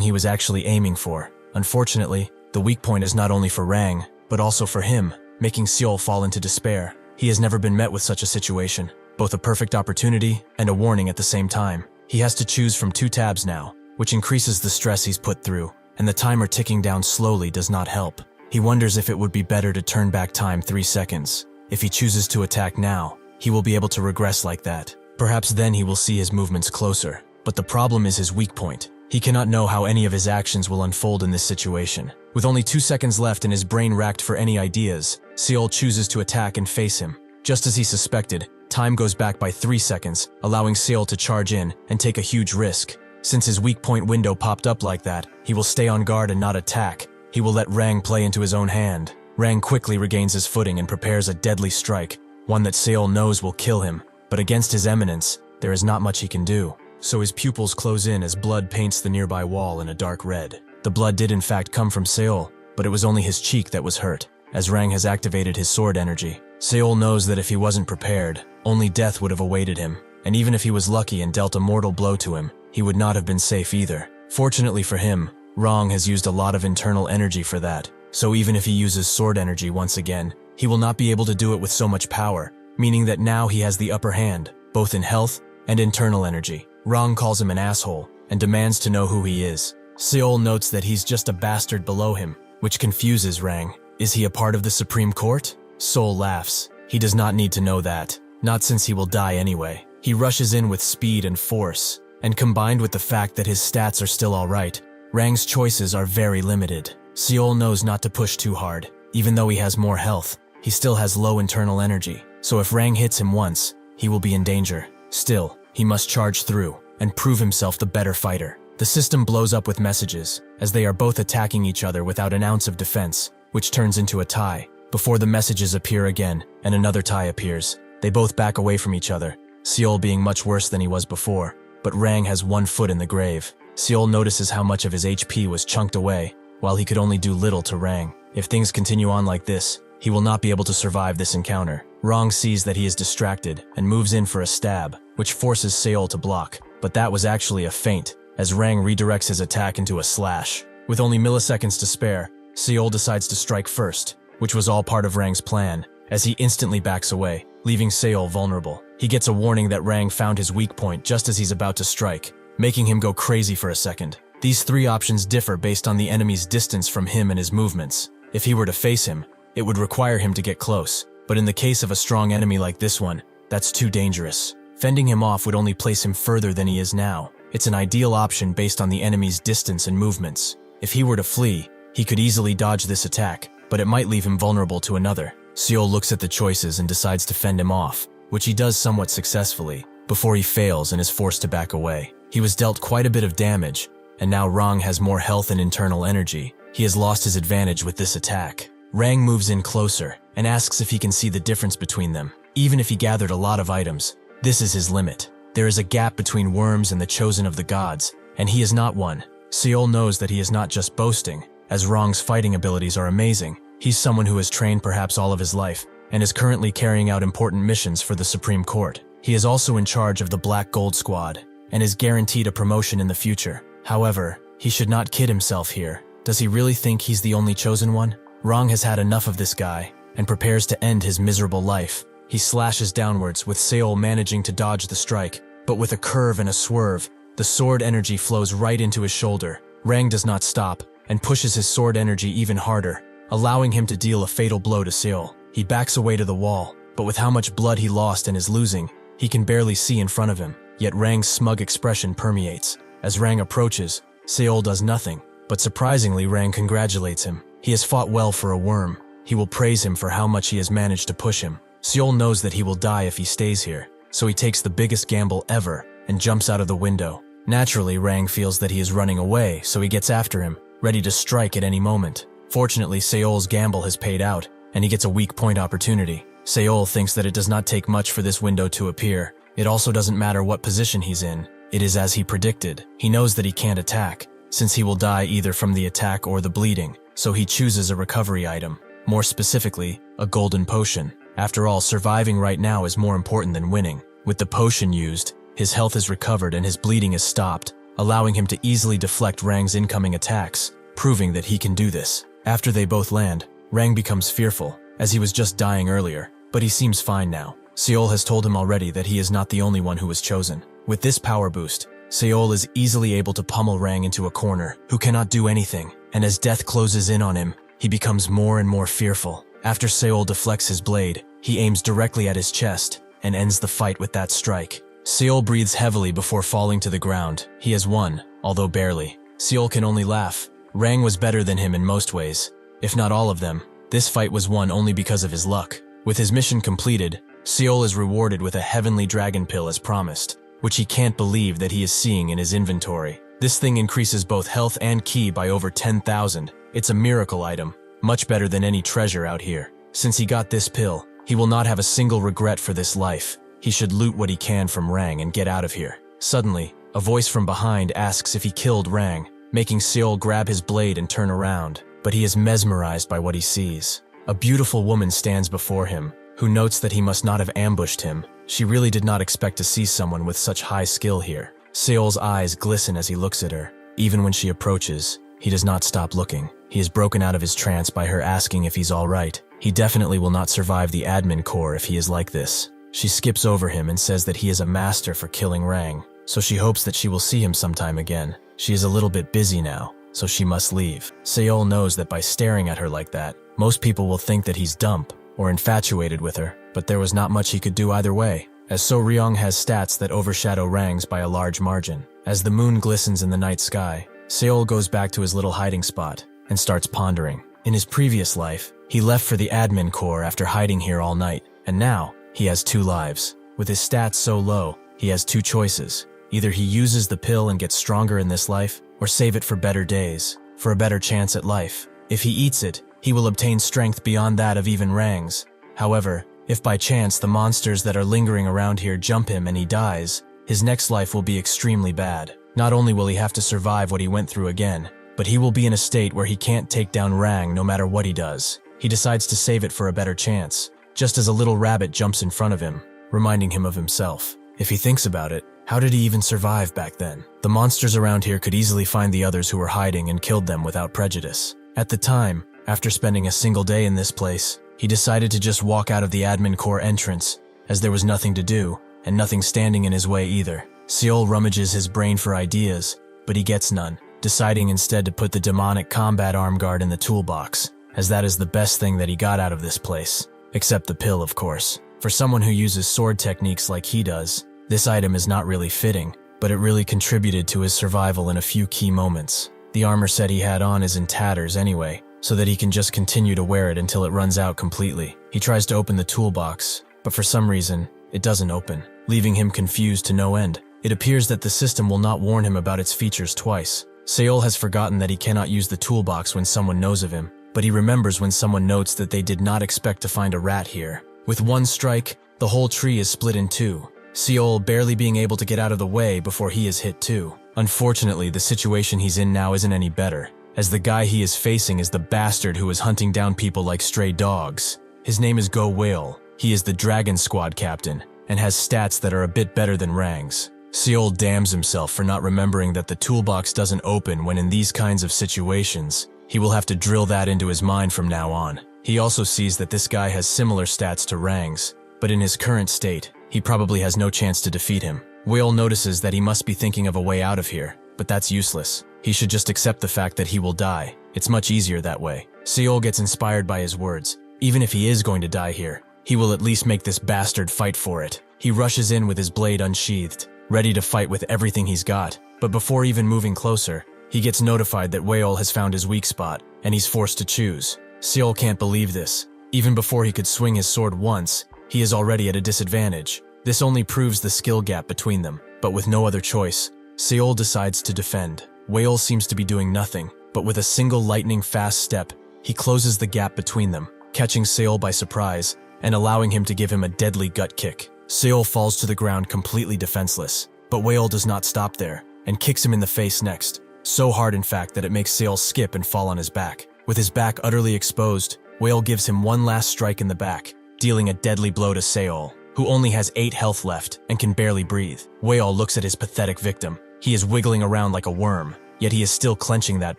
[SPEAKER 1] he was actually aiming for. Unfortunately, the weak point is not only for Rang, but also for him, making Seol fall into despair. He has never been met with such a situation, both a perfect opportunity and a warning at the same time. He has to choose from 2 tabs now, which increases the stress he's put through, and the timer ticking down slowly does not help. He wonders if it would be better to turn back time 3 seconds. If he chooses to attack now, he will be able to regress like that. Perhaps then he will see his movements closer. But the problem is his weak point. He cannot know how any of his actions will unfold in this situation. With only 2 seconds left and his brain racked for any ideas, Seol chooses to attack and face him. Just as he suspected, time goes back by 3 seconds, allowing Seol to charge in and take a huge risk. Since his weak point window popped up like that, he will stay on guard and not attack. He will let Rang play into his own hand. Rang quickly regains his footing and prepares a deadly strike, one that Seol knows will kill him. But against his eminence, there is not much he can do. So his pupils close in as blood paints the nearby wall in a dark red. The blood did in fact come from Seol, but it was only his cheek that was hurt, as Rang has activated his sword energy. Seol knows that if he wasn't prepared, only death would have awaited him, and even if he was lucky and dealt a mortal blow to him, he would not have been safe either. Fortunately for him, Rong has used a lot of internal energy for that, so even if he uses sword energy once again, he will not be able to do it with so much power, meaning that now he has the upper hand, both in health and internal energy. Rong calls him an asshole and demands to know who he is. Seol notes that he's just a bastard below him, which confuses Rang. Is he a part of the Supreme Court? Seol laughs. He does not need to know that, not since he will die anyway. He rushes in with speed and force, and combined with the fact that his stats are still alright, Rang's choices are very limited. Seol knows not to push too hard. Even though he has more health, he still has low internal energy, so if Rang hits him once, he will be in danger. Still, he must charge through and prove himself the better fighter. The system blows up with messages, as they are both attacking each other without an ounce of defense, which turns into a tie. Before the messages appear again, and another tie appears, they both back away from each other, Seol being much worse than he was before, but Rang has one foot in the grave. Seol notices how much of his HP was chunked away, while he could only do little to Rang. If things continue on like this, he will not be able to survive this encounter. Rang sees that he is distracted and moves in for a stab, which forces Seol to block, but that was actually a feint, as Rang redirects his attack into a slash. With only milliseconds to spare, Seol decides to strike first, which was all part of Rang's plan, as he instantly backs away, leaving Seol vulnerable. He gets a warning that Rang found his weak point just as he's about to strike, making him go crazy for a second. These three options differ based on the enemy's distance from him and his movements. If he were to face him, it would require him to get close, but in the case of a strong enemy like this one, that's too dangerous. Fending him off would only place him further than he is now. It's an ideal option based on the enemy's distance and movements. If he were to flee, he could easily dodge this attack, but it might leave him vulnerable to another. Seol looks at the choices and decides to fend him off, which he does somewhat successfully, before he fails and is forced to back away. He was dealt quite a bit of damage, and now Rang has more health and internal energy. He has lost his advantage with this attack. Rang moves in closer and asks if he can see the difference between them. Even if he gathered a lot of items, this is his limit. There is a gap between worms and the chosen of the gods, and he is not one. Seol knows that he is not just boasting, as Rang's fighting abilities are amazing. He's someone who has trained perhaps all of his life, and is currently carrying out important missions for the Supreme Court. He is also in charge of the Black Gold Squad, and is guaranteed a promotion in the future. However, he should not kid himself here. Does he really think he's the only chosen one? Rang has had enough of this guy, and prepares to end his miserable life. He slashes downwards, with Seol managing to dodge the strike, but with a curve and a swerve, the sword energy flows right into his shoulder. Rang does not stop, and pushes his sword energy even harder, allowing him to deal a fatal blow to Seol. He backs away to the wall, but with how much blood he lost and is losing, he can barely see in front of him. Yet Rang's smug expression permeates. As Rang approaches, Seol does nothing, but surprisingly Rang congratulates him. He has fought well for a worm. He will praise him for how much he has managed to push him. Seol knows that he will die if he stays here, so he takes the biggest gamble ever and jumps out of the window. Naturally, Rang feels that he is running away, so he gets after him, ready to strike at any moment. Fortunately, Seol's gamble has paid out, and he gets a weak point opportunity. Seol thinks that it does not take much for this window to appear. It also doesn't matter what position he's in. It is as he predicted. He knows that he can't attack, since he will die either from the attack or the bleeding, so he chooses a recovery item. More specifically, a golden potion. After all, surviving right now is more important than winning. With the potion used, his health is recovered and his bleeding is stopped, allowing him to easily deflect Rang's incoming attacks, proving that he can do this. After they both land, Rang becomes fearful, as he was just dying earlier, but he seems fine now. Seol has told him already that he is not the only one who was chosen. With this power boost, Seol is easily able to pummel Rang into a corner, who cannot do anything, and as death closes in on him, he becomes more and more fearful. After Seol deflects his blade, he aims directly at his chest, and ends the fight with that strike. Seol breathes heavily before falling to the ground. He has won, although barely. Seol can only laugh. Rang was better than him in most ways, if not all of them. This fight was won only because of his luck. With his mission completed, Seol is rewarded with a heavenly dragon pill as promised, which he can't believe that he is seeing in his inventory. This thing increases both health and ki by over 10,000. It's a miracle item, much better than any treasure out here. Since he got this pill, he will not have a single regret for this life. He should loot what he can from Rang and get out of here. Suddenly, a voice from behind asks if he killed Rang, making Seol grab his blade and turn around, but he is mesmerized by what he sees. A beautiful woman stands before him, who notes that he must not have ambushed him. She really did not expect to see someone with such high skill here. Seol's eyes glisten as he looks at her. Even when she approaches, he does not stop looking. He is broken out of his trance by her asking if he's alright. He definitely will not survive the admin core if he is like this. She skips over him and says that he is a master for killing Rang, so she hopes that she will see him sometime again. She is a little bit busy now, so she must leave. Seol knows that by staring at her like that, most people will think that he's dumb or infatuated with her, but there was not much he could do either way, as So Ryong has stats that overshadow Rang's by a large margin. As the moon glistens in the night sky, Seol goes back to his little hiding spot and starts pondering. In his previous life, he left for the admin core after hiding here all night, and now he has 2 lives. With his stats so low, he has 2 choices. Either he uses the pill and gets stronger in this life, or save it for better days, for a better chance at life. If he eats it, he will obtain strength beyond that of even Rang's. However, if by chance the monsters that are lingering around here jump him and he dies, his next life will be extremely bad. Not only will he have to survive what he went through again, but he will be in a state where he can't take down Rang no matter what he does. He decides to save it for a better chance, just as a little rabbit jumps in front of him, reminding him of himself. If he thinks about it, how did he even survive back then? The monsters around here could easily find the others who were hiding and killed them without prejudice. At the time, after spending a single day in this place, he decided to just walk out of the admin core entrance, as there was nothing to do, and nothing standing in his way either. Seol rummages his brain for ideas, but he gets none, deciding instead to put the demonic combat arm guard in the toolbox, as that is the best thing that he got out of this place. Except the pill, of course. For someone who uses sword techniques like he does, this item is not really fitting, but it really contributed to his survival in a few key moments. The armor set he had on is in tatters anyway, so that he can just continue to wear it until it runs out completely. He tries to open the toolbox, but for some reason, it doesn't open, leaving him confused to no end. It appears that the system will not warn him about its features twice. Seol has forgotten that he cannot use the toolbox when someone knows of him, but he remembers when someone notes that they did not expect to find a rat here. With one strike, the whole tree is split in 2. Seol barely being able to get out of the way before he is hit too. Unfortunately, the situation he's in now isn't any better, as the guy he is facing is the bastard who is hunting down people like stray dogs. His name is Go Whale. He is the Dragon Squad captain, and has stats that are a bit better than Rang's. Seol damns himself for not remembering that the toolbox doesn't open when in these kinds of situations. He will have to drill that into his mind from now on. He also sees that this guy has similar stats to Rang's, but in his current state, he probably has no chance to defeat him. Whale notices that he must be thinking of a way out of here, but that's useless. He should just accept the fact that he will die. It's much easier that way. Seol gets inspired by his words. Even if he is going to die here, he will at least make this bastard fight for it. He rushes in with his blade unsheathed, ready to fight with everything he's got. But before even moving closer, he gets notified that Whale has found his weak spot, and he's forced to choose. Seol can't believe this. Even before he could swing his sword once, he is already at a disadvantage. This only proves the skill gap between them, but with no other choice, Seol decides to defend. Whale seems to be doing nothing, but with a single lightning-fast step, he closes the gap between them, catching Seol by surprise and allowing him to give him a deadly gut kick. Seol falls to the ground completely defenseless, but Whale does not stop there and kicks him in the face next. So hard in fact that it makes Seol skip and fall on his back. With his back utterly exposed, Whale gives him one last strike in the back, dealing a deadly blow to Seol, who only has 8 health left and can barely breathe. Whale looks at his pathetic victim. He is wiggling around like a worm, yet he is still clenching that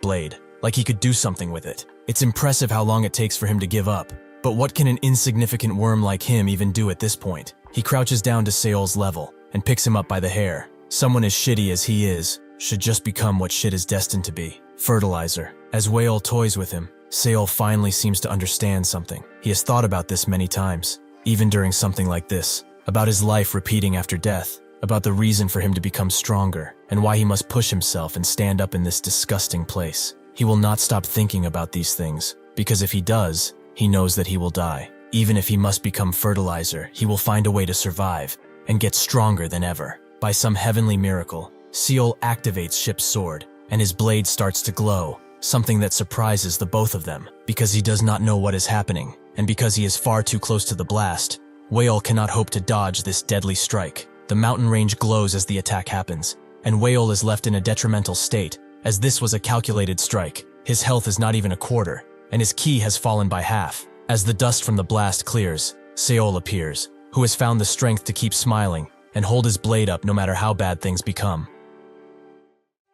[SPEAKER 1] blade, like he could do something with it. It's impressive how long it takes for him to give up, but what can an insignificant worm like him even do at this point? He crouches down to Seol's level and picks him up by the hair. Someone as shitty as he is should just become what shit is destined to be. Fertilizer. As Whale toys with him, Seol finally seems to understand something. He has thought about this many times, even during something like this, about his life repeating after death, about the reason for him to become stronger, and why he must push himself and stand up in this disgusting place. He will not stop thinking about these things, because if he does, he knows that he will die. Even if he must become fertilizer, he will find a way to survive and get stronger than ever. By some heavenly miracle, Seol activates Ship's sword, and his blade starts to glow, something that surprises the both of them, because he does not know what is happening, and because he is far too close to the blast. Whale cannot hope to dodge this deadly strike. The mountain range glows as the attack happens, and Whale is left in a detrimental state, as this was a calculated strike. His health is not even a quarter, and his ki has fallen by half. As the dust from the blast clears, Seol appears, who has found the strength to keep smiling and hold his blade up no matter how bad things become.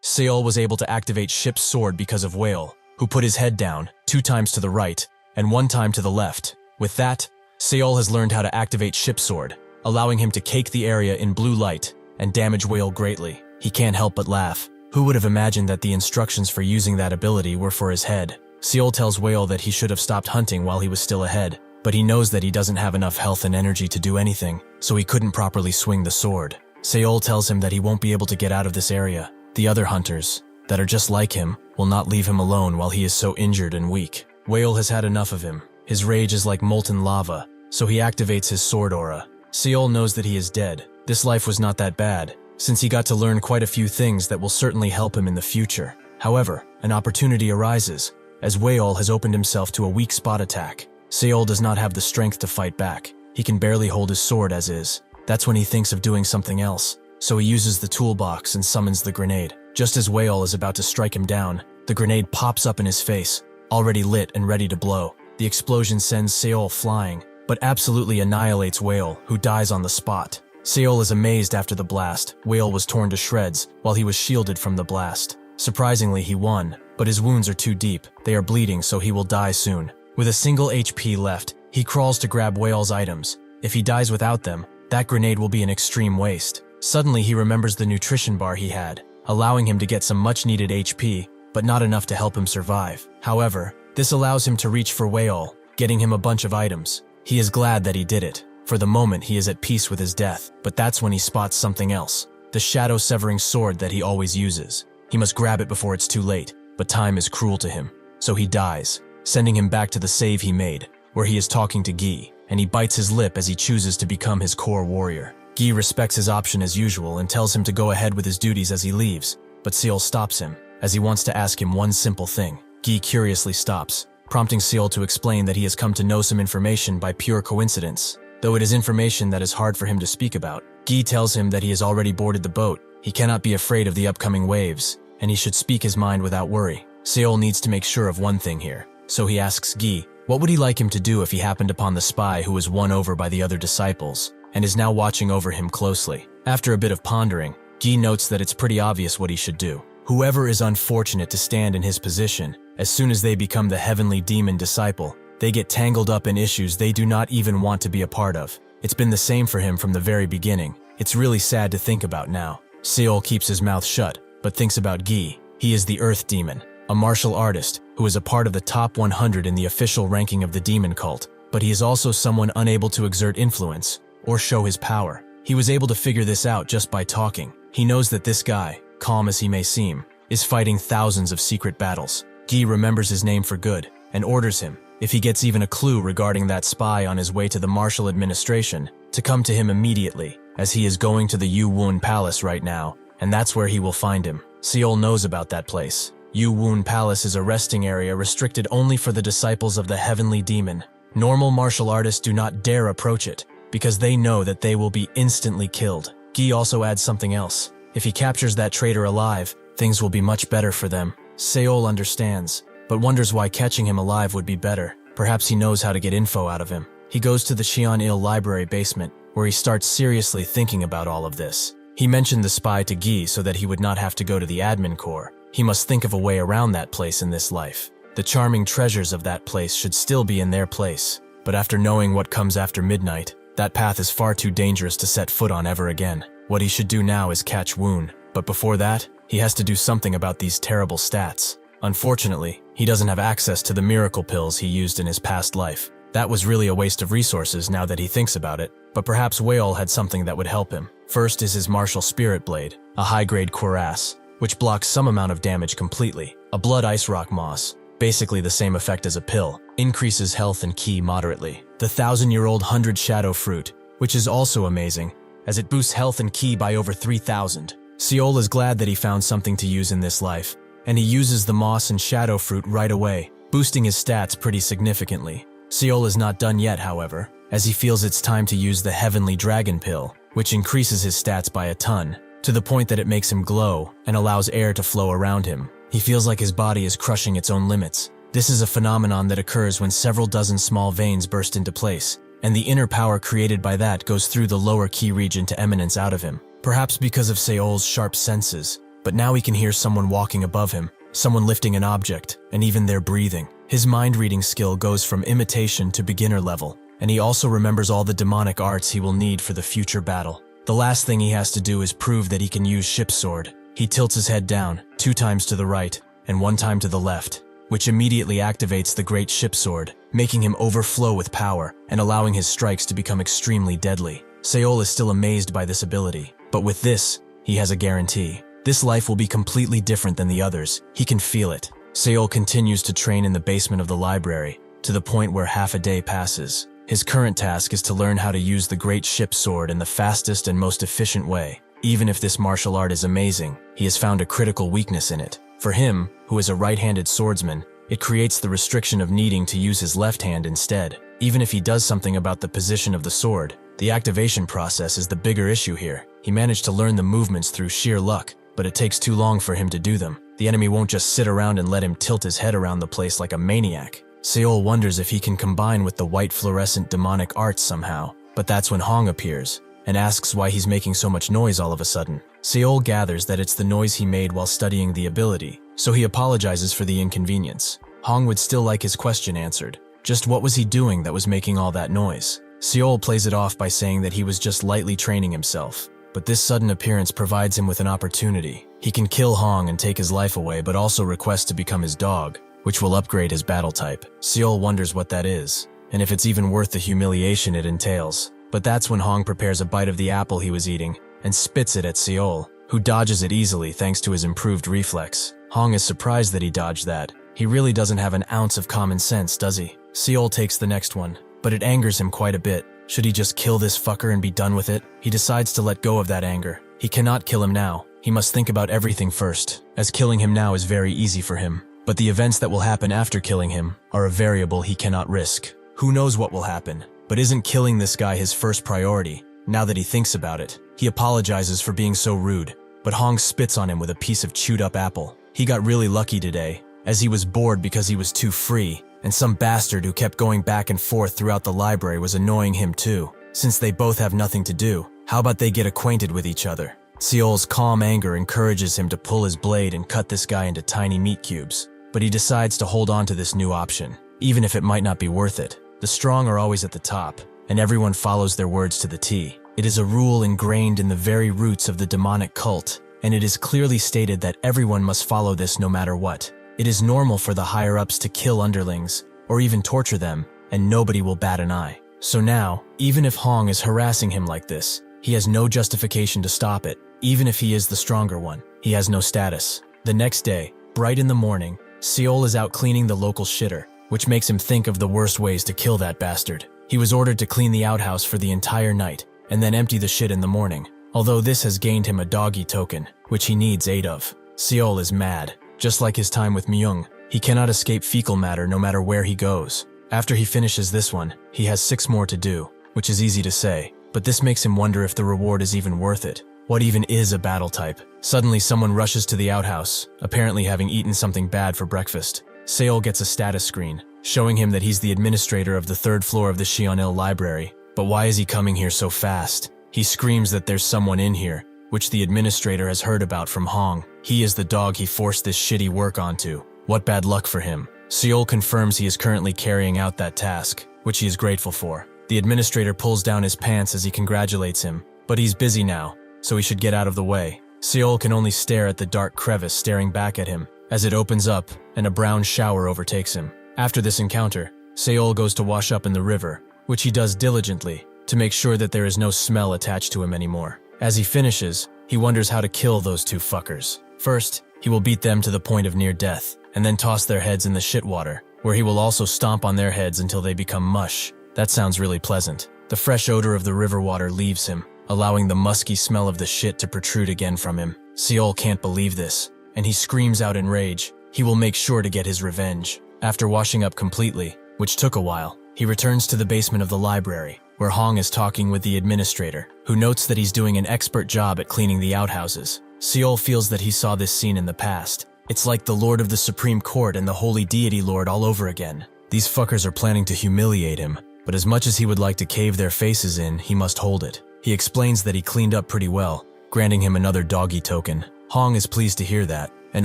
[SPEAKER 1] Seol was able to activate Ship's sword because of Whale, who put his head down 2 times to the right and 1 time to the left. With that, Seol has learned how to activate Ship's sword, allowing him to cake the area in blue light and damage Whale greatly. He can't help but laugh. Who would have imagined that the instructions for using that ability were for his head? Seol tells Whale that he should have stopped hunting while he was still ahead, but he knows that he doesn't have enough health and energy to do anything, so he couldn't properly swing the sword. Seol tells him that he won't be able to get out of this area. The other hunters, that are just like him, will not leave him alone while he is so injured and weak. Whale has had enough of him. His rage is like molten lava, so he activates his sword aura. Seol knows that he is dead. This life was not that bad, since he got to learn quite a few things that will certainly help him in the future. However, an opportunity arises, as Whale has opened himself to a weak spot attack. Seol does not have the strength to fight back. He can barely hold his sword as is. That's when he thinks of doing something else, so he uses the toolbox and summons the grenade. Just as Whale is about to strike him down, the grenade pops up in his face, already lit and ready to blow. The explosion sends Seol flying, but absolutely annihilates Whale, who dies on the spot. Seol is amazed after the blast. Whale was torn to shreds, while he was shielded from the blast. Surprisingly, he won, but his wounds are too deep. They are bleeding, so he will die soon. With a single HP left, he crawls to grab Whale's items. If he dies without them, that grenade will be an extreme waste. Suddenly, he remembers the nutrition bar he had, allowing him to get some much-needed HP, but not enough to help him survive. However, this allows him to reach for Whale, getting him a bunch of items. He is glad that he did it. For the moment, he is at peace with his death, but that's when he spots something else. The shadow-severing sword that he always uses. He must grab it before it's too late, but time is cruel to him. So he dies, sending him back to the save he made, where he is talking to Guy, and he bites his lip as he chooses to become his core warrior. Guy respects his option as usual and tells him to go ahead with his duties as he leaves, but Seol stops him, as he wants to ask him one simple thing. Guy curiously stops, prompting Seol to explain that he has come to know some information by pure coincidence. Though it is information that is hard for him to speak about, Guy tells him that he has already boarded the boat. He cannot be afraid of the upcoming waves, and he should speak his mind without worry. Seol needs to make sure of one thing here, so he asks Guy, what would he like him to do if he happened upon the spy who was won over by the other disciples, and is now watching over him closely. After a bit of pondering, Guy notes that it's pretty obvious what he should do. Whoever is unfortunate to stand in his position, as soon as they become the heavenly demon disciple, they get tangled up in issues they do not even want to be a part of. It's been the same for him from the very beginning. It's really sad to think about now. Seol keeps his mouth shut, but thinks about Guy. He is the Earth Demon, a martial artist who is a part of the top 100 in the official ranking of the demon cult, but he is also someone unable to exert influence or show his power. He was able to figure this out just by talking. He knows that this guy, calm as he may seem, is fighting thousands of secret battles. Guy remembers his name for good and orders him, if he gets even a clue regarding that spy on his way to the martial administration, to come to him immediately, as he is going to the Yu Wun Palace right now, and that's where he will find him. Seol knows about that place. Yu Wun Palace is a resting area restricted only for the disciples of the heavenly demon. Normal martial artists do not dare approach it, because they know that they will be instantly killed. Guy also adds something else. If he captures that traitor alive, things will be much better for them. Seol understands, but wonders why catching him alive would be better. Perhaps he knows how to get info out of him. He goes to the Xian-il library basement, where he starts seriously thinking about all of this. He mentioned the spy to Guy so that he would not have to go to the admin core. He must think of a way around that place in this life. The charming treasures of that place should still be in their place, but after knowing what comes after midnight, that path is far too dangerous to set foot on ever again. What he should do now is catch Woon, but before that, he has to do something about these terrible stats. Unfortunately, he doesn't have access to the miracle pills he used in his past life. That was really a waste of resources now that he thinks about it, but perhaps Whale had something that would help him. First is his martial spirit blade, a high-grade cuirass, which blocks some amount of damage completely. A blood ice rock moss, basically the same effect as a pill, increases health and ki moderately. The 1,000-year-old 100 shadow fruit, which is also amazing, as it boosts health and ki by over 3,000. Seol is glad that he found something to use in this life, and he uses the moss and shadow fruit right away, boosting his stats pretty significantly. Seol is not done yet, however, as he feels it's time to use the heavenly dragon pill, which increases his stats by a ton, to the point that it makes him glow and allows air to flow around him. He feels like his body is crushing its own limits. This is a phenomenon that occurs when several dozen small veins burst into place, and the inner power created by that goes through the lower ki region to emanence out of him. Perhaps because of Seol's sharp senses, but now he can hear someone walking above him, someone lifting an object, and even their breathing. His mind-reading skill goes from imitation to beginner level, and he also remembers all the demonic arts he will need for the future battle. The last thing he has to do is prove that he can use ship sword. He tilts his head down, 2 times to the right, and 1 time to the left, which immediately activates the great ship sword, making him overflow with power and allowing his strikes to become extremely deadly. Seol is still amazed by this ability, but with this, he has a guarantee. This life will be completely different than the others. He can feel it. Seol continues to train in the basement of the library, to the point where half a day passes. His current task is to learn how to use the great ship sword in the fastest and most efficient way. Even if this martial art is amazing, he has found a critical weakness in it. For him, who is a right-handed swordsman, it creates the restriction of needing to use his left hand instead. Even if he does something about the position of the sword, the activation process is the bigger issue here. He managed to learn the movements through sheer luck, but it takes too long for him to do them. The enemy won't just sit around and let him tilt his head around the place like a maniac. Seol wonders if he can combine with the white fluorescent demonic arts somehow, but that's when Hong appears and asks why he's making so much noise all of a sudden. Seol gathers that it's the noise he made while studying the ability, so he apologizes for the inconvenience. Hong would still like his question answered. Just what was he doing that was making all that noise? Seol plays it off by saying that he was just lightly training himself, but this sudden appearance provides him with an opportunity. He can kill Hong and take his life away, but also request to become his dog, which will upgrade his battle type. Seol wonders what that is, and if it's even worth the humiliation it entails. But that's when Hong prepares a bite of the apple he was eating and spits it at Seol, who dodges it easily thanks to his improved reflex. Hong is surprised that he dodged that. He really doesn't have an ounce of common sense, does he? Seol takes the next one, but it angers him quite a bit. Should he just kill this fucker and be done with it? He decides to let go of that anger. He cannot kill him now. He must think about everything first, as killing him now is very easy for him. But the events that will happen after killing him are a variable he cannot risk. Who knows what will happen? But isn't killing this guy his first priority? Now that he thinks about it, he apologizes for being so rude, but Hong spits on him with a piece of chewed up apple. He got really lucky today, as he was bored because he was too free, and some bastard who kept going back and forth throughout the library was annoying him too. Since they both have nothing to do, how about they get acquainted with each other? Seol's calm anger encourages him to pull his blade and cut this guy into tiny meat cubes, but he decides to hold on to this new option, even if it might not be worth it. The strong are always at the top, and everyone follows their words to the T. It is a rule ingrained in the very roots of the demonic cult, and it is clearly stated that everyone must follow this no matter what. It is normal for the higher-ups to kill underlings, or even torture them, and nobody will bat an eye. So now, even if Hong is harassing him like this, he has no justification to stop it. Even if he is the stronger one, he has no status. The next day, bright in the morning, Seol is out cleaning the local shitter, which makes him think of the worst ways to kill that bastard. He was ordered to clean the outhouse for the entire night, and then empty the shit in the morning, although this has gained him a doggy token, which he needs 8 of. Seol is mad. Just like his time with Myung, he cannot escape fecal matter no matter where he goes. After he finishes this one, he has 6 more to do, which is easy to say, but this makes him wonder if the reward is even worth it. What even is a battle type? Suddenly someone rushes to the outhouse, apparently having eaten something bad for breakfast. Seol gets a status screen, showing him that he's the administrator of the 3rd floor of the Shionil library. But why is he coming here so fast? He screams that there's someone in here, which the administrator has heard about from Hong. He is the dog he forced this shitty work onto. What bad luck for him. Seol confirms he is currently carrying out that task, which he is grateful for. The administrator pulls down his pants as he congratulates him, but he's busy now, so he should get out of the way. Seol can only stare at the dark crevice staring back at him, as it opens up and a brown shower overtakes him. After this encounter, Seol goes to wash up in the river, which he does diligently to make sure that there is no smell attached to him anymore. As he finishes, he wonders how to kill those 2 fuckers. First, he will beat them to the point of near death, and then toss their heads in the shit water, where he will also stomp on their heads until they become mush. That sounds really pleasant. The fresh odor of the river water leaves him, allowing the musky smell of the shit to protrude again from him. Seol can't believe this, and he screams out in rage. He will make sure to get his revenge. After washing up completely, which took a while, he returns to the basement of the library, where Hong is talking with the administrator, who notes that he's doing an expert job at cleaning the outhouses. Seol feels that he saw this scene in the past. It's like the Lord of the Supreme Court and the Holy Deity Lord all over again. These fuckers are planning to humiliate him, but as much as he would like to cave their faces in, he must hold it. He explains that he cleaned up pretty well, granting him another doggy token. Hong is pleased to hear that, and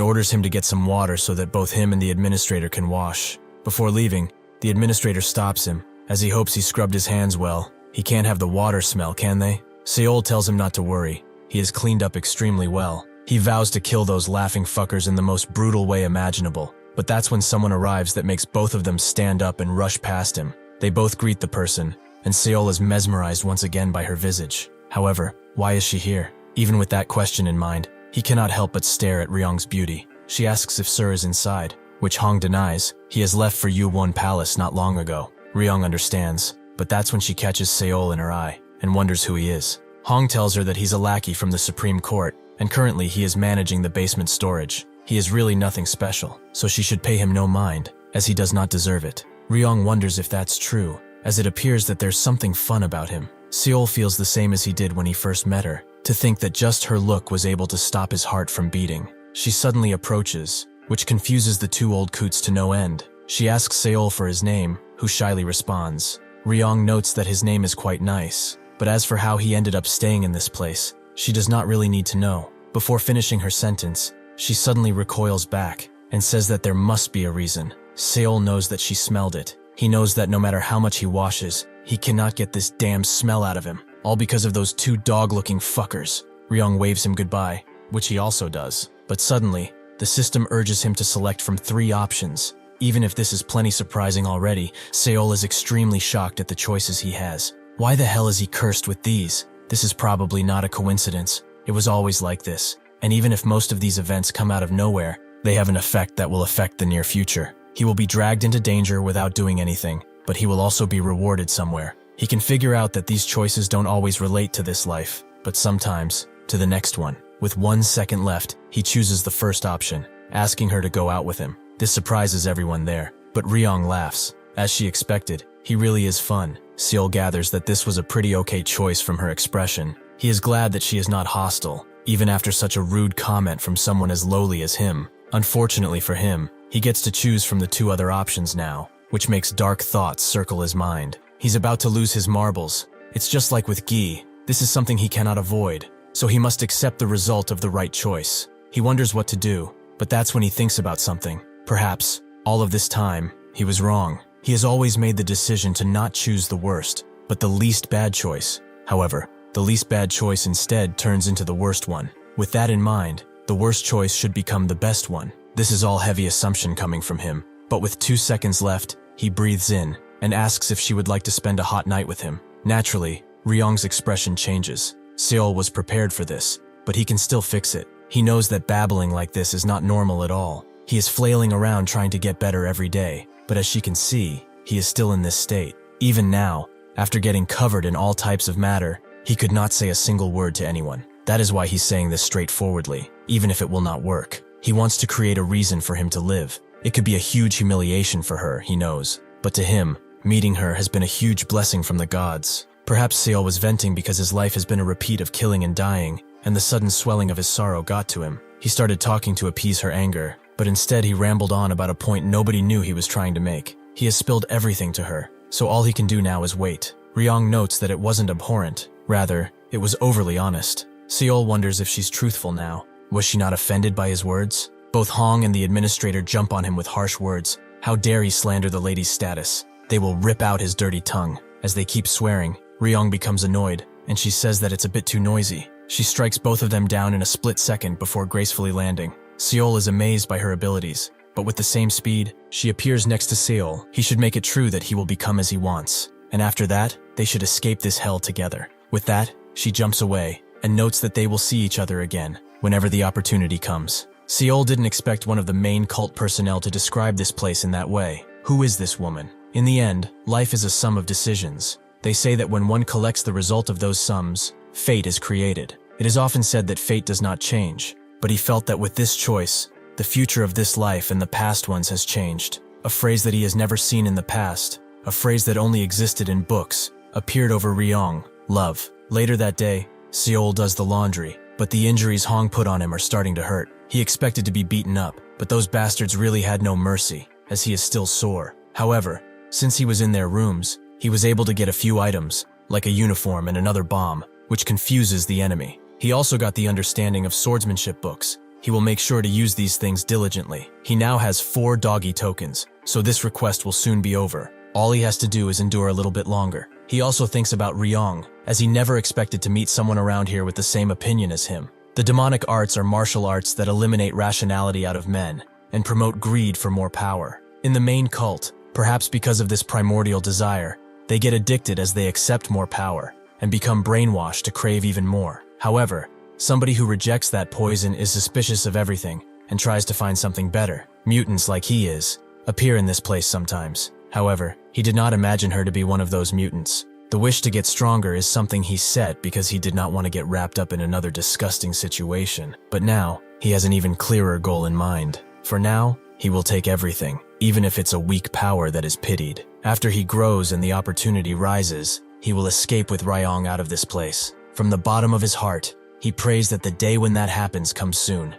[SPEAKER 1] orders him to get some water so that both him and the administrator can wash. Before leaving, the administrator stops him, as he hopes he scrubbed his hands well. He can't have the water smell, can they? Seol tells him not to worry. He has cleaned up extremely well. He vows to kill those laughing fuckers in the most brutal way imaginable. But that's when someone arrives that makes both of them stand up and rush past him. They both greet the person, and Seol is mesmerized once again by her visage. However, why is she here? Even with that question in mind, he cannot help but stare at Ryong's beauty. She asks if Sir is inside, which Hong denies. He has left for Yuwon Palace not long ago. Ryong understands, but that's when she catches Seol in her eye and wonders who he is. Hong tells her that he's a lackey from the Supreme Court, and currently he is managing the basement storage. He is really nothing special, so she should pay him no mind, as he does not deserve it. Ryong wonders if that's true, as it appears that there's something fun about him. Seol feels the same as he did when he first met her, to think that just her look was able to stop his heart from beating. She suddenly approaches, which confuses the two old coots to no end. She asks Seol for his name, who shyly responds. Ryong notes that his name is quite nice, but as for how he ended up staying in this place, she does not really need to know. Before finishing her sentence, she suddenly recoils back and says that there must be a reason. Seol knows that she smelled it. He knows that no matter how much he washes, he cannot get this damn smell out of him, all because of those two dog-looking fuckers. Ryong waves him goodbye, which he also does. But suddenly, the system urges him to select from 3 options. Even if this is plenty surprising already, Seol is extremely shocked at the choices he has. Why the hell is he cursed with these? This is probably not a coincidence. It was always like this. And even if most of these events come out of nowhere, they have an effect that will affect the near future. He will be dragged into danger without doing anything, but he will also be rewarded somewhere. He can figure out that these choices don't always relate to this life, but sometimes to the next one. With 1 second left, he chooses the first option, asking her to go out with him. This surprises everyone there, but Ryong laughs. As she expected, he really is fun. Seol gathers that this was a pretty okay choice from her expression. He is glad that she is not hostile, even after such a rude comment from someone as lowly as him. Unfortunately for him, he gets to choose from the 2 other options now, which makes dark thoughts circle his mind. He's about to lose his marbles. It's just like with Guy. This is something he cannot avoid, so he must accept the result of the right choice. He wonders what to do, but that's when he thinks about something. Perhaps, all of this time, he was wrong. He has always made the decision to not choose the worst, but the least bad choice. However, the least bad choice instead turns into the worst one. With that in mind, the worst choice should become the best one. This is all heavy assumption coming from him, but with 2 seconds left, he breathes in and asks if she would like to spend a hot night with him. Naturally, Ryong's expression changes. Seol was prepared for this, but he can still fix it. He knows that babbling like this is not normal at all. He is flailing around trying to get better every day, but as she can see, he is still in this state. Even now, after getting covered in all types of matter, he could not say a single word to anyone. That is why he's saying this straightforwardly, even if it will not work. He wants to create a reason for him to live. It could be a huge humiliation for her, he knows, but to him, meeting her has been a huge blessing from the gods. Perhaps Seol was venting because his life has been a repeat of killing and dying, and the sudden swelling of his sorrow got to him. He started talking to appease her anger, but instead he rambled on about a point nobody knew he was trying to make. He has spilled everything to her, so all he can do now is wait. Ryong notes that it wasn't abhorrent, rather, it was overly honest. Seol wonders if she's truthful now. Was she not offended by his words? Both Hong and the administrator jump on him with harsh words. How dare he slander the lady's status? They will rip out his dirty tongue. As they keep swearing, Ryong becomes annoyed, and she says that it's a bit too noisy. She strikes both of them down in a split second before gracefully landing. Seol is amazed by her abilities, but with the same speed, she appears next to Seol. He should make it true that he will become as he wants, and after that, they should escape this hell together. With that, she jumps away, and notes that they will see each other again, whenever the opportunity comes. Seol didn't expect one of the main cult personnel to describe this place in that way. Who is this woman? In the end, life is a sum of decisions. They say that when one collects the result of those sums, fate is created. It is often said that fate does not change, but he felt that with this choice, the future of this life and the past ones has changed. A phrase that he has never seen in the past, a phrase that only existed in books, appeared over Ryong, love. Later that day, Seol does the laundry, but the injuries Hong put on him are starting to hurt. He expected to be beaten up, but those bastards really had no mercy, as he is still sore. However, since he was in their rooms, he was able to get a few items, like a uniform and another bomb, which confuses the enemy. He also got the understanding of swordsmanship books. He will make sure to use these things diligently. He now has 4 doggy tokens, so this request will soon be over. All he has to do is endure a little bit longer. He also thinks about Ryong, as he never expected to meet someone around here with the same opinion as him. The demonic arts are martial arts that eliminate rationality out of men and promote greed for more power. In the main cult, perhaps because of this primordial desire, they get addicted as they accept more power and become brainwashed to crave even more. However, somebody who rejects that poison is suspicious of everything and tries to find something better. Mutants like he is appear in this place sometimes. However, he did not imagine her to be one of those mutants. The wish to get stronger is something he set because he did not want to get wrapped up in another disgusting situation. But now, he has an even clearer goal in mind. For now, he will take everything, even if it's a weak power that is pitied. After he grows and the opportunity rises, he will escape with Ryong out of this place. From the bottom of his heart, he prays that the day when that happens comes soon.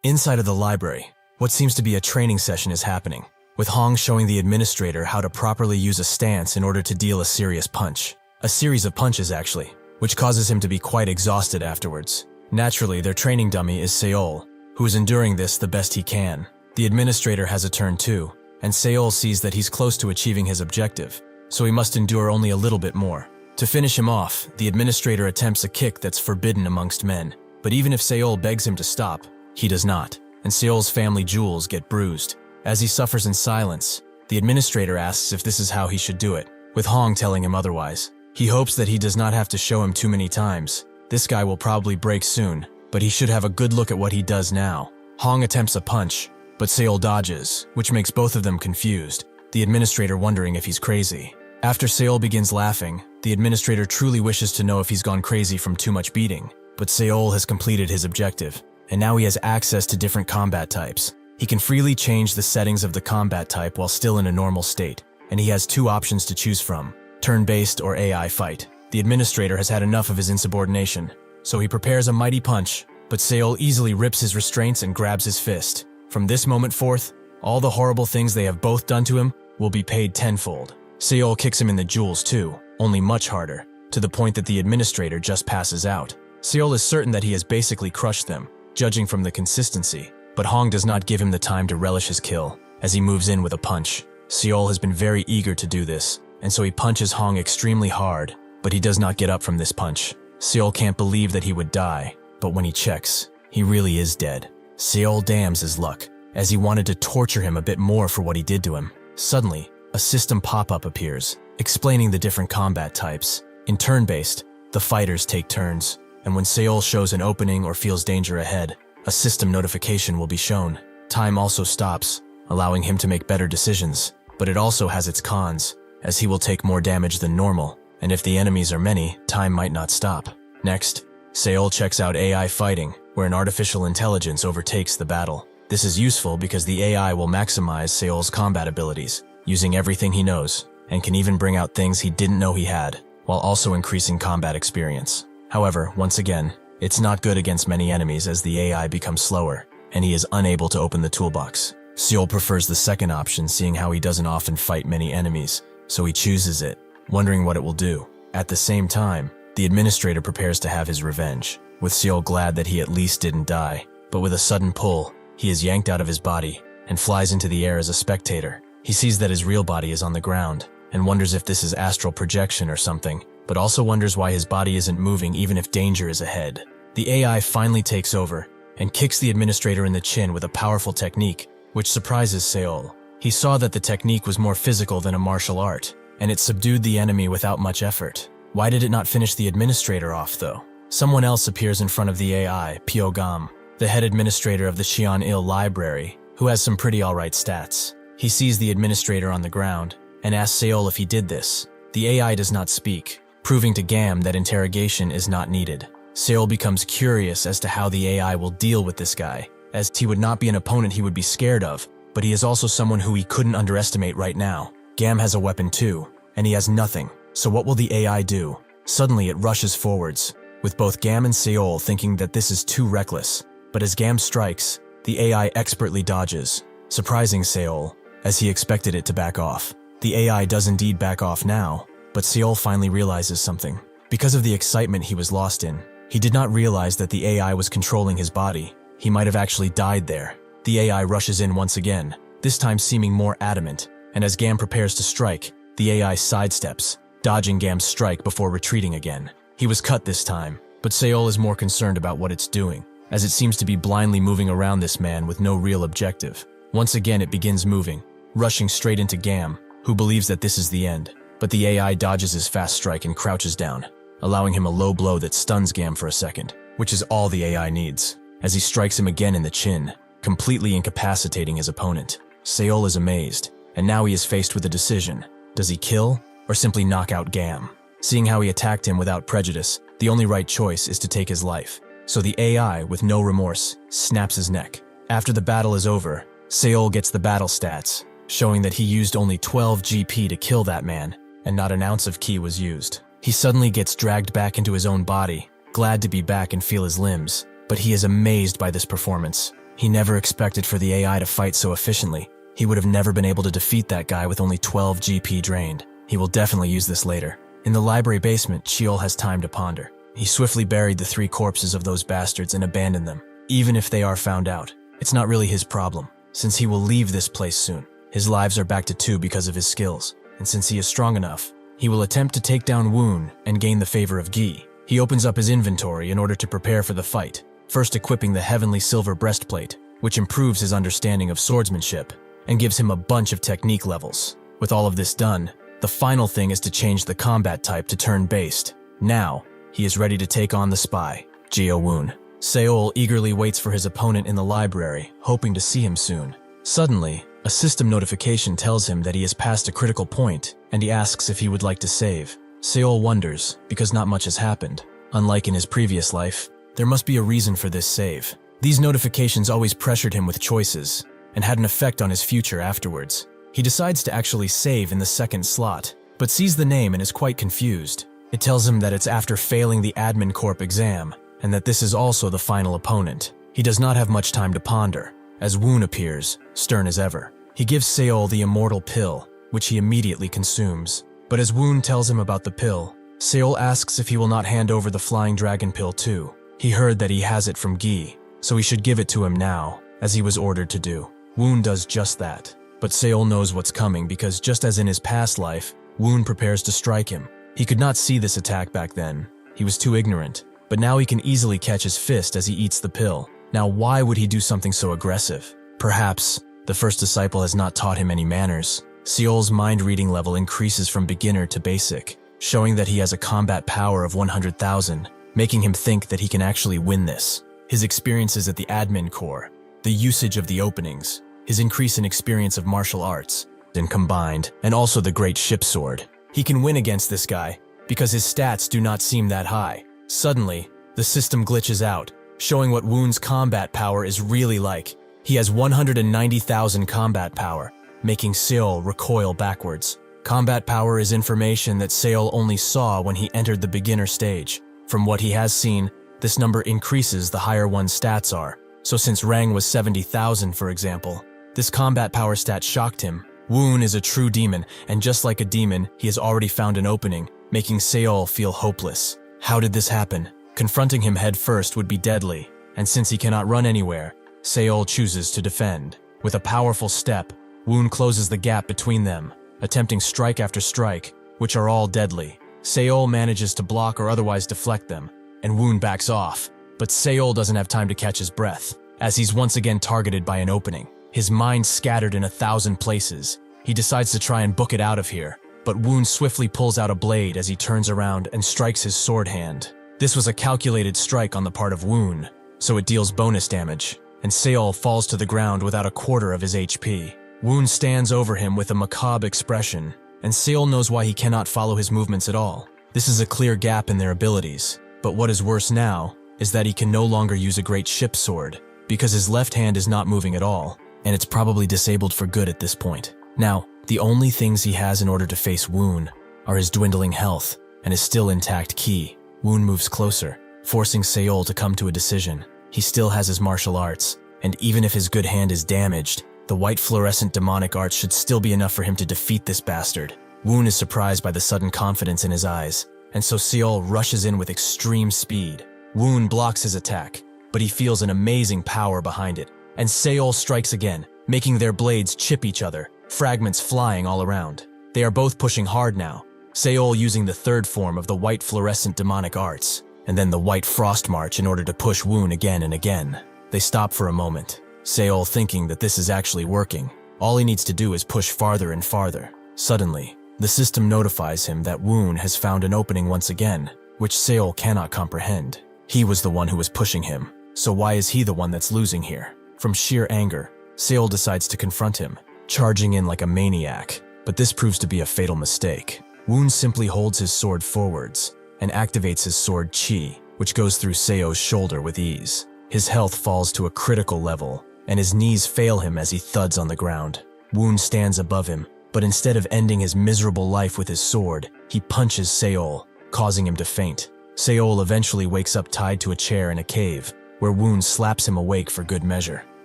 [SPEAKER 1] Inside of the library, what seems to be a training session is happening, with Hong showing the administrator how to properly use a stance in order to deal a serious punch. A series of punches, actually, which causes him to be quite exhausted afterwards. Naturally, their training dummy is Seol, who is enduring this the best he can. The administrator has a turn too, and Seol sees that he's close to achieving his objective, so he must endure only a little bit more. To finish him off, the administrator attempts a kick that's forbidden amongst men, but even if Seol begs him to stop, he does not, and Seol's family jewels get bruised. As he suffers in silence, the administrator asks if this is how he should do it, with Hong telling him otherwise. He hopes that he does not have to show him too many times. This guy will probably break soon, but he should have a good look at what he does now. Hong attempts a punch, but Seol dodges, which makes both of them confused, the administrator wondering if he's crazy. After Seol begins laughing, the administrator truly wishes to know if he's gone crazy from too much beating, but Seol has completed his objective, and now he has access to different combat types. He can freely change the settings of the combat type while still in a normal state, and he has 2 options to choose from, turn-based or AI fight. The administrator has had enough of his insubordination, so he prepares a mighty punch, but Seol easily rips his restraints and grabs his fist. From this moment forth, all the horrible things they have both done to him will be paid tenfold. Seol kicks him in the jewels too, only much harder, to the point that the administrator just passes out. Seol is certain that he has basically crushed them, judging from the consistency, but Hong does not give him the time to relish his kill, as he moves in with a punch. Seol has been very eager to do this, and so he punches Hong extremely hard, but he does not get up from this punch. Seol can't believe that he would die, but when he checks, he really is dead. Seol damns his luck, as he wanted to torture him a bit more for what he did to him. Suddenly, a system pop-up appears, explaining the different combat types. In turn-based, the fighters take turns, and when Seol shows an opening or feels danger ahead, a system notification will be shown. Time also stops, allowing him to make better decisions, but it also has its cons, as he will take more damage than normal, and if the enemies are many, time might not stop. Next, Seol checks out AI fighting, where an artificial intelligence overtakes the battle. This is useful because the AI will maximize Seol's combat abilities, using everything he knows, and can even bring out things he didn't know he had, while also increasing combat experience. However, once again, it's not good against many enemies as the AI becomes slower, and he is unable to open the toolbox. Seol prefers the second option, seeing how he doesn't often fight many enemies, so he chooses it, wondering what it will do. At the same time, the administrator prepares to have his revenge, with Seol glad that he at least didn't die, but with a sudden pull, he is yanked out of his body and flies into the air as a spectator. He sees that his real body is on the ground, and wonders if this is astral projection or something, but also wonders why his body isn't moving even if danger is ahead. The AI finally takes over, and kicks the administrator in the chin with a powerful technique, which surprises Seol. He saw that the technique was more physical than a martial art, and it subdued the enemy without much effort. Why did it not finish the administrator off, though? Someone else appears in front of the AI, Pyogam, the head administrator of the Xi'an-il library, who has some pretty alright stats. He sees the administrator on the ground, and asks Seol if he did this. The AI does not speak, proving to Gam that interrogation is not needed. Seol becomes curious as to how the AI will deal with this guy, as he would not be an opponent he would be scared of, but he is also someone who he couldn't underestimate right now. Gam has a weapon too, and he has nothing, so what will the AI do? Suddenly it rushes forwards, with both Gam and Seol thinking that this is too reckless, but as Gam strikes, the AI expertly dodges, surprising Seol, as he expected it to back off. The AI does indeed back off now, but Seol finally realizes something. Because of the excitement he was lost in, He did not realize that the AI was controlling his body. He might have actually died there. The AI rushes in once again, this time seeming more adamant, and as Gam prepares to strike, the AI sidesteps, dodging Gam's strike before retreating again. He was cut this time, but Seol is more concerned about what it's doing, as it seems to be blindly moving around this man with no real objective. Once again it begins moving, rushing straight into Gam, who believes that this is the end, but the AI dodges his fast strike and crouches down, allowing him a low blow that stuns Gam for a second, which is all the AI needs, as he strikes him again in the chin, completely incapacitating his opponent. Seol is amazed, and now he is faced with a decision. Does he kill, or simply knock out Gam? Seeing how he attacked him without prejudice, the only right choice is to take his life. So the AI, with no remorse, snaps his neck. After the battle is over, Seol gets the battle stats, showing that he used only 12 GP to kill that man, and not an ounce of ki was used. He suddenly gets dragged back into his own body, glad to be back and feel his limbs, but he is amazed by this performance. He never expected for the AI to fight so efficiently. He would have never been able to defeat that guy with only 12 GP drained. He will definitely use this later. In the library basement, Cheol has time to ponder. He swiftly buried the 3 corpses of those bastards and abandoned them. Even if they are found out, it's not really his problem, since he will leave this place soon. His lives are back to 2 because of his skills, and since he is strong enough, he will attempt to take down Woon and gain the favor of Gi. He opens up his inventory in order to prepare for the fight, first equipping the heavenly silver breastplate, which improves his understanding of swordsmanship and gives him a bunch of technique levels. With all of this done, the final thing is to change the combat type to turn-based. Now, he is ready to take on the spy, Geo Woon. Seol eagerly waits for his opponent in the library, hoping to see him soon. Suddenly, a system notification tells him that he has passed a critical point, and he asks if he would like to save. Seol wonders, because not much has happened. Unlike in his previous life, there must be a reason for this save. These notifications always pressured him with choices, and had an effect on his future afterwards. He decides to actually save in the second slot, but sees the name and is quite confused. It tells him that it's after failing the Admin Corp exam, and that this is also the final opponent. He does not have much time to ponder, as Woon appears, stern as ever. He gives Seol the immortal pill, which he immediately consumes. But as Woon tells him about the pill, Seol asks if he will not hand over the Flying Dragon pill too. He heard that he has it from Gi, so he should give it to him now, as he was ordered to do. Woon does just that, but Seol knows what's coming because just as in his past life, Woon prepares to strike him. He could not see this attack back then. He was too ignorant, but now he can easily catch his fist as he eats the pill. Now why would he do something so aggressive? Perhaps the first disciple has not taught him any manners. Seol's mind reading level increases from beginner to basic, showing that he has a combat power of 100,000, making him think that he can actually win this. His experiences at the admin core, the usage of the openings, his increase in experience of martial arts, and combined, and also the great ship sword. He can win against this guy, because his stats do not seem that high. Suddenly, the system glitches out, showing what Woon's combat power is really like. He has 190,000 combat power, making Seol recoil backwards. Combat power is information that Seol only saw when he entered the beginner stage. From what he has seen, this number increases the higher one's stats are. So since Rang was 70,000 for example, this combat power stat shocked him. Woon is a true demon, and just like a demon, he has already found an opening, making Seol feel hopeless. How did this happen? Confronting him head first would be deadly, and since he cannot run anywhere, Seol chooses to defend. With a powerful step, Woon closes the gap between them, attempting strike after strike, which are all deadly. Seol manages to block or otherwise deflect them, and Woon backs off. But Seol doesn't have time to catch his breath, as he's once again targeted by an opening. His mind scattered in 1,000 places. He decides to try and book it out of here, but Woon swiftly pulls out a blade as he turns around and strikes his sword hand. This was a calculated strike on the part of Woon, so it deals bonus damage, and Seol falls to the ground without a quarter of his HP. Woon stands over him with a macabre expression, and Seol knows why he cannot follow his movements at all. This is a clear gap in their abilities, but what is worse now is that he can no longer use a great ship sword, because his left hand is not moving at all, and it's probably disabled for good at this point. Now, the only things he has in order to face Woon are his dwindling health and his still intact ki. Woon moves closer, forcing Seol to come to a decision. He still has his martial arts, and even if his good hand is damaged, the white fluorescent demonic arts should still be enough for him to defeat this bastard. Woon is surprised by the sudden confidence in his eyes, and so Seol rushes in with extreme speed. Woon blocks his attack, but he feels an amazing power behind it, and Seol strikes again, making their blades chip each other, fragments flying all around. They are both pushing hard now, Seol using the third form of the white fluorescent demonic arts, and then the white frost march in order to push Woon again and again. They stop for a moment, Seol thinking that this is actually working. All he needs to do is push farther and farther. Suddenly, the system notifies him that Woon has found an opening once again, which Seol cannot comprehend. He was the one who was pushing him, so why is he the one that's losing here? From sheer anger, Seol decides to confront him, charging in like a maniac, but this proves to be a fatal mistake. Woon simply holds his sword forwards and activates his sword Chi, which goes through Seo's shoulder with ease. His health falls to a critical level, and his knees fail him as he thuds on the ground. Woon stands above him, but instead of ending his miserable life with his sword, he punches Seol, causing him to faint. Seol eventually wakes up tied to a chair in a cave, where Woon slaps him awake for good measure.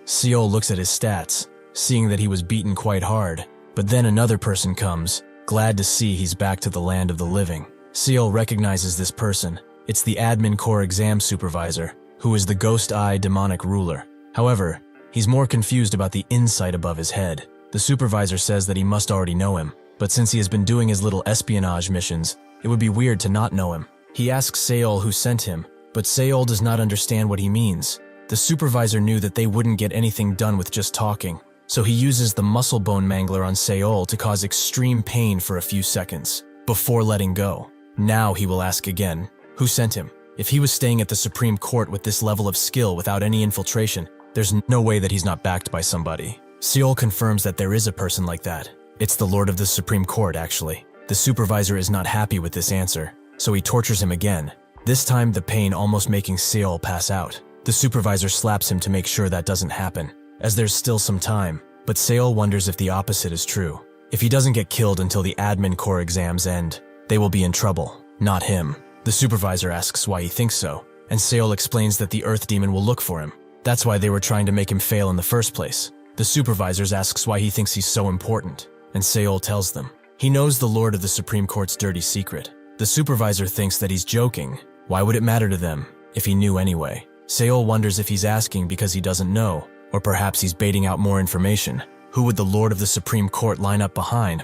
[SPEAKER 1] Seol looks at his stats, seeing that he was beaten quite hard, but then another person comes, glad to see he's back to the land of the living. Seol recognizes this person. It's the admin core exam supervisor, who is the ghost eye demonic ruler. However, he's more confused about the insight above his head. The supervisor says that he must already know him, but since he has been doing his little espionage missions, it would be weird to not know him. He asks Seol who sent him, but Seol does not understand what he means. The supervisor knew that they wouldn't get anything done with just talking, so he uses the muscle bone mangler on Seol to cause extreme pain for a few seconds, before letting go. Now he will ask again, who sent him? If he was staying at the Supreme Court with this level of skill without any infiltration, there's no way that he's not backed by somebody. Seol confirms that there is a person like that. It's the Lord of the Supreme Court, actually. The supervisor is not happy with this answer, so he tortures him again, this time the pain almost making Seol pass out. The supervisor slaps him to make sure that doesn't happen, as there's still some time, but Seol wonders if the opposite is true. If he doesn't get killed until the admin core exams end, they will be in trouble, not him. The supervisor asks why he thinks so, and Seol explains that the Earth Demon will look for him. That's why they were trying to make him fail in the first place. The supervisor asks why he thinks he's so important, and Seol tells them. He knows the Lord of the Supreme Court's dirty secret. The supervisor thinks that he's joking. Why would it matter to them, if he knew anyway? Seol wonders if he's asking because he doesn't know, or perhaps he's baiting out more information. Who would the Lord of the Supreme Court line up behind,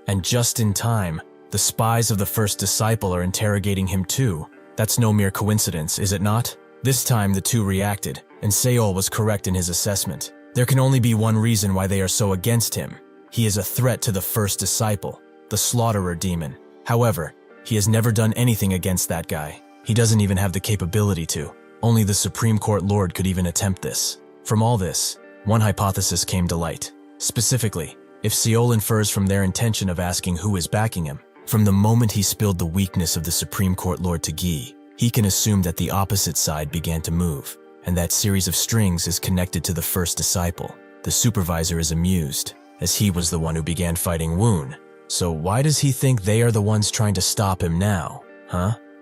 [SPEAKER 1] And just in time, the spies of the first disciple are interrogating him too. That's no mere coincidence, is it not? This time the two reacted, and Seol was correct in his assessment. There can only be one reason why they are so against him. He is a threat to the first disciple, the Slaughterer Demon. However, he has never done anything against that guy. He doesn't even have the capability to. Only the Supreme Court Lord could even attempt this. From all this, one hypothesis came to light. Specifically, if Seol infers from their intention of asking who is backing him, from the moment he spilled the weakness of the Supreme Court Lord to Gi, he can assume that the opposite side began to move, and that series of strings is connected to the first disciple. The supervisor is amused, as he was the one who began fighting Woon. So why does he think they are the ones trying to stop him now,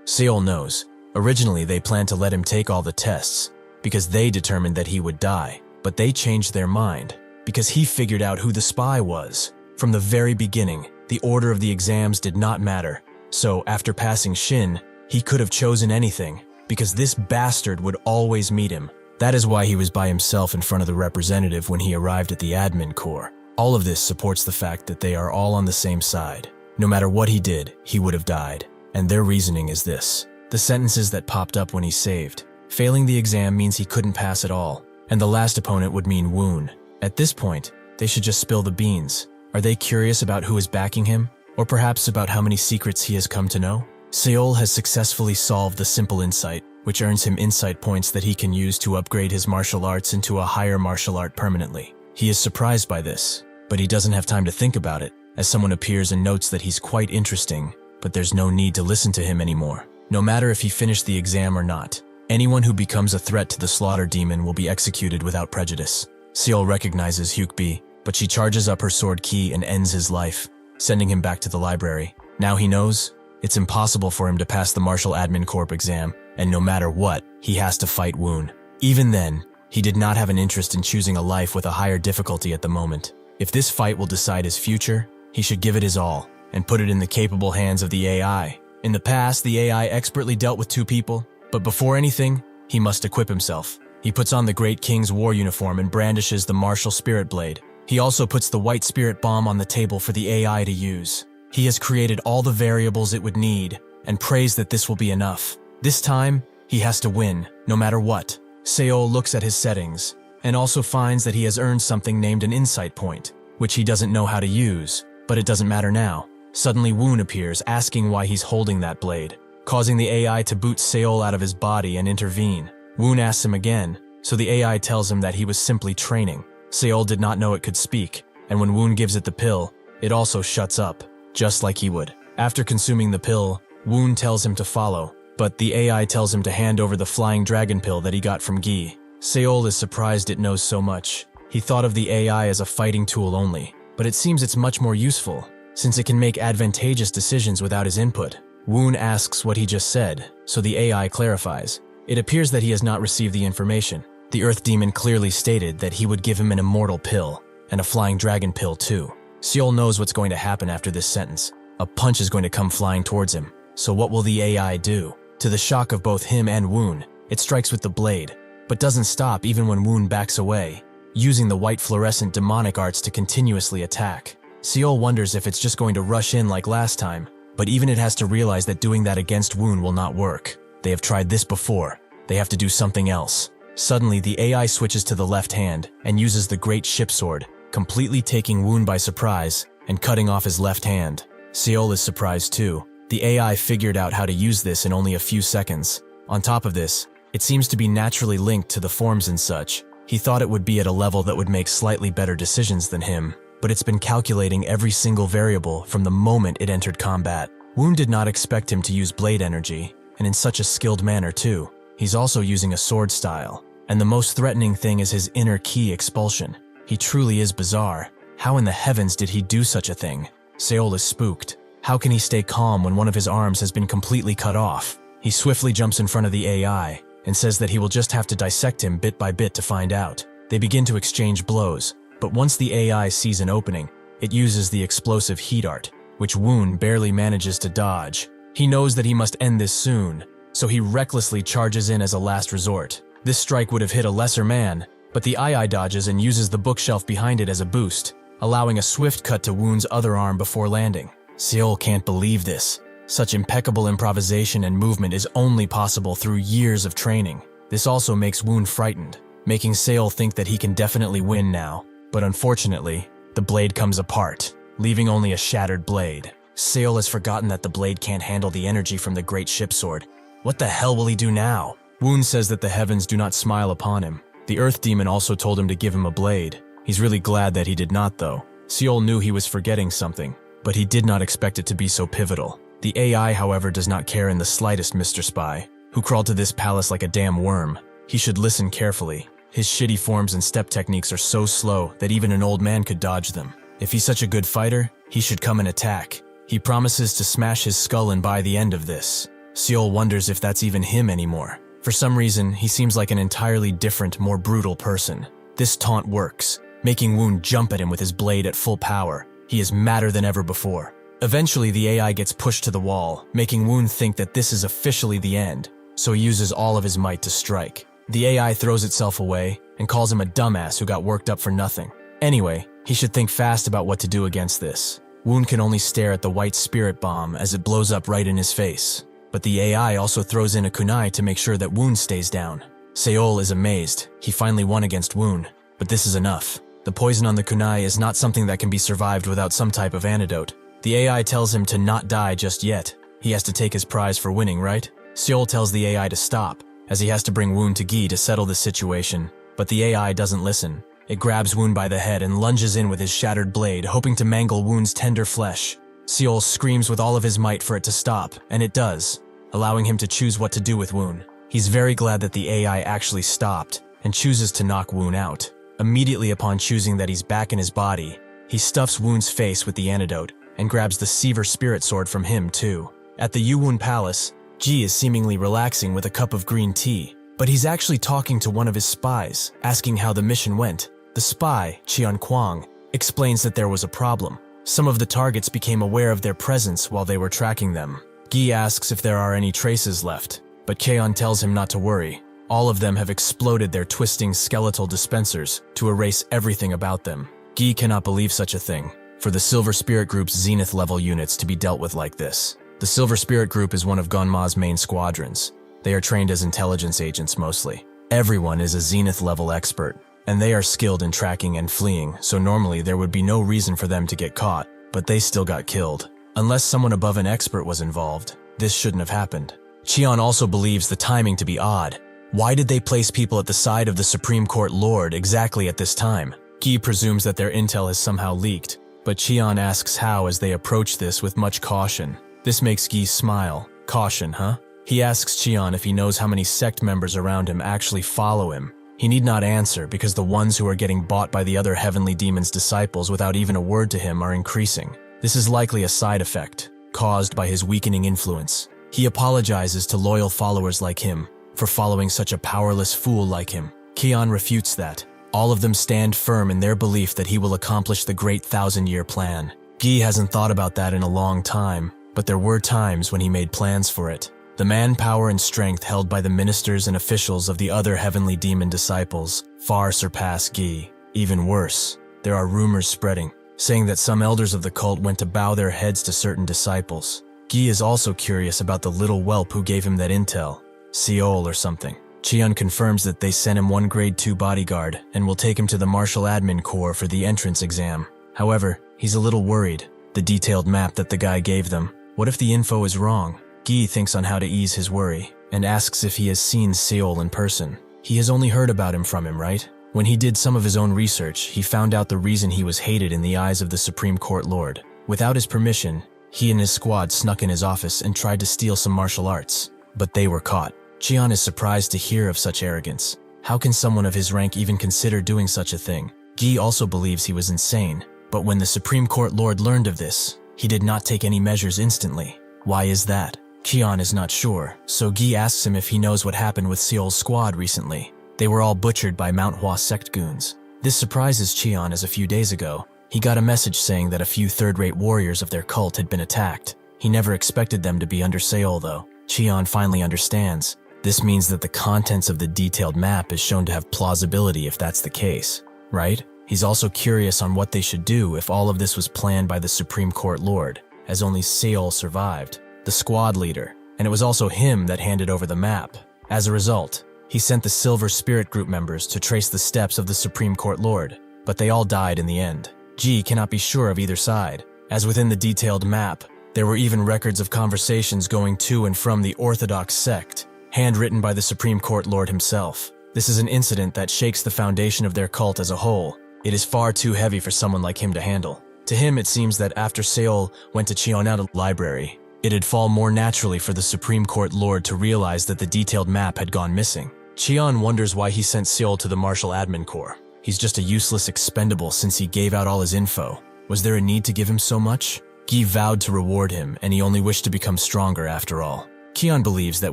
[SPEAKER 1] Seol knows. Originally they planned to let him take all the tests, because they determined that he would die, but they changed their mind, because he figured out who the spy was. From the very beginning, the order of the exams did not matter, so after passing Shin, he could have chosen anything, because this bastard would always meet him. That is why he was by himself in front of the representative when he arrived at the admin core. All of this supports the fact that they are all on the same side. No matter what he did, he would have died. And their reasoning is this. The sentences that popped up when he saved. Failing the exam means he couldn't pass at all, and the last opponent would mean Woon. At this point, they should just spill the beans. Are they curious about who is backing him? Or perhaps about how many secrets he has come to know? Seol has successfully solved the simple insight, which earns him insight points that he can use to upgrade his martial arts into a higher martial art permanently. He is surprised by this, but he doesn't have time to think about it, as someone appears and notes that he's quite interesting, but there's no need to listen to him anymore. No matter if he finished the exam or not, anyone who becomes a threat to the Slaughter Demon will be executed without prejudice. Seol recognizes Hyukbi, but she charges up her sword key and ends his life, sending him back to the library. Now he knows it's impossible for him to pass the Martial Admin Corp exam, and no matter what, he has to fight Woon. Even then, he did not have an interest in choosing a life with a higher difficulty at the moment. If this fight will decide his future, he should give it his all, and put it in the capable hands of the AI. In the past, the AI expertly dealt with two people, But before anything, he must equip himself. He puts on the Great King's war uniform and brandishes the martial spirit blade. He also puts the white spirit bomb on the table for the AI to use. He has created all the variables it would need and prays that this will be enough. This time, he has to win, no matter what. Seol looks at his settings and also finds that he has earned something named an insight point, which he doesn't know how to use, but it doesn't matter now. Suddenly Woon appears, asking why he's holding that blade, causing the AI to boot Seol out of his body and intervene. Woon asks him again, so the AI tells him that he was simply training. Seol did not know it could speak, and when Woon gives it the pill, it also shuts up, just like he would. After consuming the pill, Woon tells him to follow, but the AI tells him to hand over the flying dragon pill that he got from Gi. Seol is surprised it knows so much. He thought of the AI as a fighting tool only, but it seems it's much more useful, since it can make advantageous decisions without his input. Woon asks what he just said, so the AI clarifies. It appears that he has not received the information. The Earth Demon clearly stated that he would give him an immortal pill, and a flying dragon pill too. Seol knows what's going to happen after this sentence. A punch is going to come flying towards him. So what will the AI do? To the shock of both him and Woon, it strikes with the blade, but doesn't stop even when Woon backs away, using the white fluorescent demonic arts to continuously attack. Seol wonders if it's just going to rush in like last time, but even it has to realize that doing that against Woon will not work. They have tried this before. They have to do something else. Suddenly, the AI switches to the left hand and uses the great ship sword, completely taking Woon by surprise and cutting off his left hand. Seol is surprised too. The AI figured out how to use this in only a few seconds. On top of this, it seems to be naturally linked to the forms and such. He thought it would be at a level that would make slightly better decisions than him, but it's been calculating every single variable from the moment it entered combat. Woon did not expect him to use blade energy, and in such a skilled manner too. He's also using a sword style, and the most threatening thing is his inner ki expulsion. He truly is bizarre. How in the heavens did he do such a thing? Seol is spooked. How can he stay calm when one of his arms has been completely cut off? He swiftly jumps in front of the AI and says that he will just have to dissect him bit by bit to find out. They begin to exchange blows, but once the AI sees an opening, it uses the explosive heat art, which Woon barely manages to dodge. He knows that he must end this soon, so he recklessly charges in as a last resort. This strike would have hit a lesser man, but the AI dodges and uses the bookshelf behind it as a boost, allowing a swift cut to Woon's other arm before landing. Seol can't believe this. Such impeccable improvisation and movement is only possible through years of training. This also makes Woon frightened, making Seol think that he can definitely win now. But unfortunately, the blade comes apart, leaving only a shattered blade. Seol has forgotten that the blade can't handle the energy from the great ship sword. What the hell will he do now? Woon says that the heavens do not smile upon him. The Earth Demon also told him to give him a blade. He's really glad that he did not though. Seol knew he was forgetting something, but he did not expect it to be so pivotal. The AI, however, does not care in the slightest, Mr. Spy, who crawled to this palace like a damn worm. He should listen carefully. His shitty forms and step techniques are so slow that even an old man could dodge them. If he's such a good fighter, he should come and attack. He promises to smash his skull in by the end of this. Seol wonders if that's even him anymore. For some reason, he seems like an entirely different, more brutal person. This taunt works, making Woon jump at him with his blade at full power. He is madder than ever before. Eventually, the AI gets pushed to the wall, making Woon think that this is officially the end, so he uses all of his might to strike. The AI throws itself away and calls him a dumbass who got worked up for nothing. Anyway, he should think fast about what to do against this. Woon can only stare at the white spirit bomb as it blows up right in his face. But the AI also throws in a kunai to make sure that Woon stays down. Seol is amazed. He finally won against Woon, but this is enough. The poison on the kunai is not something that can be survived without some type of antidote. The AI tells him to not die just yet. He has to take his prize for winning, right? Seol tells the AI to stop, as he has to bring Woon to Gi to settle the situation. But the AI doesn't listen. It grabs Woon by the head and lunges in with his shattered blade, hoping to mangle Woon's tender flesh. Seol screams with all of his might for it to stop, and it does, allowing him to choose what to do with Woon. He's very glad that the AI actually stopped, and chooses to knock Woon out. Immediately upon choosing that he's back in his body, he stuffs Woon's face with the antidote, and grabs the Seaver Spirit Sword from him too. At the Yuwon Palace, Ji is seemingly relaxing with a cup of green tea, but he's actually talking to one of his spies, asking how the mission went. The spy, Qian Kwang, explains that there was a problem. Some of the targets became aware of their presence while they were tracking them. Gi asks if there are any traces left. but Kaon tells him not to worry. All of them have exploded their twisting skeletal dispensers to erase everything about them. Gi cannot believe such a thing, for the Silver Spirit Group's Zenith level units to be dealt with like this. The Silver Spirit Group is one of Gonma's main squadrons. They are trained as intelligence agents mostly. Everyone is a Zenith level expert, and they are skilled in tracking and fleeing, so normally there would be no reason for them to get caught, but they still got killed. Unless someone above an expert was involved, this shouldn't have happened. Cheon also believes the timing to be odd. Why did they place people at the side of the Supreme Court Lord exactly at this time? Gi presumes that their intel has somehow leaked, but Cheon asks how as they approach this with much caution. This makes Gi smile. Caution, huh? He asks Cheon if he knows how many sect members around him actually follow him. He need not answer because the ones who are getting bought by the other heavenly demon's disciples without even a word to him are increasing. This is likely a side effect, caused by his weakening influence. He apologizes to loyal followers like him for following such a powerless fool like him. Cheon refutes that. All of them stand firm in their belief that he will accomplish the great 1,000-year plan. Gi hasn't thought about that in a long time, but there were times when he made plans for it. The manpower and strength held by the ministers and officials of the other heavenly demon disciples far surpass Gi. Even worse, there are rumors spreading, saying that some elders of the cult went to bow their heads to certain disciples. Gi is also curious about the little whelp who gave him that intel, Seol or something. Cheon confirms that they sent him one grade 2 bodyguard and will take him to the Martial Admin Corps for the entrance exam. However, he's a little worried. The detailed map that the guy gave them. What if the info is wrong? Gi thinks on how to ease his worry and asks if he has seen Seol in person. He has only heard about him from him, right? When he did some of his own research, he found out the reason he was hated in the eyes of the Supreme Court Lord. Without his permission, he and his squad snuck in his office and tried to steal some martial arts, but they were caught. Cheon is surprised to hear of such arrogance. How can someone of his rank even consider doing such a thing? Gi also believes he was insane, but when the Supreme Court Lord learned of this, he did not take any measures instantly. Why is that? Cheon is not sure, so Gi asks him if he knows what happened with Seol's squad recently. They were all butchered by Manhwa sect goons. This surprises Cheon as a few days ago, he got a message saying that a few third-rate warriors of their cult had been attacked. He never expected them to be under Seol though. Cheon finally understands. This means that the contents of the detailed map is shown to have plausibility if that's the case, right? He's also curious on what they should do if all of this was planned by the Supreme Court Lord, as only Seol survived, the squad leader, and it was also him that handed over the map. As a result, he sent the Silver Spirit Group members to trace the steps of the Supreme Court Lord, but they all died in the end. Gi cannot be sure of either side, as within the detailed map, there were even records of conversations going to and from the Orthodox sect, handwritten by the Supreme Court Lord himself. This is an incident that shakes the foundation of their cult as a whole. It is far too heavy for someone like him to handle. To him, it seems that after Seol went to Cheonada Library, it'd fall more naturally for the Supreme Court Lord to realize that the detailed map had gone missing. Cheon wonders why he sent Seol to the Martial Admin Corps. He's just a useless expendable since he gave out all his info. Was there a need to give him so much? Gi vowed to reward him, and he only wished to become stronger after all. Cheon believes that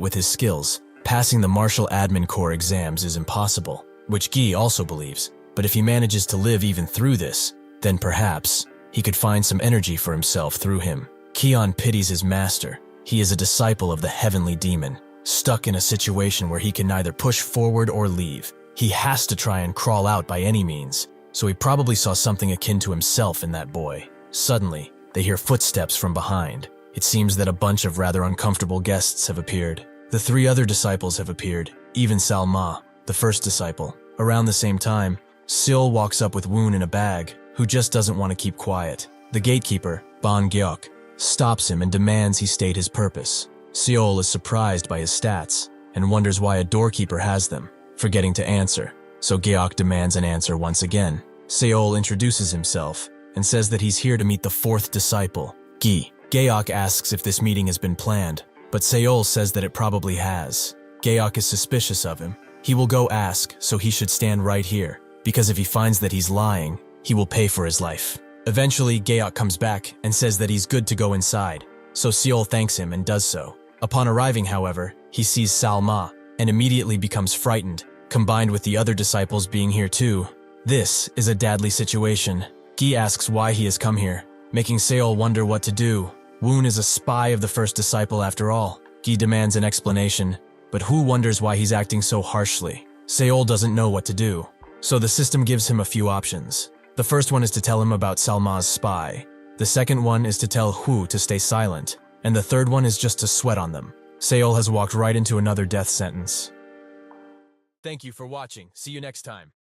[SPEAKER 1] with his skills, passing the Martial Admin Corps exams is impossible, which Gi also believes. But if he manages to live even through this, then perhaps he could find some energy for himself through him. Cheon pities his master. He is a disciple of the heavenly demon, stuck in a situation where he can neither push forward or leave. He has to try and crawl out by any means, so he probably saw something akin to himself in that boy. Suddenly, they hear footsteps from behind. It seems that a bunch of rather uncomfortable guests have appeared. The 3 other disciples have appeared, even Salma, the first disciple. Around the same time, Seol walks up with Woon in a bag, who just doesn't want to keep quiet. The gatekeeper, Ban Gyeok, stops him and demands he state his purpose. Seol is surprised by his stats and wonders why a doorkeeper has them, forgetting to answer, so Gyeok demands an answer once again. Seol introduces himself and says that he's here to meet the 4th disciple, Gi. Gyeok asks if this meeting has been planned, but Seol says that it probably has. Gyeok is suspicious of him. He will go ask, so he should stand right here, because if he finds that he's lying, he will pay for his life. Eventually, Gyeok comes back and says that he's good to go inside, so Seol thanks him and does so. Upon arriving, however, he sees Salma and immediately becomes frightened, combined with the other disciples being here too. This is a deadly situation. Gi asks why he has come here, making Seol wonder what to do. Woon is a spy of the first disciple after all. Gi demands an explanation, But Hu wonders why he's acting so harshly. Seol doesn't know what to do, so the system gives him a few options. The first one is to tell him about Salma's spy. The second one is to tell Hu to stay silent, and the third one is just to sweat on them. Seol has walked right into another death sentence. Thank you for watching. See you next time.